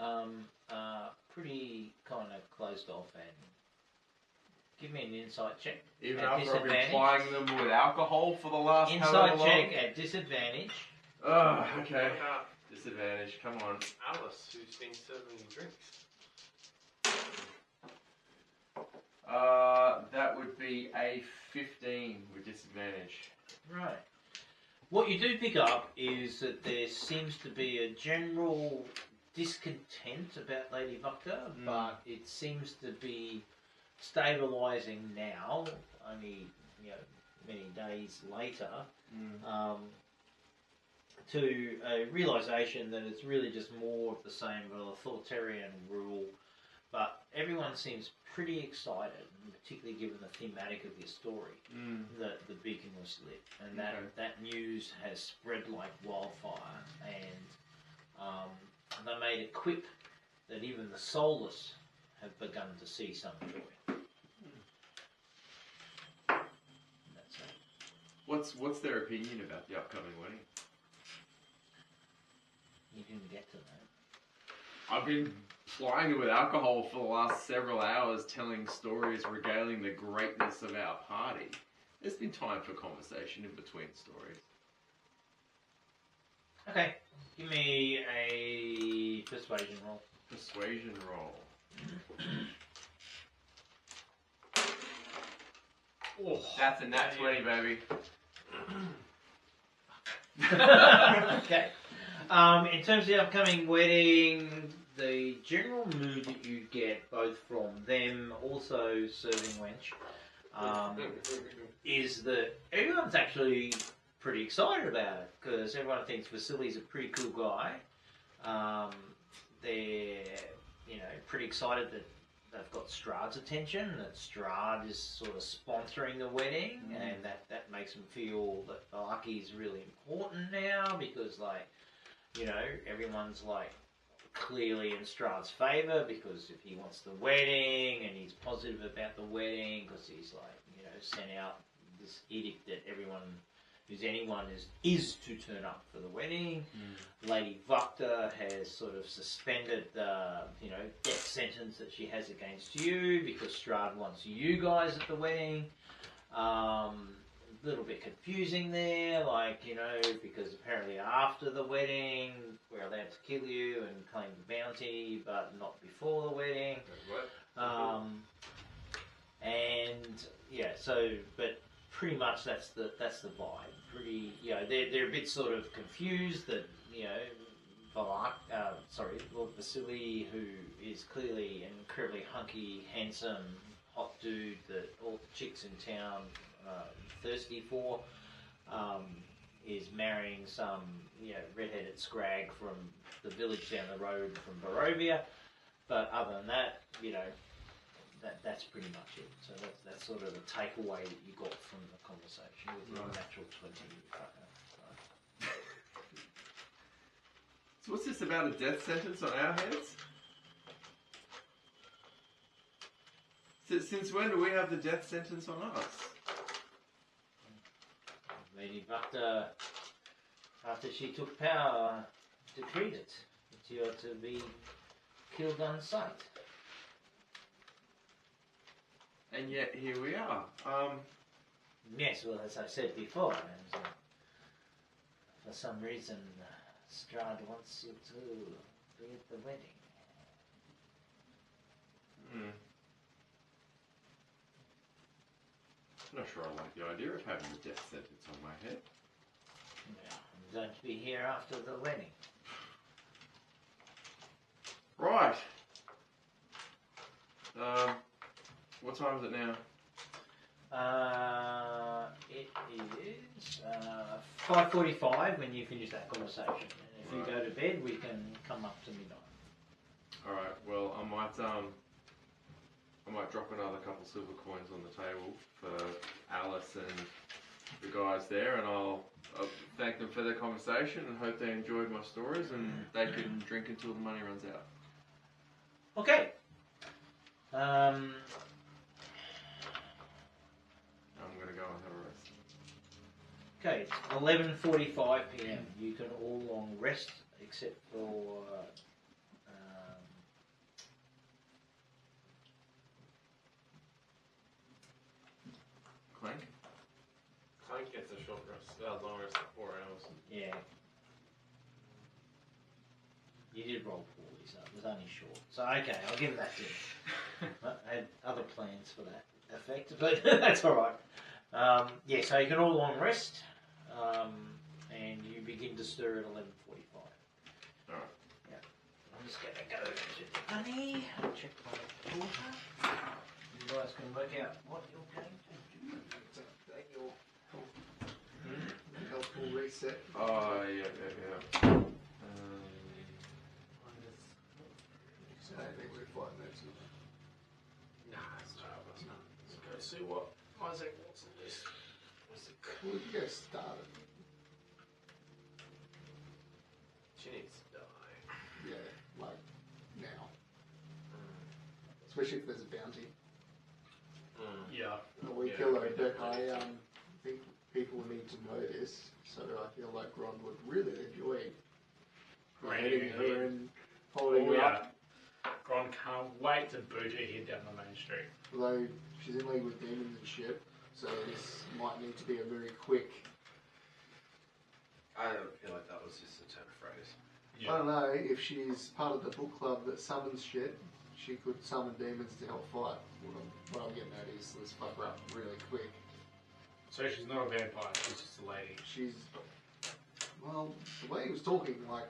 are pretty kind of closed off, and give me an insight check. Even at after I've been disadvantage. plying them with alcohol for the last Insight however check long. at disadvantage. Oh, okay. Disadvantage, come on. Alice, who's been serving you drinks. That would be a 15 with disadvantage. Right. What you do pick up is that there seems to be a general discontent about Lady Vector, but it seems to be stabilising now, only many days later, to a realisation that it's really just more of the same of an authoritarian rule. But everyone seems pretty excited, particularly given the thematic of your story, that the beacon was lit, and that news has spread like wildfire. And they made a quip that even the soulless have begun to see some joy. And that's it. What's their opinion about the upcoming wedding? You didn't get to that. I've been plying it with alcohol for the last several hours, telling stories, regaling the greatness of our party. There's been time for conversation in between stories. Okay, give me a persuasion roll. Persuasion roll. Oh, That's a nat 20, baby. okay. In terms of the upcoming wedding, the general mood that you get, both from them, also serving wench, is that everyone's actually pretty excited about it because everyone thinks Vasily's a pretty cool guy. They're, pretty excited that they've got Strahd's attention, that Strahd is sort of sponsoring the wedding, and that makes them feel that Valaki's really important now because, everyone's, clearly in Strahd's favour because if he wants the wedding and he's positive about the wedding because he's, sent out this edict that anyone is to turn up for the wedding. Lady Vakta has sort of suspended the, death sentence that she has against you because Strahd wants you guys at the wedding. A little bit confusing there, because apparently after the wedding we're allowed to kill you and claim the bounty, but not before the wedding. But pretty much that's the vibe. Pretty, they're a bit sort of confused that, Lord Vasily, who is clearly an incredibly hunky, handsome, hot dude that all the chicks in town are thirsty for, is marrying some, redheaded scrag from the village down the road from Barovia. But other than that, that's pretty much it. So that's sort of the takeaway that you got from the conversation with your natural 20. So what's this about a death sentence on our heads? Since when do we have the death sentence on us? Lady Vakta, after she took power, decreed it that you are to be killed on sight. And yet here we are. Yes, well, as I said before, for some reason, Strahd wants you to be at the wedding. I'm not sure I like the idea of having the death sentence on my head. Yeah, I'm going to be here after the wedding. Right. What time is it now? It is 5:45 when you finish that conversation. And if you go to bed, we can come up to midnight. Alright, well, I might drop another couple silver coins on the table for Alice and the guys there, and I'll thank them for their conversation and hope they enjoyed my stories and they can drink until the money runs out. Okay. I'm going to go and have a rest. Okay, it's 11:45 p.m. You can all long rest except for Clank? Clank gets a short rest, long rest of 4 hours. yeah. You did roll poorly, so it was only short. So okay, I'll give that to you. I had other plans for that effect, but that's all right. So you can all long rest, and you begin to stir at 11:45. All right. Yeah. I'm just going to go to the money. I'll check my water. You guys can work out what you're going to do. Your helpful reset. Oh, yeah. I think we're fine there too. Nah, it's not. Let's go see what Isaac wants on this. Well, we can get started. She needs to die. Yeah, like now. Especially if there's a bounty. Yeah. We kill her, but I think people need to know this. So I feel like Ron would really enjoy Reining her her and holding her up. Gron can't wait to boot her head down the main street. Although she's in league with demons and shit, so this might need to be a very quick. I feel like that was just a turn of phrase. I don't know, if she's part of the book club that summons shit, she could summon demons to help fight. What I'm getting at is let's fuck her up really quick. So she's not a vampire, she's just a lady. She's, well, the way he was talking, like,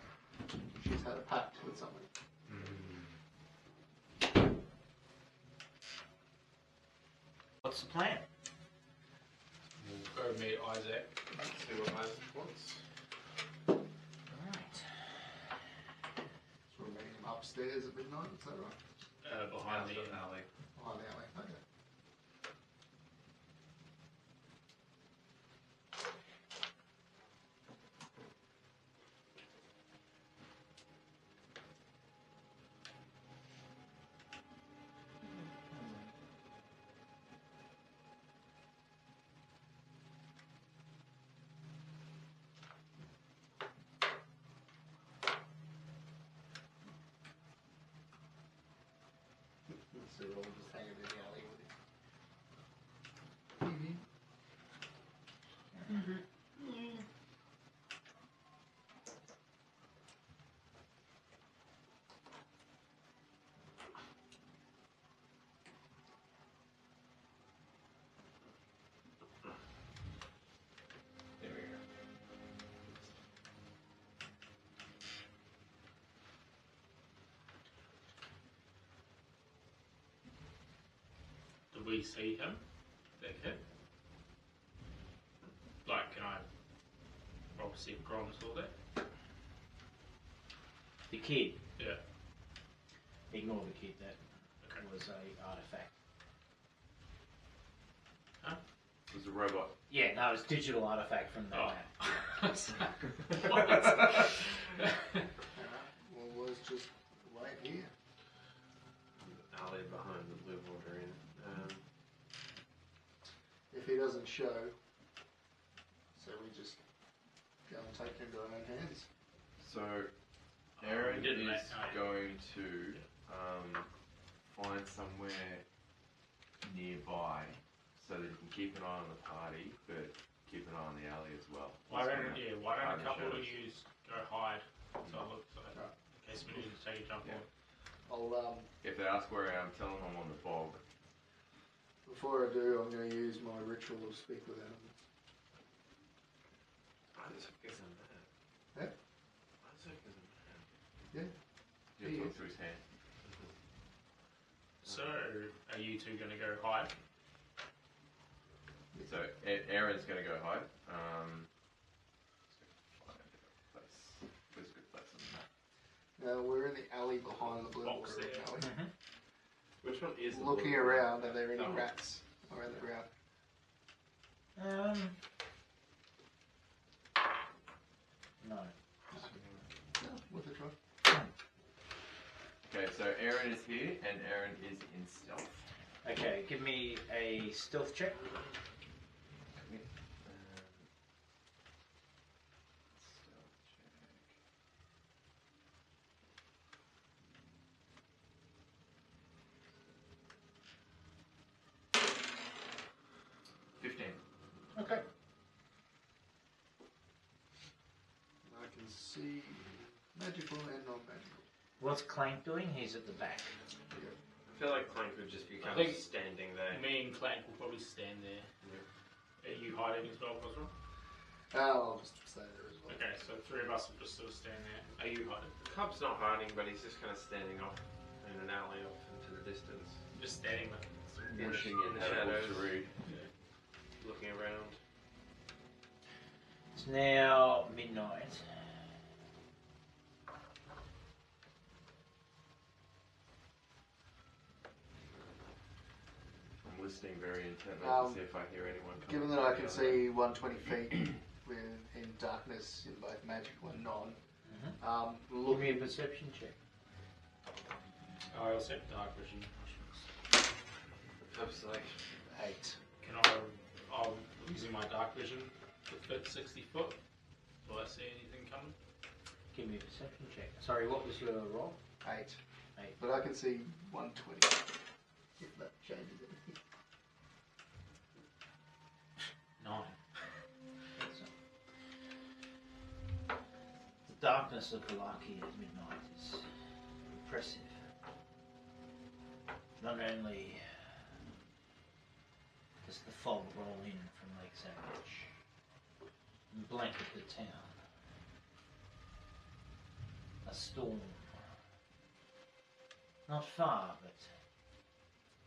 she's had a pact with something. What's the plan? We'll go meet Isaac. See what Isaac wants. Alright. So we're meeting him upstairs at midnight, is that right? Behind the alley. Behind the alley, okay. So we're all just hanging in the alley with him. There we go. Did we see him? That kid? Like, can I roll to see if Gron saw that? The kid. Yeah. Ignore the kid. That Okay. was a artifact. It was a robot. Yeah, no, it's digital artifact from the Oh. map. What? Alright, well, was just right here. Alley behind the Blue Water Inn. If he doesn't show, so we just go and take him to our own hands. So, Aaron didn't is make- oh, yeah. going to find somewhere nearby so that he can keep an eye on the party, but keep an eye on the alley as well. Why He's don't gonna why hide don't a in the couple of shadows. yous go hide? So I look so Right. in case we need to take a jump Yeah. on. I'll If they ask where I am, tell them I'm on the fog. before I do, I'm going to use my ritual of speak with animals. Isaac is a man. Yeah? Isaac is a man. You He look is. through his hand. So are you two gonna go hide? So Aaron's going to go hide. Find a different place. Where's a good place on the map? Now, we're in the alley behind the blue Box water there. alley. Which one is the Looking blue around, are there any Oh. rats around the ground? No. No, worth a try. Okay, so Aaron is here, and Aaron is in stealth. Okay, give me a stealth check. Stealth check. 15. Okay. I can see magical and non-magical. What's Clank doing? He's at the back. Yeah. I feel like Clank would just be I kind think- of standing there. Me and Clank will probably stand there. Are you hiding as well, Cosmo? I'll just stay there as well. Okay, so three of us will just sort of stand there. Are you hiding? Cub's not hiding, but he's just kind of standing off in an alley off into the distance, Just standing there. In the- Wishing in you the had a book shadows. to read. looking around. It's now midnight. I'm listening very intently Um, to see if I hear anyone coming. Given that from I the can other- see 120 feet in darkness in both magical and non, Give me a looking perception check. I also have dark vision. Cub's like, 8. Can I'm using my dark vision to fit 60 foot. Will I see anything coming? Give me a perception check. Sorry, what was your roll? 8. But I can see 120. If that changes anything. 9. The darkness of Kalaki at midnight is impressive. Not only does the fog roll in from Lake Sandwich and blanket the town, a storm, not far, but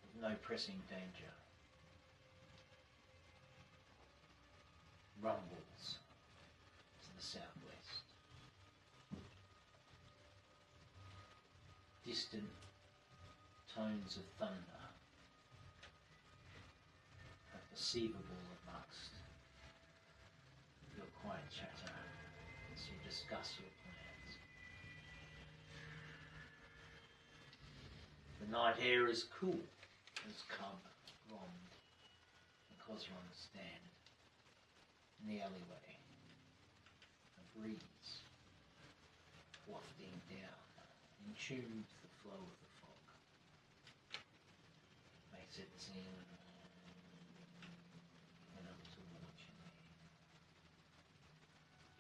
with no pressing danger, rumbles to the southwest. Distant tones of thunder are perceivable amongst your quiet chatter as you discuss your plans. The night air is cool as Cub, Rond, and Cosron stand in the alleyway. A breeze wafting down in tune with the flow of the fog makes it seem a little more chilly.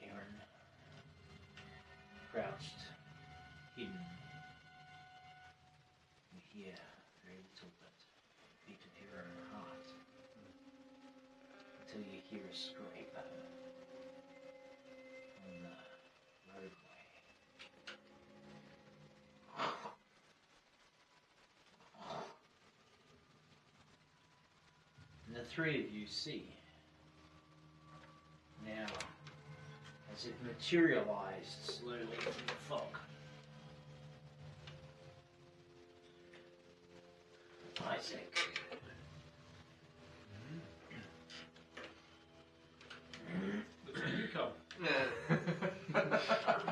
Aaron, crouched, hidden, you hear very little but the beat of your own heart until you hear a scrape on the roadway. And the three of you see now, as it materialized slowly from the fog, Isaac. Looks like you Cub.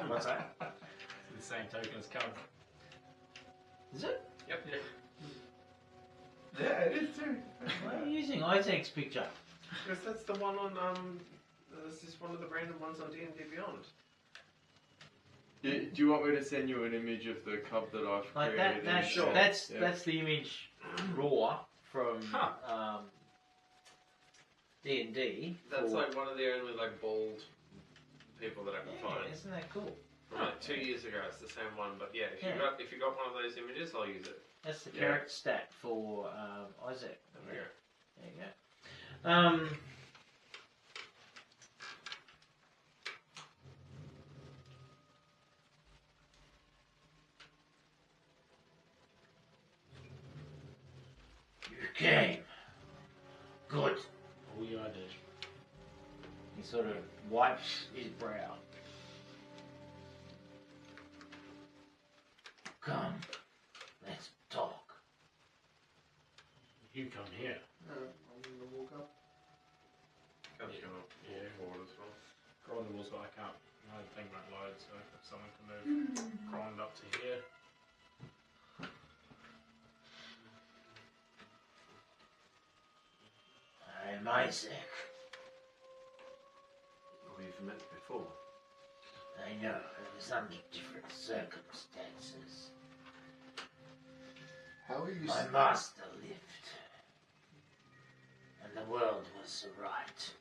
What's that? The same token as Cub. Is it? Yep. Yeah, it is too. Why are you using Isaac's picture? Because that's the one on this is one of the random ones on D&D Beyond. Do you want me to send you an image of the cub that I've Like created? that's Sure. that's Yeah. that's the image raw from Huh. D&D. That's for- like one of the only like bald people that I can yeah, find. isn't that cool? From like 2 years ago, it's the same one. But yeah, if Yeah. you got one of those images, I'll use it. That's the Yeah. character stat for Isaac. There we go. There you go. You came. Good. Oh, yeah, I did. He sort of wipes his brow. Come, let's talk. You come here. I'm gonna walk up. Come Yeah. come up Yeah. forward as well. Grondables, but I can't. My thing won't load, so if someone can move Grond up to here. I'm Isaac. We've met before. I know, it was under different circumstances. How are you? My master lived, and the world was right.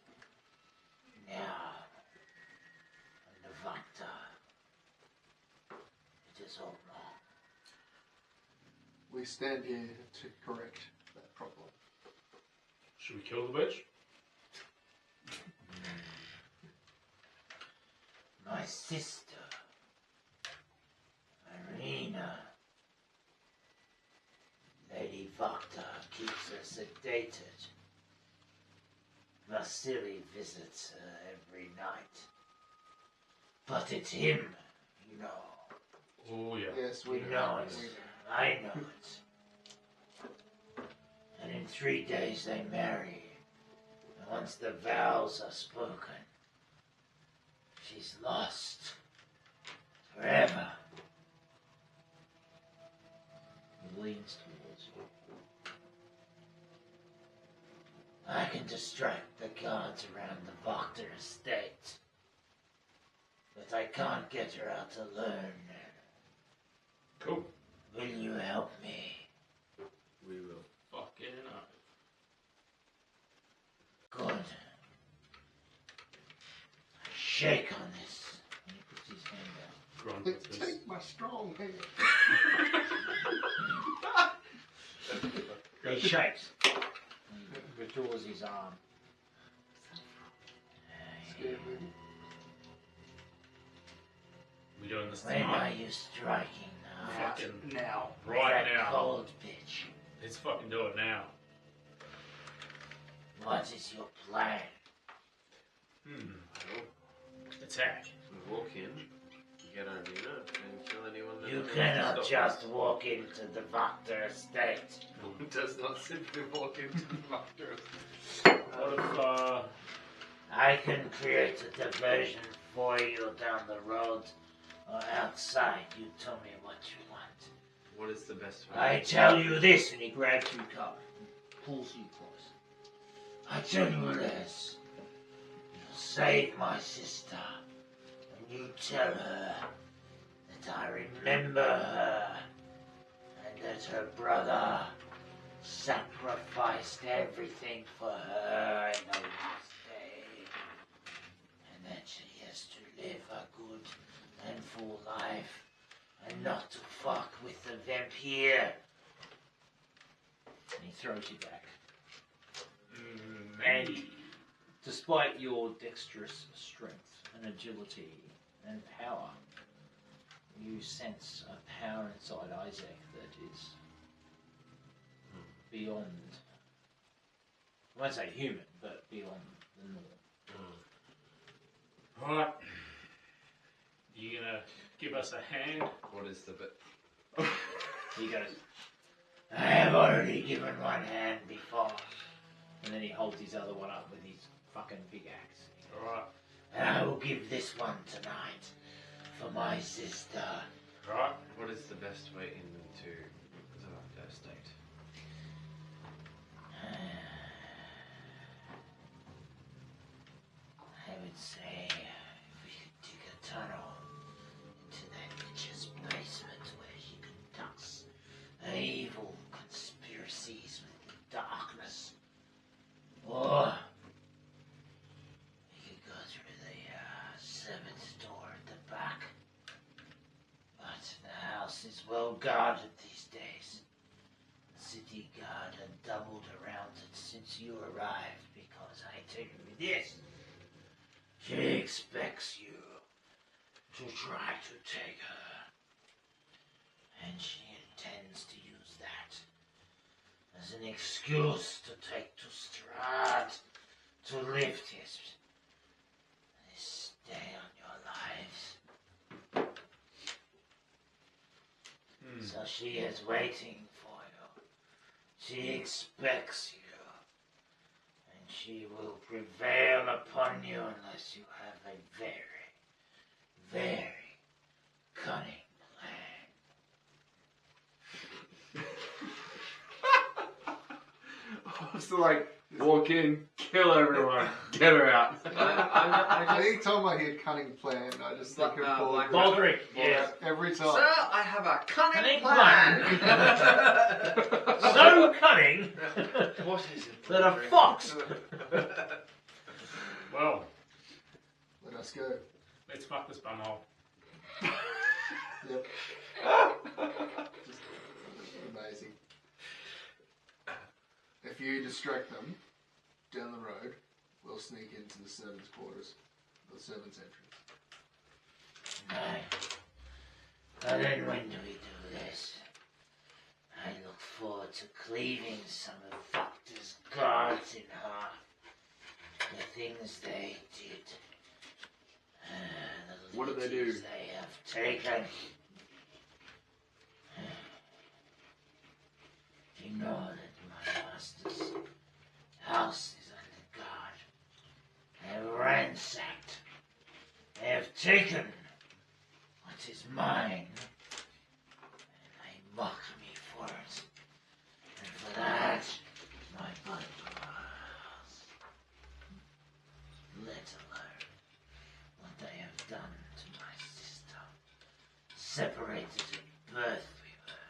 Now, under Vakta, it is all wrong. We stand here to correct that problem. Should we kill the bitch? My sister, Irina, Lady Vakta keeps her sedated. Vasily visits her every night. But it's him, you know. Oh, yeah. Yes, we You know it. We I know it. And in 3 days they marry. And once the vows are spoken, she's lost. Forever. He leans towards you. I can distract the guards around the Vakta estate. But I can't get her out alone. Cool. Will you help me? We will. Fucking up. Good. Shake on this. And he puts his hand out. Grunt with this. Take my strong hand. He shakes. He withdraws his arm. Scared me. We doing this When are tonight? you striking now? Fucking Now. right That now. cold bitch. Let's fucking do it now. What is your plan? Well, Attack. we walk in, get our arena, and kill anyone that You wants to cannot stop just us. walk into the Vector estate. One does not simply walk into the Vector. What if, I can create a diversion for you down the road or outside. You tell me what you want. What is the best way? I tell you this, and he grabs you cover and pulls you close. I tell you this. You save my sister, and you tell her that I remember her, and that her brother sacrificed everything for her in the last day, and that she has to live a good and full life, and not to fuck with the vampire. And he throws you back. And despite your dexterous strength and agility and power, you sense a power inside Isaac that is beyond, I won't say human, but beyond the norm. alright. You gonna give us a hand? What is the bit? He goes, I have already given one hand before. And then he holds his other one up with his fucking big axe. Alright. And I will give this one tonight for my sister. Alright. What is the best way into the Vector estate? I would say if we could dig a tunnel into that bitch's basement where she conducts her evil conspiracies with the darkness. Or we could go through the servants' door at the back. But the house is well guarded these days. The city guard had doubled around it since you arrived because I tell you this. She expects you to try to take her. And she intends to use that as an excuse to take to Strahd to lift his stay on your lives. So she is waiting for you. She expects you. And she will prevail upon you unless you have a very, very cunning plan. So like, walk in, kill everyone, get her out. Anytime I hear cunning plan, I just think of Black Baldric. Baldric, yes. Every Sir, time. I have a cunning Cunning plan. So cunning What is it? that a fox. Well, Let us go. let's fuck this bumhole. Yep. Just amazing. If you distract them down the road, we'll sneak into the servants' quarters, the servants' entrance. Right. And then when do we do this? I look forward to cleaving some of Vector's guards in half. The things they did. The What do they do? liberties they have taken. You know that my master's house is under guard. They have ransacked. They have taken what is mine. And they mock me for it. And for that, my blood boils. Let alone what they have done to my sister. Separated at birth we were.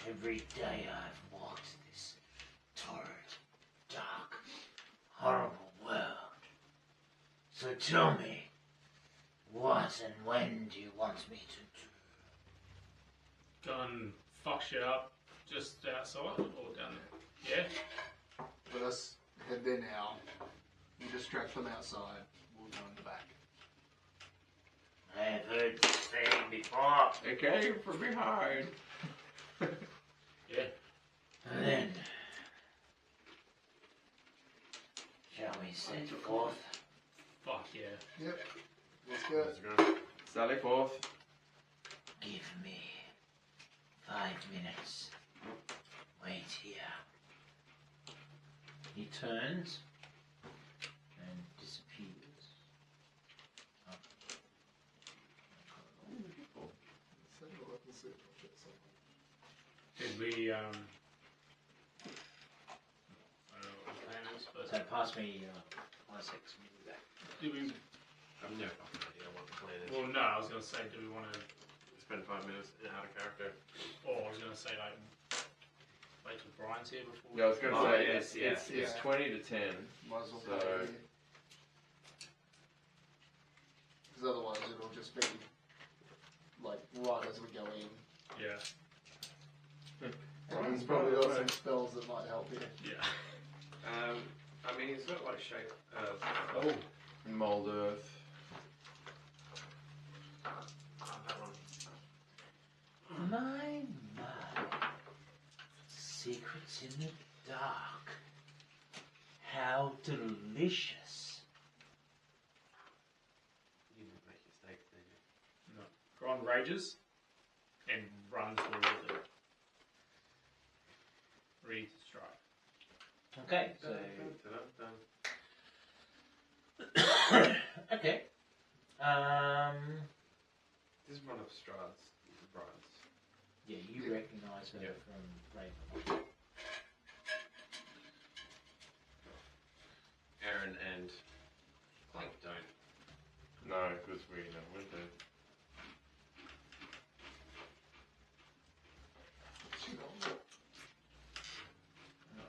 Every day I've walked this torrid, dark, horrible world. So tell me, what and when do you want me to do? Go and fuck shit up just outside or down there. Yeah? Let us head there now. You distract them outside. We'll go in the back. I have heard this saying before. It came from behind. Yeah. And then, shall we set forth? Fuck yeah. Yep. Let's go. Let's go. Sally forth. Give me 5 minutes. Wait here. He turns and disappears. Did we, I don't know what the plan is, but So pass me Isaac's music back. do we, I've no fucking idea what the plan is. well no, I was going to say, do we want to, Spend 5 minutes out of character. or I was going to say like, wait till Brian's here before we... Yeah, I was going to Oh, say yes, yeah. it's 20 to 10. Might as well So- go here. Because otherwise it'll just be like right as we go in. Yeah, And he's probably got some spells that might help you. yeah. I mean, he's got like shape. Oh, Mold earth. That one. My. Secrets in the dark. How delicious. You didn't make mistakes, did you? no. Gron rages and runs with it. Ready to strike. Okay, so. Dun-dun-dun-dun. Okay. This is one of Strahd's brides. Yeah, you Yeah. recognise her Yeah. from Raven. Aaron and Clank don't. No, because we know we're dead.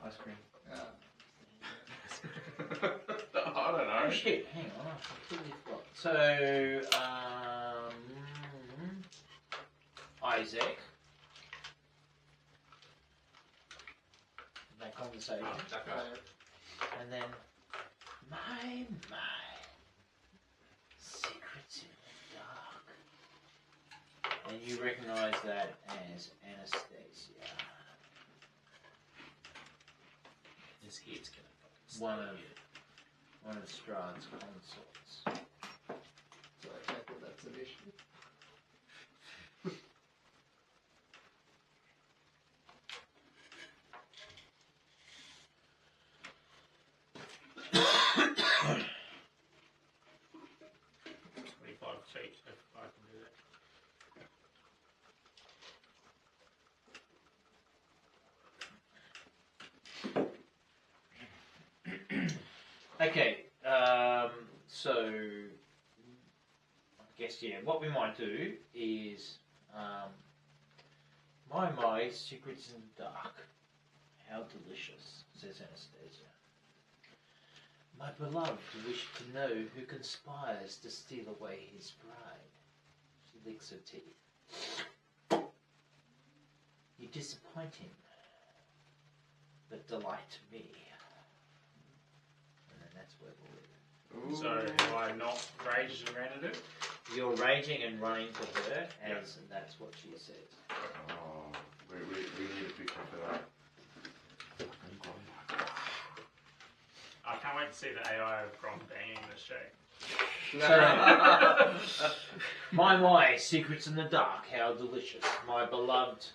Ice cream. I don't Oh know. shit, hang on, I completely forgot. So, Isaac. That conversation. Oh, that guy. And then, my, secrets in the dark. And you recognise that as Anastasia. His head's gonna fucking One of Strahd's consorts. So I take it that's an issue. feet, so I can do that. Okay, so I guess what we might do is my secrets in the dark. How delicious, says Anastasia. My beloved wished to know who conspires to steal away his bride. She licks her teeth. You disappoint him, but delight me. And then that's where we'll live. So am I not raged and ran at it? You're raging and running to her, and that's what she says. Oh, we need a picture for that. I can't wait to see the AI of Grom banging the shape. So, my, secrets in the dark, how delicious. My beloved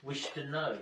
wished to know